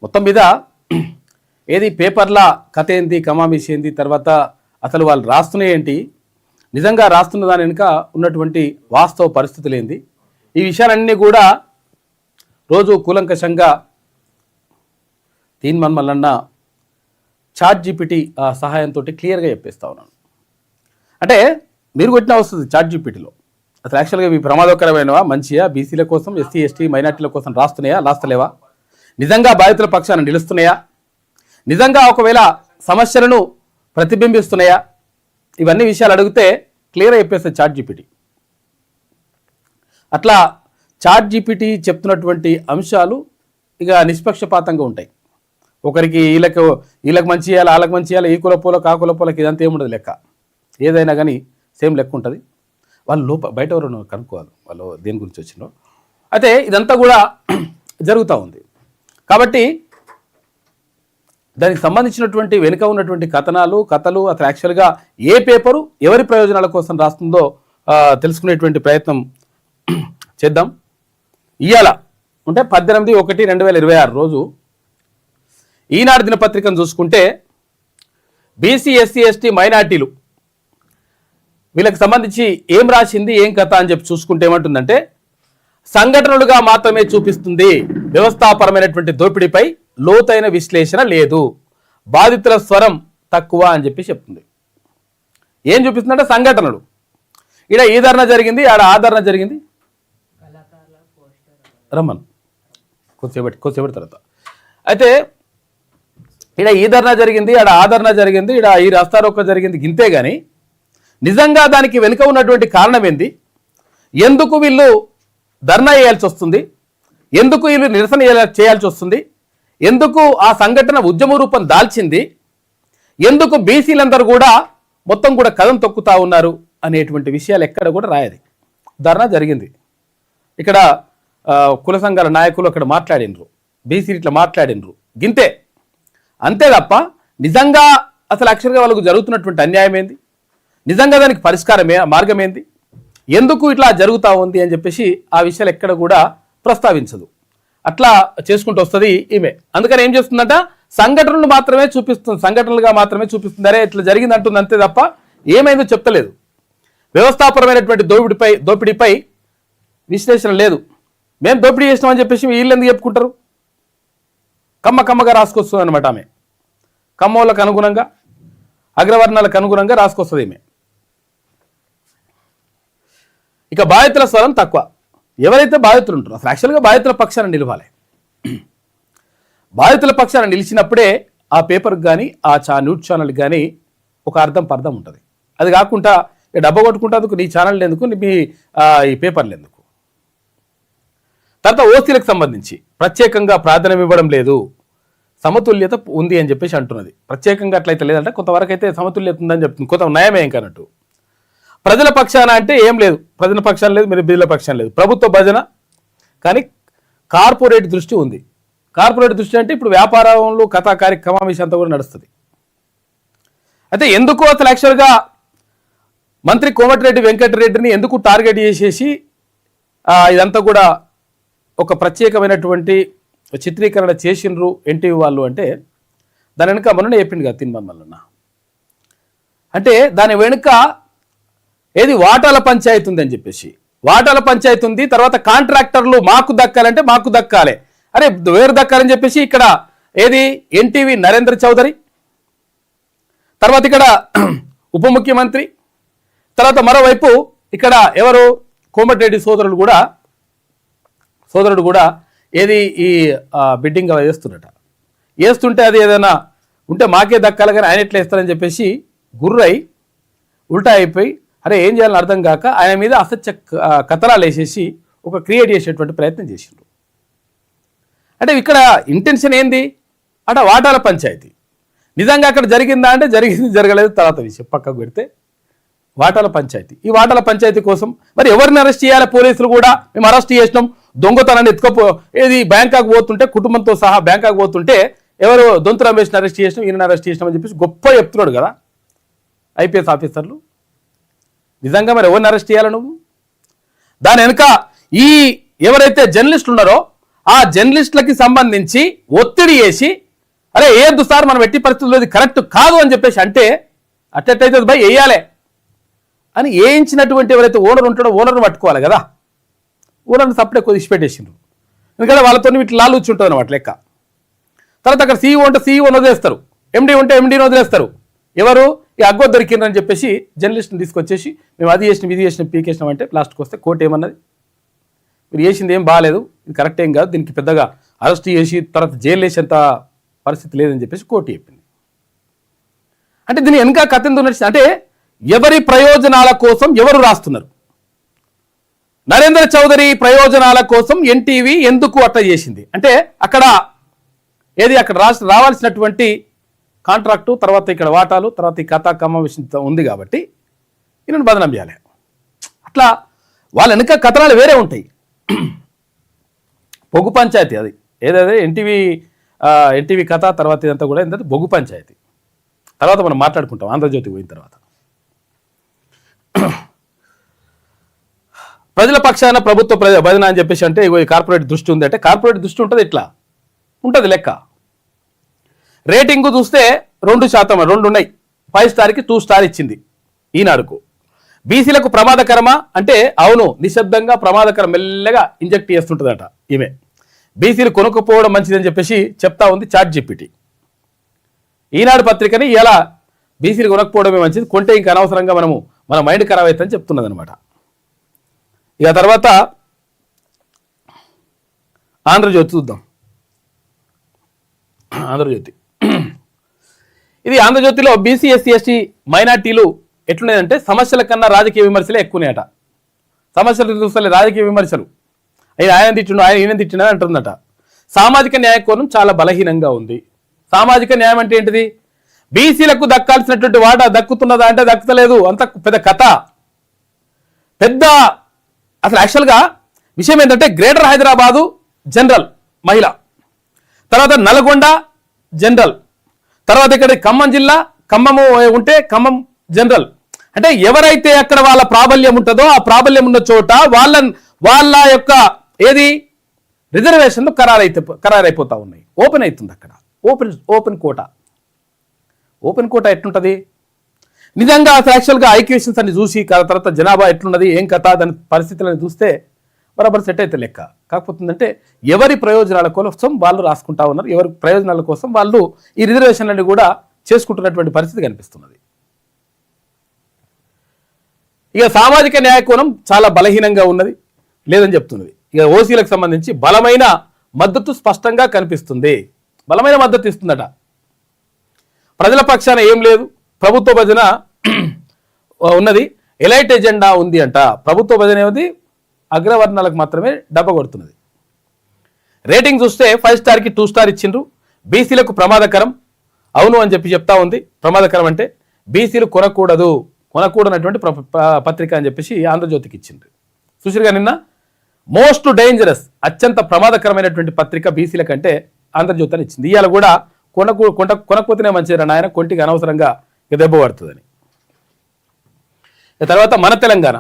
మొత్తం మీద ఏది పేపర్ల కథ ఏంది, కమామిషి ఏంది, తర్వాత అసలు వాళ్ళు రాస్తున్నాయి ఏంటి, నిజంగా రాస్తున్న దాని వెనుక ఉన్నటువంటి వాస్తవ పరిస్థితులు ఏంది, ఈ విషయాలన్నీ కూడా రోజు కూలంకషంగా తీన్ మన్మల్లన్న చాట్ జీపీటీ సహాయంతో క్లియర్గా చెప్పేస్తా ఉన్నాను. అంటే మీరు కొట్టిన వస్తుంది చాట్ జీపీటీలో అసలు యాక్చువల్గా ఇవి ప్రమాదకరమైనవా, మంచియా, బీసీల కోసం, ఎస్సీ ఎస్టీ మైనార్టీల కోసం రాస్తున్నాయా, రాస్తలేవా, నిజంగా బాధితుల పక్షాన నిలుస్తున్నాయా, నిజంగా ఒకవేళ సమస్యలను ప్రతిబింబిస్తున్నాయా, ఇవన్నీ విషయాలు అడిగితే క్లియర్గా చెప్పేస్తుంది చాట్ జీపీటీ. అట్లా చాట్ జీపీటీ చెప్తున్నటువంటి అంశాలు ఇక నిష్పక్షపాతంగా ఉంటాయి. ఒకరికి వీళ్ళకి మంచి చేయాలి, వాళ్ళకి మంచి చేయాలి, ఈ కులపోలకు ఆ కులపోలకు ఇదంతా ఏముండదు లెక్క. ఏదైనా కానీ సేమ్ లెక్క ఉంటుంది. వాళ్ళు బయట ఎవరు కనుక్కోవాలి వాళ్ళు దేని గురించి వచ్చిందో. అయితే ఇదంతా కూడా జరుగుతూ ఉంది. కాబట్టి దానికి సంబంధించినటువంటి వెనుక ఉన్నటువంటి కథలు అసలు యాక్చువల్గా ఏ పేపరు ఎవరి ప్రయోజనాల కోసం రాస్తుందో తెలుసుకునేటువంటి ప్రయత్నం చేద్దాం. ఇవాళ అంటే 18/1/2026 రోజు ఈనాడు దినపత్రికను చూసుకుంటే బీసీ ఎస్సీ ఎస్టీ మైనార్టీలు వీళ్ళకి సంబంధించి ఏం రాసింది, ఏం కథ అని చెప్పి చూసుకుంటే ఏమంటుందంటే, సంఘటనలుగా మాత్రమే చూపిస్తుంది, వ్యవస్థాపరమైనటువంటి దోపిడీపై లోతైన విశ్లేషణ లేదు, బాధితుల స్వరం తక్కువ అని చెప్పి చెప్తుంది. ఏం చూపిస్తుందంటే సంఘటనలు, ఇక్కడ ఈ ధర్నా జరిగింది, ఆడ ఆ ధర్నా జరిగింది, రమ్మన్ కొద్దిసేపటి తర్వాత అయితే ఇక్కడ ఈ ధర్నా జరిగింది, ఆడ ఆ ధర్నా జరిగింది, ఇక్కడ ఈ రాస్తారోకో జరిగింది, గింతే కానీ నిజంగా దానికి వెనుక ఉన్నటువంటి కారణం ఏంది, ఎందుకు వీళ్ళు ధర్నా చేయాల్సి వస్తుంది, ఎందుకు వీళ్ళు నిరసన చేయాల్సి వస్తుంది, ఎందుకు ఆ సంఘటన ఉద్యమ రూపం దాల్చింది, ఎందుకు బీసీలందరూ కూడా మొత్తం కూడా కథం తొక్కుతా ఉన్నారు అనేటువంటి విషయాలు ఎక్కడ కూడా రాయది. ధర్నా జరిగింది, ఇక్కడ కుల సంఘాల నాయకులు అక్కడ మాట్లాడినరు, బీసీ ఇట్లా మాట్లాడినరు, గింతే. అంతే తప్ప నిజంగా అసలు యాక్చువల్గా వాళ్ళకు జరుగుతున్నటువంటి అన్యాయం ఏంది, నిజంగా దానికి పరిష్కారమే మార్గం ఏంది, ఎందుకు ఇట్లా జరుగుతూ ఉంది అని చెప్పేసి ఆ విషయాలు ఎక్కడ కూడా ప్రస్తావించదు. అట్లా చేసుకుంటూ వస్తుంది ఈమె. అందుకని ఏం చేస్తుందంట, సంఘటనలు మాత్రమే చూపిస్తుంది, సంఘటనలుగా మాత్రమే చూపిస్తుంది, అరే ఇట్లా జరిగింది అంటుంది, అంతే తప్ప ఏమైందో చెప్తలేదు. వ్యవస్థాపరమైనటువంటి దోపిడీపై విశ్లేషణ లేదు. మేము దోపిడీ చేసినామని చెప్పేసి వీళ్ళు ఎందుకు చెప్పుకుంటారు, కమ్మగా రాసుకొస్తుంది అనమాట. ఆమె కమ్మోళ్ళకు అనుగుణంగా, అగ్రవర్ణాలకు అనుగుణంగా రాసుకొస్తుంది ఈమె. ఇక బాధితుల స్వరం తక్కువ. ఎవరైతే బాధితులు ఉంటారో అసలు యాక్చువల్గా బాధితుల పక్షాన నిలవాలి. బాధితుల పక్షాన నిలిచినప్పుడే ఆ పేపర్కి కానీ ఆ న్యూస్ ఛానల్కి కానీ ఒక పర్థం ఉంటుంది. అది కాకుండా డబ్బా కొట్టుకుంటేందుకు నీ ఛానల్ ఎందుకు, మీ ఈ పేపర్లు ఎందుకు. తర్వాత ఓసీలకు సంబంధించి ప్రత్యేకంగా ప్రాధాన్యం ఇవ్వడం లేదు, సమతుల్యత ఉంది అని చెప్పేసి అంటున్నది. ప్రత్యేకంగా అట్లయితే లేదంటే కొంతవరకు అయితే సమతుల్యత ఉందని చెప్తుంది, కొంత నయమే ఇంకన్నట్టు. ప్రజల పక్షాన అంటే ఏం లేదు, ప్రజల పక్షాన లేదు, మీరు బిల్లుల పక్షాన లేదు, ప్రభుత్వ భజన కానీ కార్పొరేట్ దృష్టి ఉంది. కార్పొరేట్ దృష్టి అంటే ఇప్పుడు వ్యాపారంలో కథా కార్యక్రమం అంతా కూడా నడుస్తుంది. అయితే ఎందుకు అసలు యాక్చువల్గా మంత్రి కోమటిరెడ్డి వెంకటరెడ్డిని ఎందుకు టార్గెట్ చేసేసి ఇదంతా కూడా ఒక ప్రత్యేకమైనటువంటి చిత్రీకరణ చేసిండ్రు ఎన్టీవీ వాళ్ళు అంటే, దాని వెనుక మొన్ననే చెప్పిండు కదా తీన్ మన్మల్లన్న. అంటే దాని వెనుక ఏది వాటాల పంచాయతీ ఉంది అని చెప్పేసి, వాటాల పంచాయతీ ఉంది. తర్వాత కాంట్రాక్టర్లు మాకు దక్కాలంటే మాకు దక్కాలి, అరే వేరు దక్కాలని చెప్పేసి ఇక్కడ ఏది ఎన్టీవీ నరేంద్ర చౌదరి, తర్వాత ఇక్కడ ఉప ముఖ్యమంత్రి, తర్వాత మరోవైపు ఇక్కడ ఎవరు కోమటిరెడ్డి సోదరుడు కూడా ఏది ఈ బిడ్డింగ్ వేస్తుంటే అది ఏదైనా ఉంటే మాకే దక్కాలి కానీ ఆయన ఎట్లా ఇస్తారని చెప్పేసి గుర్రై ఉల్టా అయిపోయి, అరే ఏం చేయాలని అర్థం కాక ఆయన మీద అసత్య కథనాలు వేసేసి ఒక క్రియేట్ చేసేటువంటి ప్రయత్నం చేసిండ్రు. అంటే ఇక్కడ ఇంటెన్షన్ ఏంది అట వాటాల పంచాయతీ. నిజంగా అక్కడ జరిగిందా అంటే జరిగింది, జరగలేదు తర్వాత విషయం పక్కకు పెడితే వాటాల పంచాయతీ. ఈ వాటాల పంచాయతీ కోసం మరి ఎవరిని అరెస్ట్ చేయాలి, పోలీసులు కూడా మేము అరెస్ట్ చేసినాం, దొంగతనాన్ని ఏది బ్యాంకాక్ పోతుంటే కుటుంబంతో సహా బ్యాంకాక్ పోతుంటే ఎవరు దొంతు రమేష్ని అరెస్ట్ చేసినాం, ఈయన అరెస్ట్ చేసినాం అని చెప్పేసి గొప్ప చెప్తున్నాడు కదా ఐపీఎస్ ఆఫీసర్లు. నిజంగా మరి ఎవరిని అరెస్ట్ చేయాలి నువ్వు? దాని వెనుక ఈ ఎవరైతే జర్నలిస్టులు ఉన్నారో ఆ జర్నలిస్టులకి సంబంధించి ఒత్తిడి చేసి అరే ఏద్దు సార్ మనం ఎట్టి పరిస్థితుల్లో ఇది కరెక్ట్ కాదు అని చెప్పేసి అంటే అట్టయితే భయ్ వేయాలి అని వేయించినటువంటి ఎవరైతే ఓనర్ ఉంటాడో ఓనర్ని పట్టుకోవాలి కదా. ఓనర్ని సపరేట్ కొద్ది ఇచ్చిపెట్టేసిండ్రు. ఎందుకంటే వాళ్ళతో వీటి లాలూచి ఉంటుంది అన్నమాట లెక్క. తర్వాత అక్కడ సీఈఓ ఉంటే సీఈఓని వదిలేస్తారు, ఎండీ ఉంటే ఎండీని వదిలేస్తారు. ఎవరు ఈ అగ్గో దొరికిందని చెప్పేసి జర్నలిస్ట్ని తీసుకొచ్చేసి మేము అది చేసినాం ఇది చేసినాం పీకేసినాం అంటే లాస్ట్కి వస్తే కోర్టు ఏమన్నది, మీరు చేసింది ఏం బాగాలేదు, ఇది కరెక్ట్ ఏం కాదు, దీనికి పెద్దగా అరెస్ట్ చేసి తర్వాత జైలు వేసేంత పరిస్థితి లేదని చెప్పేసి కోర్టు చెప్పింది. అంటే దీని వెనక కథ ఎందుకు అంటే ఎవరి ప్రయోజనాల కోసం ఎవరు రాస్తున్నారు. నరేంద్ర చౌదరి ప్రయోజనాల కోసం ఎన్టీవీ ఎందుకు అట్లా చేసింది అంటే అక్కడ రావాల్సినటువంటి కాంట్రాక్టు, తర్వాత ఇక్కడ వాటాలు, తర్వాత ఈ కథా కమ్మ ఉంది కాబట్టి ఈయనను బదనాం చేయాలి. అట్లా వాళ్ళ వెనుక కథనాలు వేరే ఉంటాయి. బొగ్గు పంచాయతీ అది ఏదైతే ఎన్టీవీ కథ, తర్వాత ఇదంతా కూడా ఏంటంటే బొగ్గు పంచాయతీ. తర్వాత మనం మాట్లాడుకుంటాం ఆంధ్రజ్యోతి పోయిన తర్వాత. ప్రజల పక్షాన ప్రభుత్వ భజన అని చెప్పేసి అంటే ఈ కార్పొరేట్ దృష్టి ఉంది అంటే కార్పొరేట్ దృష్టి ఉంటుంది, ఇట్లా ఉంటుంది లెక్క. రేటింగు చూస్తే 2%, 2 ఉన్నాయి. 5 స్టార్కి 2 స్టార్ ఇచ్చింది ఈనాడుకు. బీసీలకు ప్రమాదకరమా అంటే అవును, నిశ్శబ్దంగా ప్రమాదకరం, మెల్లగా ఇంజెక్ట్ చేస్తుంటుందట ఈమె. బీసీలు కొనుక్కపోవడం మంచిదని చెప్పేసి చెప్తా ఉంది ChatGPT. ఈనాడు పత్రికని ఇలా బీసీలు కొనకపోవడమే మంచిది, కొంటే ఇంకా అనవసరంగా మన మైండ్ ఖరాబ్ అవుతుందని చెప్తున్నది అనమాట. ఇక తర్వాత ఆంధ్రజ్యోతి చూద్దాం. ఆంధ్రజ్యోతి ఇది ఆంధ్రజ్యోతిలో బీసీ ఎస్సీ ఎస్టీ మైనార్టీలు ఎట్లున్నాయంటే సమస్యల కన్నా రాజకీయ విమర్శలే ఎక్కువనేట. సమస్యలు చూస్తలే రాజకీయ విమర్శలు, ఆయన తిట్టిండు ఈయన తిట్టిండు అంటుందట. సామాజిక న్యాయ కోణం చాలా బలహీనంగా ఉంది. సామాజిక న్యాయం అంటే ఏంటిది? బీసీలకు దక్కాల్సినటువంటి వాటా దక్కుతున్నదా అంటే దక్కుతలేదు. అంత పెద్ద కథ. పెద్ద అసలు యాక్చువల్గా విషయం ఏంటంటే గ్రేటర్ హైదరాబాదు జనరల్ మహిళ, తర్వాత నల్గొండ జనరల్, తర్వాత ఇక్కడ ఖమ్మం జిల్లా ఖమ్మము ఉంటే ఖమ్మం జనరల్. అంటే ఎవరైతే అక్కడ వాళ్ళ ప్రాబల్యం ఉంటుందో ఆ ప్రాబల్యం ఉన్న చోట వాళ్ళ యొక్క ఏది రిజర్వేషన్లు ఖరారైపోతా ఉన్నాయి. ఓపెన్ అవుతుంది అక్కడ. ఓపెన్ కోటా ఎట్లుంటుంది నిజంగా? అసలు యాక్చువల్గా ఐక్వేషన్స్ అన్ని చూసి తర్వాత జనాభా ఎట్లున్నది ఏం కథ దాని పరిస్థితులను చూస్తే బరాబర్ సెట్ అయితే లెక్క. కాకపోతుందంటే ఎవరి ప్రయోజనాల కోసం వాళ్ళు రాసుకుంటా ఉన్నారు, ఎవరి ప్రయోజనాల కోసం వాళ్ళు ఈ రిజర్వేషన్లని కూడా చేసుకుంటున్నటువంటి పరిస్థితి కనిపిస్తున్నది. ఇక సామాజిక న్యాయ కోణం చాలా బలహీనంగా ఉన్నది లేదని చెప్తున్నది. ఇక ఓసీలకు సంబంధించి బలమైన మద్దతు స్పష్టంగా కనిపిస్తుంది. బలమైన మద్దతు ఇస్తుందట. ప్రజల పక్షాన ఏం లేదు, ప్రభుత్వ భజన ఉన్నది, ఎలైట్ ఎజెండా ఉంది అంట. ప్రభుత్వ భజన ఏది అగ్రవర్ణాలకు మాత్రమే డబ్బ కొడుతున్నది. రేటింగ్ చూస్తే 5 స్టార్కి 2 స్టార్ ఇచ్చిండ్రు. బీసీలకు ప్రమాదకరం, అవును అని చెప్తా ఉంది. ప్రమాదకరం అంటే బీసీలు కొనకూడనటువంటి పత్రిక అని చెప్పేసి ఆంధ్రజ్యోతికి ఇచ్చిండ్రు. చూసిరుగా నిన్న మోస్ట్ డేంజరస్, అత్యంత ప్రమాదకరమైనటువంటి పత్రిక బీసీల కంటే ఆంధ్రజ్యోతి అని ఇచ్చింది. ఇవాళ కూడా కొనకపోతేనే మంచిది నాయన, కొంటికి అనవసరంగా దెబ్బ పడుతుందని. తర్వాత మన తెలంగాణ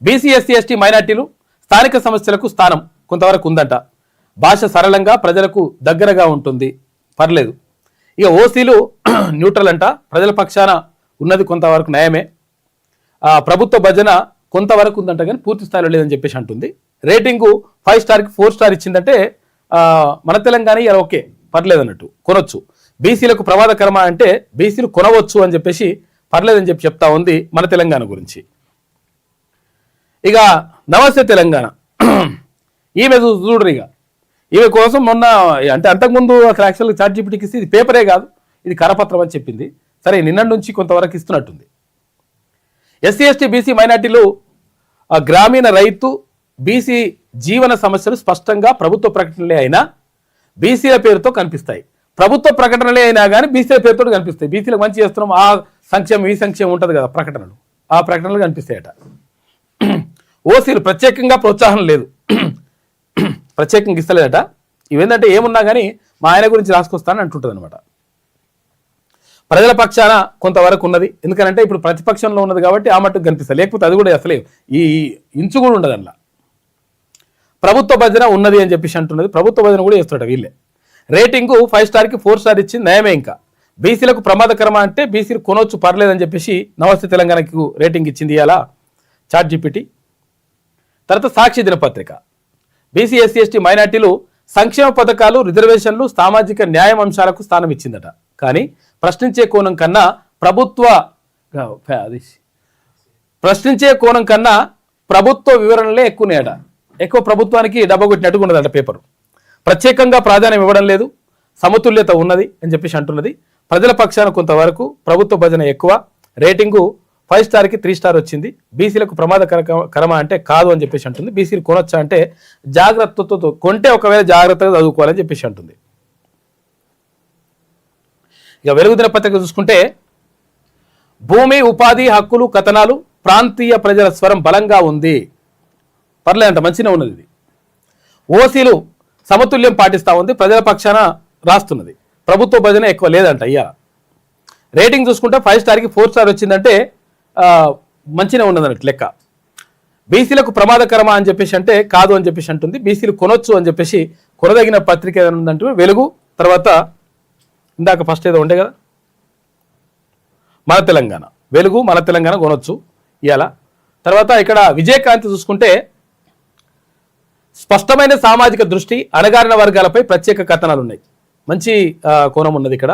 బీసీ ఎస్సీ ఎస్టీ మైనార్టీలు స్థానిక సమస్యలకు స్థానం కొంతవరకు ఉందంట. భాష సరళంగా ప్రజలకు దగ్గరగా ఉంటుంది, పర్లేదు. ఇక ఓసీలు న్యూట్రల్ అంట, ప్రజల పక్షాన ఉన్నది కొంతవరకు న్యాయమే. ప్రభుత్వ భజన కొంతవరకు ఉందంట కానీ పూర్తి స్థాయిలో లేదని చెప్పేసి అంటుంది. రేటింగు 5 స్టార్కి 4 స్టార్ ఇచ్చిందంటే మన తెలంగాణ ఇలా ఓకే పర్లేదు అన్నట్టు, కొనొచ్చు. బీసీలకు ప్రమాదకరమా అంటే బీసీలు కొనవచ్చు అని చెప్పేసి పర్లేదని చెప్తా ఉంది మన తెలంగాణ గురించి. ఇక నమస్తే తెలంగాణ ఈమె చూడరు. ఇక ఈమె కోసం మొన్న అంటే అంతకుముందు అసలు యాక్చువల్గా ChatGPTకి ఇస్తే ఇది పేపరే కాదు ఇది కరపత్రం అని చెప్పింది. సరే నిన్న నుంచి కొంతవరకు ఇస్తున్నట్టుంది. ఎస్సీ ఎస్టీ బీసీ మైనార్టీలు గ్రామీణ రైతు బీసీ జీవన సమస్యలు స్పష్టంగా ప్రభుత్వ ప్రకటనలే అయినా బీసీల పేరుతో కనిపిస్తాయి. ప్రభుత్వ ప్రకటనలే అయినా కానీ బీసీల పేరుతో కనిపిస్తాయి. బీసీలకు మంచి చేస్తున్నాం, ఆ సంక్షేమం ఈ సంక్షేమం ఉంటుంది కదా ప్రకటనలు, ఆ ప్రకటనలు కనిపిస్తాయట. ఓసీలు ప్రత్యేకంగా ప్రోత్సాహం లేదు, ప్రత్యేకంగా ఇస్తలేదట. ఇవేంటంటే ఏమున్నా కానీ మా ఆయన గురించి రాసుకొస్తానని అంటుంటుంది అనమాట. ప్రజల పక్షాన కొంతవరకు ఉన్నది, ఎందుకంటే ఇప్పుడు ప్రతిపక్షంలో ఉన్నది కాబట్టి ఆ మట్టుకు కనిపిస్తుంది, లేకపోతే అది కూడా అసలే ఈ ఇంచు కూడా ఉండదు అందులో. ప్రభుత్వ భజన ఉన్నది అని చెప్పేసి అంటున్నది. ప్రభుత్వ భజన కూడా చేస్తాడు వీళ్ళే. రేటింగు 5 స్టార్కి 4 స్టార్ ఇచ్చింది, నయమే. ఇంకా బీసీలకు ప్రమాదకరమా అంటే బీసీలు కొనవచ్చు పర్లేదని చెప్పేసి నమస్తే తెలంగాణకు రేటింగ్ ఇచ్చింది ఇలా చాట్ జీపీటీ. తర్వాత సాక్షి దినపత్రిక, బీసీ ఎస్సీ ఎస్టీ మైనార్టీలు సంక్షేమ పథకాలు, రిజర్వేషన్లు, సామాజిక న్యాయం అంశాలకు స్థానం ఇచ్చిందట. కానీ ప్రశ్నించే కోణం కన్నా ప్రభుత్వ వివరణలే ఎక్కువనేట. ఎక్కువ ప్రభుత్వానికి డబ్బా కొట్టినట్టుగా ఉన్నదట పేపరు. ప్రత్యేకంగా ప్రాధాన్యం ఇవ్వడం లేదు, సమతుల్యత ఉన్నది అని చెప్పేసి అంటున్నది. ప్రజల పక్షాన కొంతవరకు ప్రభుత్వ భజన ఎక్కువ, రేటింగు 5 స్టార్కి 3 స్టార్ వచ్చింది. బీసీలకు ప్రమాదకరమా అంటే కాదు అని చెప్పేసి అంటుంది. బీసీలు కొనొచ్చా అంటే జాగ్రత్తతో కొంటే ఒకవేళ జాగ్రత్తగా చదువుకోవాలని చెప్పేసి అంటుంది. ఇక వెలుగు దినపత్రిక చూసుకుంటే భూమి, ఉపాధి, హక్కులు, కథనాలు, ప్రాంతీయ ప్రజల స్వరం బలంగా ఉంది. పర్లేదంట, మంచిగా ఉన్నది. ఇది ఓసీలు సమతుల్యం పాటిస్తూ ఉంది, ప్రజల పక్షాన రాస్తున్నది. ప్రభుత్వ భజన ఎక్కువ లేదంట. అయ్యా రేటింగ్ చూసుకుంటే 5 స్టార్కి 4 స్టార్ వచ్చిందంటే మంచిగా ఉన్నదన్నట్టు లెక్క. బీసీలకు ప్రమాదకరమా అని చెప్పేసి అంటే కాదు అని చెప్పేసి అంటుంది. బీసీలు కొనొచ్చు అని చెప్పేసి కొనదగిన పత్రిక ఏదైనా ఉందంటే వెలుగు. తర్వాత ఇందాక ఫస్ట్ ఏదో ఉండే కదా మన తెలంగాణ, వెలుగు, మన తెలంగాణ కొనొచ్చు ఇవాళ. తర్వాత ఇక్కడ విజయకాంతి చూసుకుంటే స్పష్టమైన సామాజిక దృష్టి, అణగారిన వర్గాలపై ప్రత్యేక కథనాలు ఉన్నాయి. మంచి కోణం ఉన్నది ఇక్కడ.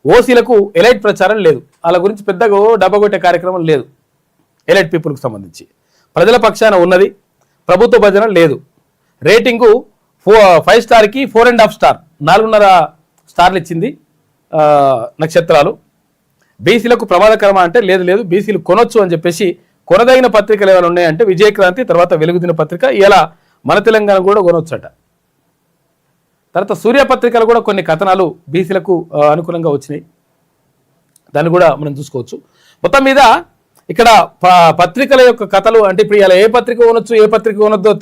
ఓసీలకు ఎలైట్ ప్రచారం లేదు, వాళ్ళ గురించి పెద్దగా డబ్బగొట్టే కార్యక్రమం లేదు. ఎలైట్ పీపుల్కి సంబంధించి ప్రజల పక్షాన ఉన్నది, ప్రభుత్వ భజన లేదు. రేటింగు 5 స్టార్కి 4.5 స్టార్, 4.5 స్టార్లు ఇచ్చింది నక్షత్రాలు. బీసీలకు ప్రమాదకరమా అంటే లేదు, బీసీలు కొనొచ్చు అని చెప్పేసి కొనదగిన పత్రికలు ఏమైనా ఉన్నాయంటే విజయక్రాంతి, తర్వాత వెలుగు దిన పత్రిక, ఇలా మన తెలంగాణ కూడా కొనొచ్చట. తర్వాత సూర్యపత్రికలు కూడా కొన్ని కథనాలు బీసీలకు అనుకూలంగా వచ్చినాయి, దాన్ని కూడా మనం చూసుకోవచ్చు. మొత్తం మీద ఇక్కడ పత్రికల యొక్క కథలు అంటే ఇప్పుడు ఇలా ఏ పత్రిక కొనొచ్చు ఏ పత్రిక కొనొద్దో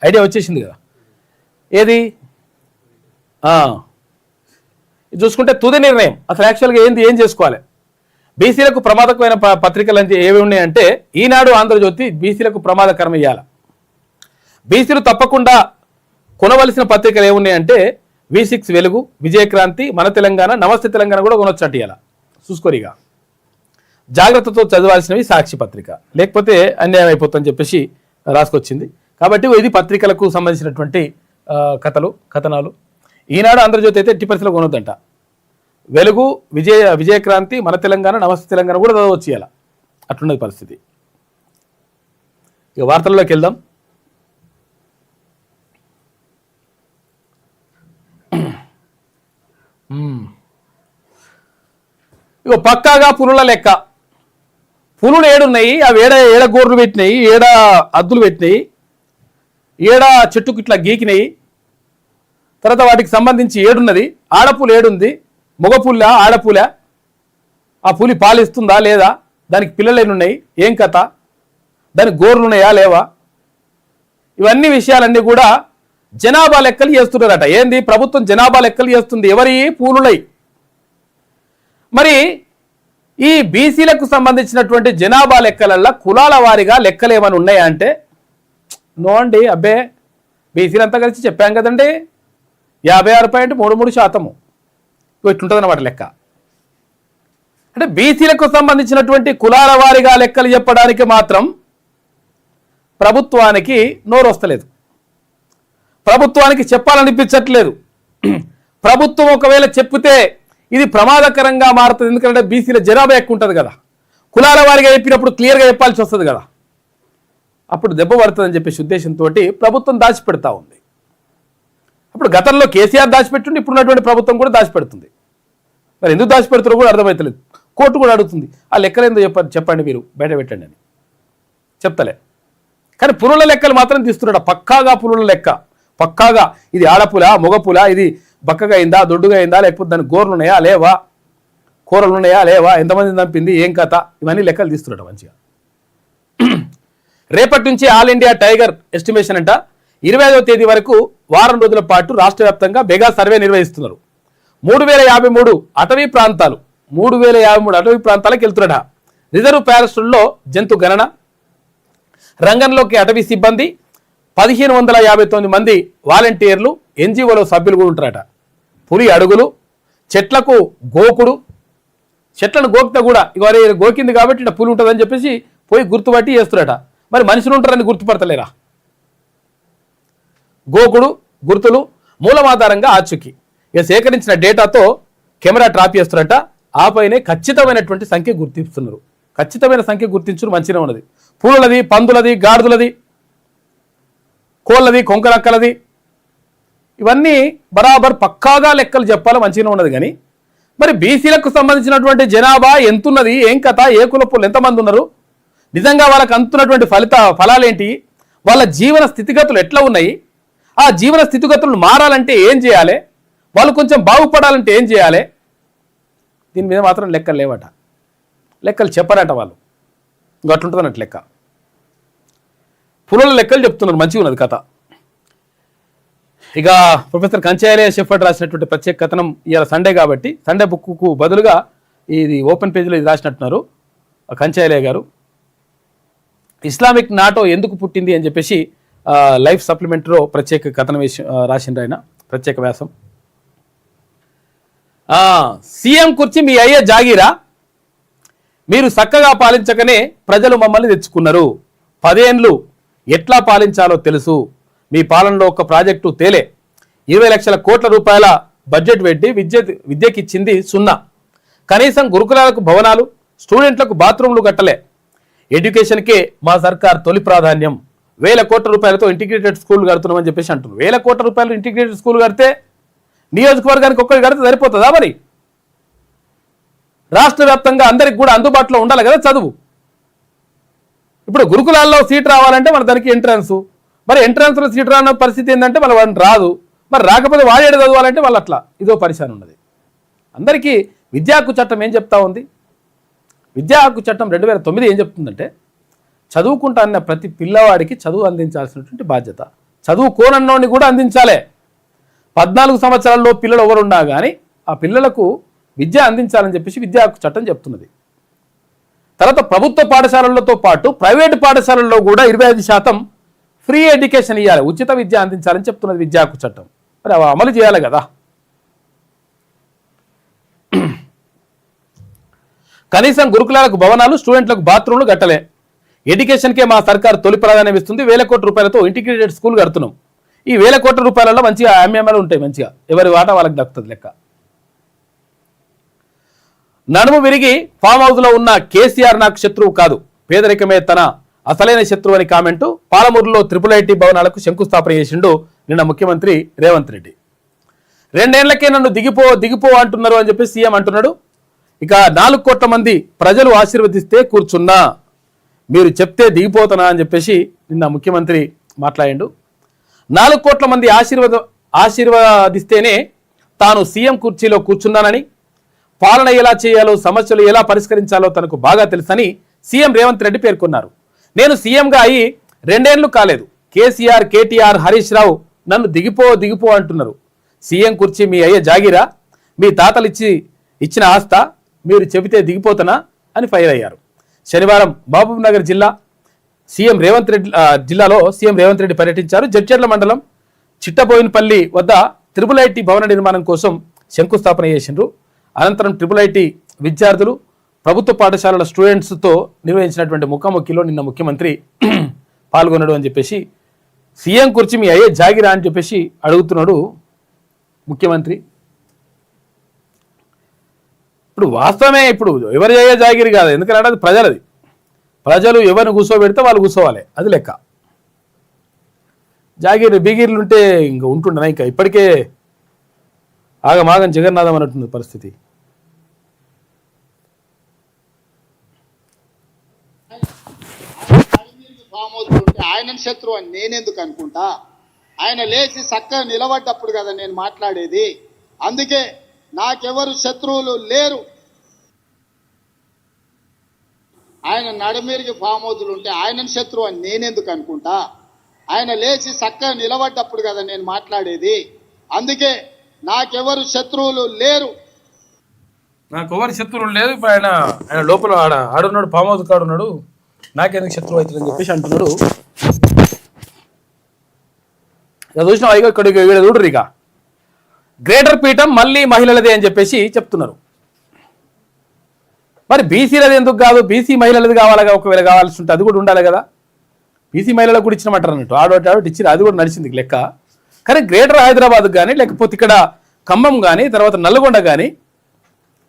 ఐడియా వచ్చేసింది కదా. ఏది చూసుకుంటే తుది నిర్ణయం అసలు యాక్చువల్గా ఏం చేసుకోవాలి. బీసీలకు ప్రమాదకమైన పత్రికలు అంటే ఏవి ఉన్నాయంటే ఈనాడు, ఆంధ్రజ్యోతి బీసీలకు ప్రమాదకరం ఇయ్యాల. బీసీలు తప్పకుండా కొనవలసిన పత్రికలు ఏమున్నాయంటే V6 వెలుగు, విజయక్రాంతి, మన తెలంగాణ, నమస్తే తెలంగాణ కూడా కొనొచ్చట. ఇలా చూసుకోరిగా జాగ్రత్తతో చదవాల్సినవి సాక్షి పత్రిక, లేకపోతే అన్యాయం అయిపోతుందని చెప్పేసి రాసుకొచ్చింది. కాబట్టి ఇది పత్రికలకు సంబంధించినటువంటి కథనాలు. ఈనాడు, ఆంధ్రజ్యోతి అయితే ఎట్టి పరిస్థితుల్లో కొనొద్దంట. వెలుగు, విజయక్రాంతి, మన తెలంగాణ, నమస్తే తెలంగాణ కూడా చదవచ్చు. ఇలా అట్లున్నది పరిస్థితి. ఇక వార్తల్లోకి వెళ్దాం. ఇక పక్కాగా పులుల లెక్క. పులులు ఏడున్నాయి, అవి ఏడ గోర్లు పెట్టినాయి, ఏడ అద్దులు పెట్టినాయి, ఏడ చెట్టుకు ఇట్లా గీకినాయి. తర్వాత వాటికి సంబంధించి ఏడున్నది, ఆడపులు ఏడుంది, మగపుల్ల ఆడపుల, ఆ పులి పాలిస్తుందా లేదా, దానికి పిల్లలు ఎన్నున్నాయి, ఏం కథ, దానికి గోర్లు ఉన్నాయా లేవా, ఇవన్నీ విషయాలన్నీ కూడా జనాభా లెక్కలు చేస్తున్నారట. ఏంది ప్రభుత్వం జనాభా లెక్కలు చేస్తుంది, ఎవరి పూలులై. మరి ఈ బీసీలకు సంబంధించినటువంటి జనాభా లెక్కలల్లో కులాల వారీగా లెక్కలు ఏమైనా ఉన్నాయా అంటే నో అండి. అబ్బే బీసీలంతా కలిసి చెప్పాం కదండి 56.33%. ఇట్లుంటుంది అన్నమాట లెక్క. అంటే బీసీలకు సంబంధించినటువంటి కులాల వారీగా లెక్కలు చెప్పడానికి మాత్రం ప్రభుత్వానికి నోరు వస్తలేదు, ప్రభుత్వానికి చెప్పాలనిపించట్లేదు. ప్రభుత్వం ఒకవేళ చెప్తే ఇది ప్రమాదకరంగా మారుతుంది, ఎందుకంటే బీసీల జనాభా ఎక్కువ ఉంటుంది కదా. కులాల వారిగా చెప్పినప్పుడు క్లియర్గా చెప్పాల్సి వస్తుంది కదా, అప్పుడు దెబ్బ పడుతుందని చెప్పేసి ఉద్దేశంతో ప్రభుత్వం దాచిపెడతా ఉంది. అప్పుడు గతంలో కేసీఆర్ దాచిపెట్టుండి ఇప్పుడు ఉన్నటువంటి ప్రభుత్వం కూడా దాచిపెడుతుంది. మరి ఎందుకు దాచిపెడుతారో కూడా అర్థమవుతలేదు. కోర్టు కూడా అడుగుతుంది, ఆ లెక్కలు ఎందుకు చెప్పండి మీరు బయట పెట్టండి అని చెప్తలే. కానీ పులుల లెక్కలు మాత్రం తీస్తున్నాడు, పక్కాగా పులుల లెక్క, పక్కాగా ఇది ఆడపుల మొగపుల, ఇది బక్కగా అయిందా దొడ్డుగా అయిందా, లేకపోతే దానికి గోర్లు ఉన్నాయా లేవా, కూరలు ఉన్నాయా లేవా, ఎంతమంది చంపింది ఏం కథ, ఇవన్నీ లెక్కలు తీస్తున్నాడు మంచిగా. రేపటి నుంచి ఆల్ ఇండియా టైగర్ ఎస్టిమేషన్ అంట 25వ తేదీ వరకు వారం రోజుల పాటు రాష్ట్ర వ్యాప్తంగా మెగా సర్వే నిర్వహిస్తున్నారు. 3053 అటవీ ప్రాంతాలు 3053 అటవీ ప్రాంతాలకు వెళ్తున్నాడ. రిజర్వ్ ఫారెస్టుల్లో జంతు గణన, రంగంలోకి అటవీ సిబ్బంది, 1559 మంది వాలంటీర్లు ఎన్జిఓలో సభ్యులు కూడా ఉంటారట. పులి అడుగులు, చెట్లకు గోకుడు, చెట్లను గోకితే కూడా ఇవాళ గోకింది కాబట్టి ఇట్లా పులి ఉంటుందని చెప్పేసి పోయి గుర్తుపట్టి చేస్తురట. మరి మనుషులు ఉంటారని గుర్తుపడతలేరా? గోకుడు, గుర్తులు, మూలమాధారంగా ఆచూకీ ఇక సేకరించిన డేటాతో కెమెరా ట్రాప్ చేస్తున్నట. ఆపైనే ఖచ్చితమైనటువంటి సంఖ్య గుర్తిస్తున్నారు. ఖచ్చితమైన సంఖ్య గుర్తించడం మంచిగా ఉన్నది. పూలది, పందులది, గాడిదలది, కోళ్ళది, కొంకరక్కలది, ఇవన్నీ బరాబర్ పక్కాగా లెక్కలు చెప్పాలి, మంచిగా ఉన్నది. కానీ మరి బీసీలకు సంబంధించినటువంటి జనాభా ఎంతున్నది, ఏం కథ, ఏ కులపులు ఎంతమంది ఉన్నారు, నిజంగా వాళ్ళకి అందుతున్నటువంటి ఫలాలేంటి, వాళ్ళ జీవన స్థితిగతులు ఎట్లా ఉన్నాయి, ఆ జీవన స్థితిగతులను మారాలంటే ఏం చేయాలి, వాళ్ళు కొంచెం బాగుపడాలంటే ఏం చేయాలి, దీని మీద మాత్రం లెక్కలు లేవట. లెక్కలు చెప్పరట వాళ్ళు. అట్లుంటుందన్నట్టు లెక్క. పులుల లెక్కలు చెప్తున్నారు, మంచిగా ఉన్నది కథ. ఇక ప్రొఫెసర్ కంచాయలే షెఫర్డ్ రాసినటువంటి ప్రత్యేక కథనం ఇవాళ సండే కాబట్టి సండే బుక్కు బదులుగా ఇది ఓపెన్ పేజీలో ఇది రాసినట్టున్నారు కంచాయలే గారు. ఇస్లామిక్ నాటో ఎందుకు పుట్టింది అని చెప్పేసి లైఫ్ సప్లిమెంట్లో ప్రత్యేక కథనం రాసిండ్రు ఆయన, ప్రత్యేక వ్యాసం. సీఎం కుర్చీ మీ అయ్యే జాగీరా, మీరు చక్కగా పాలించకనే ప్రజలు మమ్మల్ని తెచ్చుకున్నారు, 10 ఏళ్ళు ఎట్లా పాలించాలో తెలుసు, మీ పాలనలో ఒక ప్రాజెక్టు తేలే, 20 లక్షల కోట్ల రూపాయల బడ్జెట్ పెట్టి విద్యకిచ్చింది 0, కనీసం గురుకులాలకు భవనాలు, స్టూడెంట్లకు బాత్రూంలు కట్టలే, ఎడ్యుకేషన్కే మా సర్కార్ తొలి ప్రాధాన్యం, 1000 కోట్ల రూపాయలతో ఇంటిగ్రేటెడ్ స్కూల్ కడుతున్నామని చెప్పేసి అంటున్నారు. 1000 కోట్ల రూపాయలు ఇంటిగ్రేటెడ్ స్కూల్ కడితే నియోజకవర్గానికి ఒక్కరికి కడితే సరిపోతుందా? మరి రాష్ట్ర వ్యాప్తంగా అందరికి కూడా అందుబాటులో ఉండాలి కదా చదువు. ఇప్పుడు గురుకులాల్లో సీట్ రావాలంటే మన దానికి ఎంట్రన్స్, మరి ఎంట్రన్స్లో సీట్ రాని పరిస్థితి ఏంటంటే మన వాడిని రాదు, మరి రాకపోతే వాడేడు చదవాలంటే వాళ్ళు అట్లా ఇదో పరిశాన్ ఉన్నది. అందరికీ విద్యా హక్కు చట్టం ఏం చెప్తా ఉంది? విద్యా హక్కు చట్టం 2009 ఏం చెప్తుందంటే చదువుకుంటా అన్న ప్రతి పిల్లవాడికి చదువు అందించాల్సినటువంటి బాధ్యత, చదువుకోనన్నోడిని కూడా అందించాలి. 14 సంవత్సరాల్లో పిల్లలు ఎవరున్నా కానీ ఆ పిల్లలకు విద్య అందించాలని చెప్పేసి విద్యా హక్కు చట్టం చెప్తున్నది. తర్వాత ప్రభుత్వ పాఠశాలలతో పాటు ప్రైవేటు పాఠశాలల్లో కూడా 25% ఫ్రీ ఎడ్యుకేషన్ ఇవ్వాలి, ఉచిత విద్య అందించాలని చెప్తున్నది విద్యా హక్కు చట్టం. మరి అవి అమలు చేయాలి కదా. కనీసం గురుకులాలకు భవనాలు, స్టూడెంట్లకు బాత్రూంలు కట్టలే, ఎడ్యుకేషన్కే మా సర్కారు తొలి ప్రాధాన్యం ఇస్తుంది, 1000 కోట్ల రూపాయలతో ఇంటిగ్రేటెడ్ స్కూల్ కడుతున్నాం. ఈ 1000 కోట్ల రూపాయలలో మంచిగా ఎంఎంఎల్ ఉంటాయి, మంచిగా ఎవరి వాటా వాళ్ళకి దక్కుతుంది లెక్క. నడుము విరిగి ఫామ్ హౌస్లో ఉన్న కేసీఆర్ నాకు శత్రువు కాదు, పేదరికమే తన అసలైన శత్రువు అని కామెంటు. పాలమూరులో IIIT భవనాలకు శంకుస్థాపన చేసిండు నిన్న ముఖ్యమంత్రి రేవంత్ రెడ్డి. 2 ఏళ్లకే నన్ను దిగిపో అంటున్నారు అని చెప్పి సీఎం అంటున్నాడు. ఇక 4 కోట్ల మంది ప్రజలు ఆశీర్వదిస్తే కూర్చున్నా, మీరు చెప్తే దిగిపోతానా అని చెప్పేసి నిన్న ముఖ్యమంత్రి మాట్లాడిండు. 4 కోట్ల మంది ఆశీర్వదిస్తేనే తాను సీఎం కుర్చీలో కూర్చున్నానని, పాలన ఎలా చేయాలో, సమస్యలు ఎలా పరిష్కరించాలో తనకు బాగా తెలుసని సీఎం రేవంత్ రెడ్డి పేర్కొన్నారు. నేను సీఎంగా అయ్యి 2 ఏళ్లు కాలేదు, కేసీఆర్, కేటీఆర్, హరీష్ రావు నన్ను దిగిపో అంటున్నారు. సీఎం కుర్చీ మీ అయ్యే జాగిరా, మీ తాతలు ఇచ్చిన ఆస్త, మీరు చెబితే దిగిపోతానా అని ఫైర్ అయ్యారు. శనివారం మహబూబ్ నగర్ జిల్లాలో సీఎం రేవంత్ రెడ్డి పర్యటించారు. జడ్చర్ల మండలం చిట్టబోయినపల్లి వద్ద IIIT భవన నిర్మాణం కోసం శంకుస్థాపన చేసిండ్రు. అనంతరం IIIT విద్యార్థులు, ప్రభుత్వ పాఠశాలల స్టూడెంట్స్తో నిర్వహించినటువంటి ముఖాముఖిలో నిన్న ముఖ్యమంత్రి పాల్గొన్నాడు అని చెప్పేసి, సీఎం కుర్చీ మీ అయ్యే జాగిరా అని చెప్పేసి అడుగుతున్నాడు ముఖ్యమంత్రి. ఇప్పుడు వాస్తవమే, ఇప్పుడు ఎవరు అయ్యే జాగిరి కాదు, ఎందుకంటే అది ప్రజలది. ప్రజలు ఎవరిని కూర్చోబెడితే వాళ్ళు కూర్చోవాలి, అది లెక్క. బీగిర్లు ఉంటే ఇంకా ఉంటుండనా? ఇంకా ఇప్పటికే ఆగమాగం జగన్నాథం అన్నట్టుంది పరిస్థితి. ఆయన శత్రువు అని నేనెందుకు అనుకుంటా? ఆయన లేచి చక్కగా నిలబడ్డప్పుడు కదా నేను మాట్లాడేది. అందుకే నాకెవరు శత్రువులు లేరు. ఆయన నడమేరికి ఫామ్ హౌస్లు ఉంటే ఆయన శత్రువు అని నేనెందుకు అనుకుంటా? ఆయన లేచి చక్కగా నిలబడ్డప్పుడు కదా నేను మాట్లాడేది. అందుకే నాకెవరు శత్రువులు లేరు. నాకు ఎవరు శత్రువులు లేదు. ఇప్పుడు ఆయన లోపల ఆడున్నాడు, ఫామ్ హౌస్ కాడున్నాడు, నాకెందుకు శత్రువు అవుతుందని చెప్పేసి అంటున్నాడు ఇక చూసినా ఇక్కడ చూడరు ఇక గ్రేటర్ పీఠం మళ్ళీ మహిళలదే అని చెప్పేసి చెప్తున్నారు. మరి బీసీలది ఎందుకు కాదు, బీసీ మహిళలది కావాలిగా, ఒకవేళ కావాల్సి ఉంటే అది కూడా ఉండాలి కదా. బీసీ మహిళలకు కూడా ఇచ్చినమంటారు అన్నట్టు, ఆడోటి ఇచ్చిన అది కూడా నడిచింది లెక్క. కానీ గ్రేటర్ హైదరాబాద్ కానీ లేకపోతే ఇక్కడ ఖమ్మం కానీ తర్వాత నల్గొండ కానీ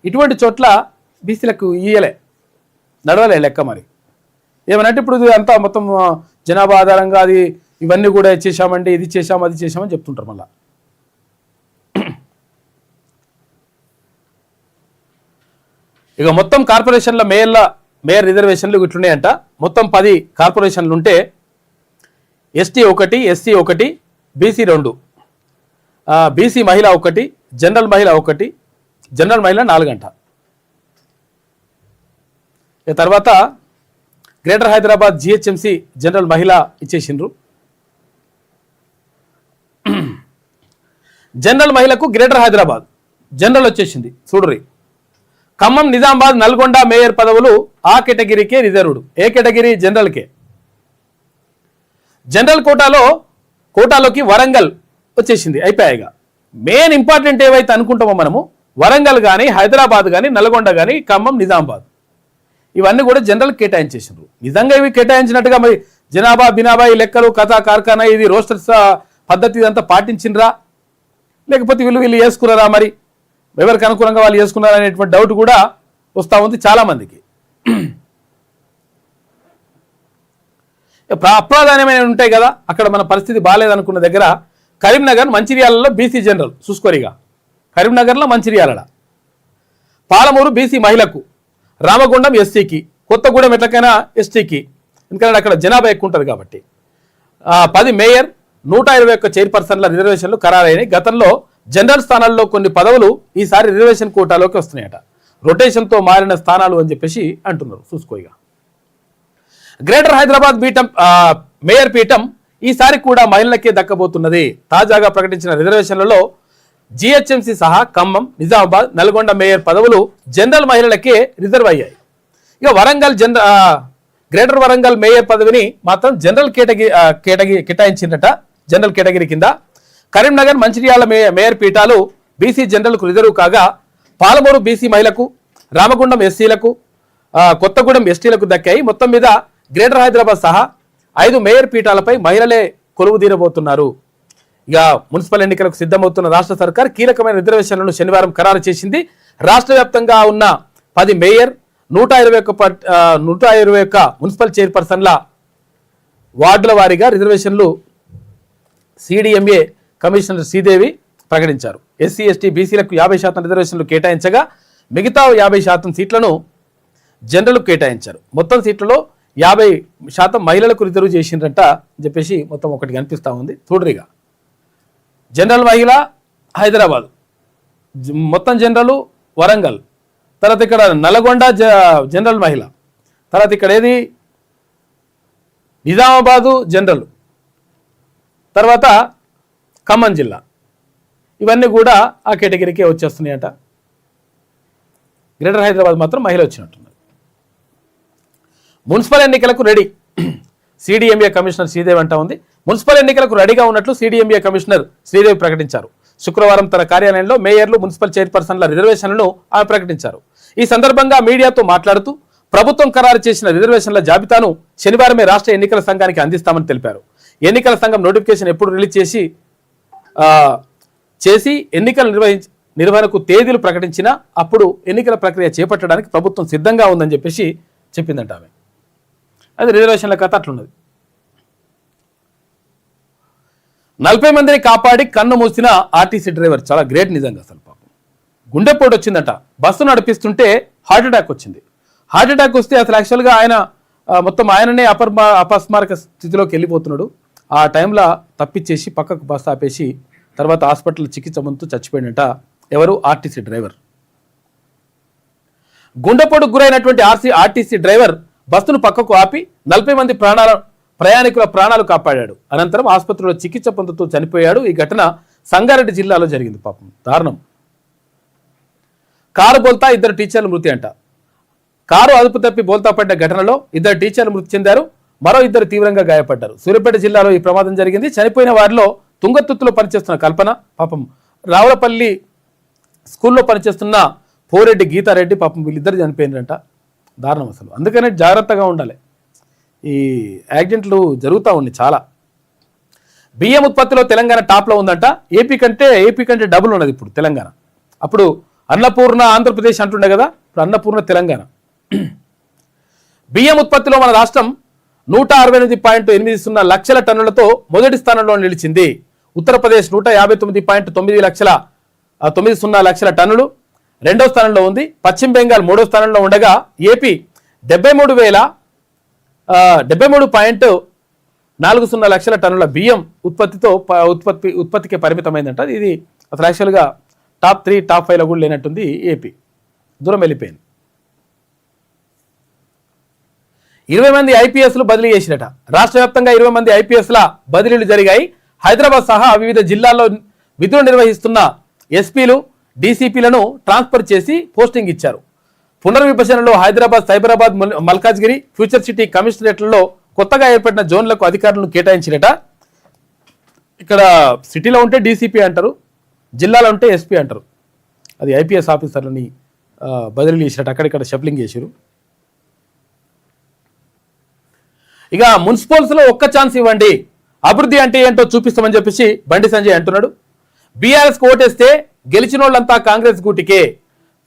ఇటువంటి చోట్ల బీసీలకు ఇయ్యలే, నడవలే లెక్క. మరి ఏమనంటే ఇప్పుడు అంతా మొత్తం జనాభా ఆధారంగా అది ఇవన్నీ కూడా ఇచ్చేసామండి, ఇది చేసాము అది చేసామని చెప్తుంటారు. మళ్ళీ ఇక మొత్తం కార్పొరేషన్ల మేయర్ రిజర్వేషన్లు ఇట్లున్నాయంట. మొత్తం 10 కార్పొరేషన్లు ఉంటే ఎస్టీ 1, ఎస్సీ 1, బీసీ 2, బీసీ మహిళ 1, జనరల్ మహిళ 1, జనరల్ మహిళ 4 అంట. ఇక తర్వాత గ్రేటర్ హైదరాబాద్ జిహెచ్ఎంసీ జనరల్ మహిళ ఇచ్చేసిండ్రు. జనరల్ మహిళకు గ్రేటర్ హైదరాబాద్ జనరల్ వచ్చేసింది చూడరి. ఖమ్మం, నిజామాబాద్, నల్గొండ మేయర్ పదవులు ఆ కేటగిరీకే రిజర్వ్డ్. ఏ కేటగిరీ? జనరల్కే. జనరల్ కోటాలోకి వరంగల్ వచ్చేసింది, అయిపోయాయిగా. మెయిన్ ఇంపార్టెంట్ ఏవైతే అనుకుంటామో మనము, వరంగల్ కానీ హైదరాబాద్ కానీ నల్గొండ కానీ ఖమ్మం, నిజామాబాద్ ఇవన్నీ కూడా జనరల్ కేటాయించేసిండ్రు. నిజంగా ఇవి కేటాయించినట్టుగా మరి జనాభా బినాభా ఈ లెక్కలు కథా కార్ఖానా ఇది రోస్టర్స్ పద్ధతి ఇదంతా పాటించిండ్రా, లేకపోతే వీళ్ళు చేసుకున్నారా, మరి ఎవరికి అనుకూలంగా వాళ్ళు చేసుకున్నారా అనేటువంటి డౌట్ కూడా వస్తూ ఉంది చాలామందికి. అప్రాధాన్యమైన ఉంటాయి కదా, అక్కడ మన పరిస్థితి బాగాలేదనుకున్న దగ్గర కరీంనగర్, మంచిర్యాలలో బీసీ జనరల్ చూసుకోరిగా. కరీంనగర్లో మంచిర్యాల, పాలమూరు బీసీ మహిళకు, రామగుండం ఎస్సీకి, కొత్తగూడెం ఎట్లకైనా ఎస్టీకి, ఎందుకంటే అక్కడ జనాభా ఎక్కువ ఉంటుంది కాబట్టి. 10 మేయర్, 121 చైర్పర్సన్ల రిజర్వేషన్లు ఖరారైనాయి. గతంలో జనరల్ స్థానాల్లో కొన్ని పదవులు ఈసారి రిజర్వేషన్ కోటాలోకి వస్తున్నాయట. రొటేషన్తో మారిన స్థానాలు అని చెప్పేసి అంటున్నారు చూసుకోయిగా. గ్రేటర్ హైదరాబాద్ మేయర్ పీఠం ఈసారి కూడా మహిళలకే దక్కబోతున్నది. తాజాగా ప్రకటించిన రిజర్వేషన్లలో జిహెచ్ఎంసీ సహా ఖమ్మం, నిజామాబాద్, నల్గొండ మేయర్ పదవులు జనరల్ మహిళలకే రిజర్వ్ అయ్యాయి. ఇక గ్రేటర్ వరంగల్ మేయర్ పదవిని మాత్రం జనరల్ కేటాయించిందట. జనరల్ కేటగిరీ కింద కరీంనగర్, మంచిర్యాల మేయర్ పీఠాలు బీసీ జనరల్కు రిజర్వ్ కాగా, పాలమూరు బీసీ మహిళకు, రామగుండం ఎస్సీలకు, కొత్తగూడెం ఎస్టీలకు దక్కాయి. మొత్తం మీద గ్రేటర్ హైదరాబాద్ సహా 5 మేయర్ పీఠాలపై మహిళలే కొలువు తీరబోతున్నారు. ఇక మున్సిపల్ ఎన్నికలకు సిద్ధమవుతున్న రాష్ట్ర సర్కార్ కీలకమైన రిజర్వేషన్లను శనివారం ఖరారు చేసింది. రాష్ట్ర వ్యాప్తంగా ఉన్న 10 మేయర్, 121 మున్సిపల్ చైర్పర్సన్ల వార్డుల వారీగా రిజర్వేషన్లు సిడిఎంఏ కమిషనర్ శ్రీదేవి ప్రకటించారు. ఎస్సీ, ఎస్టీ, బీసీలకు 50% రిజర్వేషన్లు కేటాయించగా మిగతా 50% సీట్లను జనరల్కు కేటాయించారు. మొత్తం సీట్లలో 50% మహిళలకు రిజర్వ్ చేసిండ్రంట అని చెప్పేసి మొత్తం ఒకటి కనిపిస్తూ ఉంది చూడరిగా. జనరల్ మహిళ హైదరాబాద్, మొత్తం జనరల్ వరంగల్, తర్వాత ఇక్కడ నల్గొండ జనరల్ మహిళ, తర్వాత ఇక్కడ ఏది నిజామాబాదు జనరల్, తర్వాత ఖమ్మం జిల్లా, ఇవన్నీ కూడా ఆ కేటగిరీకే వచ్చేస్తున్నాయట. గ్రేటర్ హైదరాబాద్ మాత్రం మహిళ వచ్చినట్టున్నారు. మున్సిపల్ ఎన్నికలకు రెడీ సిడిఎంఏ కమిషనర్ శ్రీదేవి అంటా ఉంది. మున్సిపల్ ఎన్నికలకు రెడీగా ఉన్నట్లు సిడిఎంఏ కమిషనర్ శ్రీదేవి ప్రకటించారు. శుక్రవారం తన కార్యాలయంలో మేయర్లు, మున్సిపల్ చైర్పర్సన్ల రిజర్వేషన్లను ఆమె ప్రకటించారు. ఈ సందర్భంగా మీడియాతో మాట్లాడుతూ ప్రభుత్వం ఖరారు చేసిన రిజర్వేషన్ల జాబితాను శనివారమే రాష్ట్ర ఎన్నికల సంఘానికి అందిస్తామని తెలిపారు. ఎన్నికల సంఘం నోటిఫికేషన్ ఎప్పుడు రిలీజ్ చేసి ఎన్నికల నిర్వహణకు తేదీలు ప్రకటించినా అప్పుడు ఎన్నికల ప్రక్రియ చేపట్టడానికి ప్రభుత్వం సిద్ధంగా ఉందని చెప్పేసి చెప్పిందంట ఆమె. అది రిజర్వేషన్ల కథ అట్లున్నది. 40 మందిని కాపాడి కన్ను మూసిన ఆర్టీసీ డ్రైవర్ చాలా గ్రేట్ నిజంగా. అసలు పాపం గుండెపోటు వచ్చిందట. బస్సు నడిపిస్తుంటే హార్ట్ అటాక్ వచ్చింది. హార్ట్ అటాక్ వస్తే అసలు యాక్చువల్గా ఆయన మొత్తం ఆయననే అపస్మారక స్థితిలోకి వెళ్ళిపోతున్నాడు. ఆ టైంలో తప్పించేసి పక్కకు బస్సు ఆపేసి తర్వాత హాస్పిటల్ చికిత్స పొందుతూ చచ్చిపోయినట. ఎవరు? RTC driver. గుండెపోటుకు గురైనటువంటి ఆర్టీసీ డ్రైవర్ బస్సును పక్కకు ఆపి 40 మంది ప్రయాణికుల ప్రాణాలు కాపాడాడు. అనంతరం ఆసుపత్రిలో చికిత్స పొందుతూ చనిపోయాడు. ఈ ఘటన సంగారెడ్డి జిల్లాలో జరిగింది. పాపం దారుణం. కారు బోల్తా 2 టీచర్లు మృతి అంట. కారు అదుపు తప్పి బోల్తా పడ్డ ఘటనలో 2 టీచర్లు మృతి చెందారు. మరో 2 తీవ్రంగా గాయపడ్డారు. సూర్యాపేట జిల్లాలో ఈ ప్రమాదం జరిగింది. చనిపోయిన వారిలో తుంగతుర్తిలో పనిచేస్తున్న కల్పన, పాపం రావులపల్లి స్కూల్లో పనిచేస్తున్న పోరెడ్డి గీతారెడ్డి, పాపం వీళ్ళిద్దరు చనిపోయినారంట. దారుణం అసలు. అందుకనే జాగ్రత్తగా ఉండాలి. ఈ యాక్సిడెంట్లు జరుగుతూ ఉన్నాయి చాలా. బియ్యం ఉత్పత్తిలో తెలంగాణ టాప్లో ఉందంట. ఏపీ కంటే డబుల్ ఉన్నది ఇప్పుడు తెలంగాణ. అప్పుడు అన్నపూర్ణ ఆంధ్రప్రదేశ్ అంటుండే కదా, ఇప్పుడు అన్నపూర్ణ తెలంగాణ. బియ్యం ఉత్పత్తిలో మన రాష్ట్రం 168.80 లక్షల టన్నులతో మొదటి స్థానంలో నిలిచింది. ఉత్తరప్రదేశ్ 159.90 లక్షల టన్నులు రెండో స్థానంలో ఉంది. పశ్చిమ బెంగాల్ మూడో స్థానంలో ఉండగా ఏపీ 73.40 లక్షల టన్నుల బియ్యం ఉత్పత్తికి పరిమితమైందంట. ఇది అసలు యాక్చువల్గా టాప్ 3 టాప్ 5లో కూడా లేనట్టుంది. ఏపీ దూరం వెళ్ళిపోయింది. 20 మంది ఐపీఎస్లు బదిలీ చేసినట. రాష్ట్ర వ్యాప్తంగా 20 మంది ఐపీఎస్ల బదిలీలు జరిగాయి. హైదరాబాద్ సహా వివిధ జిల్లాల్లో విధులు నిర్వహిస్తున్న ఎస్పీలు, డీసీపీలను ట్రాన్స్ఫర్ చేసి పోస్టింగ్ ఇచ్చారు. పునర్విభజనలో హైదరాబాద్, సైబరాబాద్, మల్కాజ్గిరి, ఫ్యూచర్ సిటీ కమిషనరేట్లలో కొత్తగా ఏర్పడిన జోన్లకు అధికారులను కేటాయించినట. ఇక్కడ సిటీలో ఉంటే డీసీపీ అంటారు, జిల్లాలో ఉంటే ఎస్పీ అంటారు. అది ఐపీఎస్ ఆఫీసర్లని బదిలీ చేసినట్టు అక్కడిక్కడ షఫ్లింగ్ చేశారు. ఇక మున్సిపల్స్లో ఒక్క ఛాన్స్ ఇవ్వండి, అభివృద్ధి అంటే ఏంటో చూపిస్తామని చెప్పేసి బండి సంజయ్ అంటున్నాడు. బీఆర్ఎస్కి ఓటేస్తే గెలిచిన వాళ్ళంతా కాంగ్రెస్ గూటికే.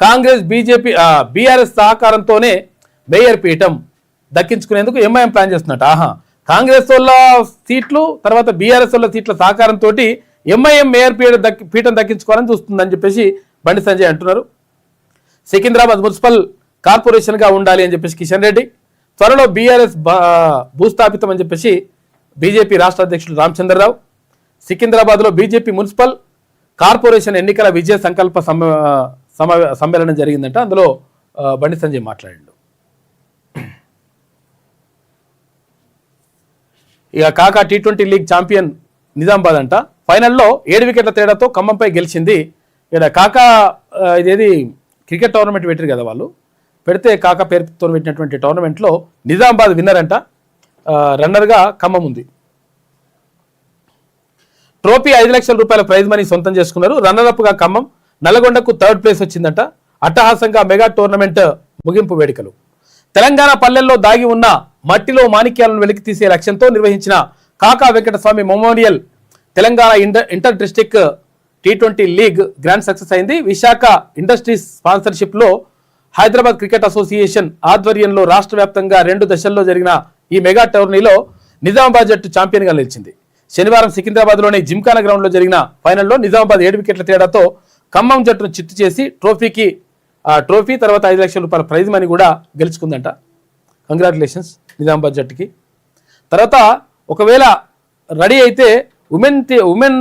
కాంగ్రెస్ బీఆర్ఎస్ సహకారంతోనే మేయర్ పీఠం దక్కించుకునేందుకు ఎంఐఎం ప్లాన్ చేస్తున్నట్టు. కాంగ్రెస్ వాళ్ళ సీట్లు తర్వాత బీఆర్ఎస్ వాళ్ళ సీట్ల సహకారంతో ఎంఐఎం మేయర్ పీఠం దక్కించుకోవాలని చూస్తుందని చెప్పేసి బండి సంజయ్ అంటున్నారు. సికింద్రాబాద్ మున్సిపల్ కార్పొరేషన్గా ఉండాలి అని చెప్పేసి కిషన్ రెడ్డి. త్వరలో బీఆర్ఎస్ భూస్థాపితం అని చెప్పేసి బీజేపీ రాష్ట్ర అధ్యక్షుడు రామచంద్రరావు. సికింద్రాబాద్లో బీజేపీ మున్సిపల్ కార్పొరేషన్ ఎన్నికల విజయ సంకల్ప సమ్మేళనం జరిగిందంట. అందులో బండి సంజయ్ మాట్లాడిండు. ఇక కాకా T20 లీగ్ ఛాంపియన్ నిజామాబాద్ అంట. ఫైనల్లో 7 వికెట్ల తేడాతో ఖమ్మంపై గెలిచింది. ఇక్కడ కాకా ఇదేది క్రికెట్ టోర్నమెంట్ పెట్టారు కదా, వాళ్ళు పెడితే కాకా పేరుతో పెట్టినటువంటి టోర్నమెంట్లో నిజామాబాద్ విన్నర్ అంట. రన్నర్గా ఖమ్మం ఉంది. ట్రోఫీ 5 లక్షల రూపాయల ప్రైజ్ మనీ సొంతం చేసుకున్నారు. రన్నర్అప్గా ఖమ్మం, నల్గొండకు 3rd ప్లేస్ వచ్చిందంట. అట్టహాసంగా మెగా టోర్నమెంట్ ముగింపు వేడుకలు. తెలంగాణ పల్లెల్లో దాగి ఉన్న మట్టిలో మాణిక్యాలను వెలికి తీసే లక్ష్యంతో నిర్వహించిన Kaka Venkataswamy memorial Telangana inter district T20 league grand success అయింది. విశాఖ ఇండస్ట్రీస్ స్పాన్సర్షిప్లో హైదరాబాద్ క్రికెట్ అసోసియేషన్ ఆధ్వర్యంలో రాష్ట్ర వ్యాప్తంగా 2 దశల్లో జరిగిన ఈ మెగా టోర్నీలో నిజామాబాద్ జట్టు ఛాంపియన్గా నిలిచింది. శనివారం సికింద్రాబాద్లోని జిమ్ఖానా గ్రౌండ్లో జరిగిన ఫైనల్లో నిజామాబాద్ 7 వికెట్ల తేడాతో ఖమ్మం జట్టును చిత్తు చేసి ట్రోఫీ తర్వాత 5 లక్షల రూపాయల ప్రైజ్ మనీ కూడా గెలుచుకుందంట. కంగ్రాచులేషన్స్ నిజామాబాద్ జట్టుకి. తర్వాత ఒకవేళ రెడీ అయితే ఉమెన్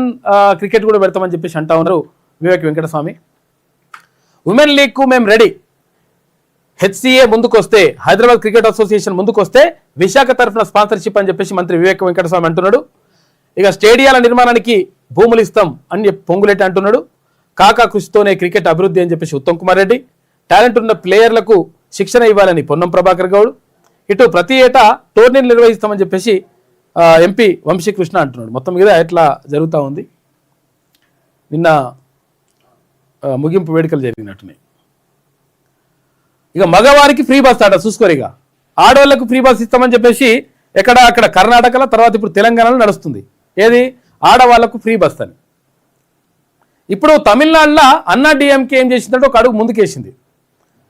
క్రికెట్ కూడా పెడతామని చెప్పేసి అంటా ఉన్నారు వివేక్ వెంకటస్వామి. ఉమెన్ లీగ్కు మేము రెడీ. హెచ్సిఏ ముందుకొస్తే, హైదరాబాద్ క్రికెట్ అసోసియేషన్ ముందుకొస్తే విశాఖ తరఫున స్పాన్సర్షిప్ అని చెప్పేసి మంత్రి వివేక్ వెంకటస్వామి అంటున్నాడు. ఇక స్టేడియాల నిర్మాణానికి భూములు ఇస్తాం అని పొంగులెట్టి అంటున్నాడు. కాకా కృషితోనే క్రికెట్ అభివృద్ధి అని చెప్పేసి ఉత్తమ్ కుమార్ రెడ్డి. టాలెంట్ ఉన్న ప్లేయర్లకు శిక్షణ ఇవ్వాలని పొన్నం ప్రభాకర్ గౌడ్. ఇటు ప్రతి ఏటా టోర్నీలు నిర్వహిస్తామని చెప్పేసి ఎంపీ వంశీకృష్ణ అంటున్నాడు. మొత్తం మీద ఎట్లా జరుగుతూ ఉంది. నిన్న ముగింపు వేడుకలు జరిగినట్టున్నాయి. ఇక మగవారికి ఫ్రీ బస్ ఆట చూసుకోరు. ఇక ఆడవాళ్లకు ఫ్రీ బస్ ఇస్తామని చెప్పేసి అక్కడ కర్ణాటకలో, తర్వాత ఇప్పుడు తెలంగాణలో నడుస్తుంది. ఏది ఆడవాళ్లకు ఫ్రీ బస్ అని. ఇప్పుడు తమిళనాడులో అన్నా డిఎంకే ఏం చేసిందంటే ఒక అడుగు ముందుకేసింది.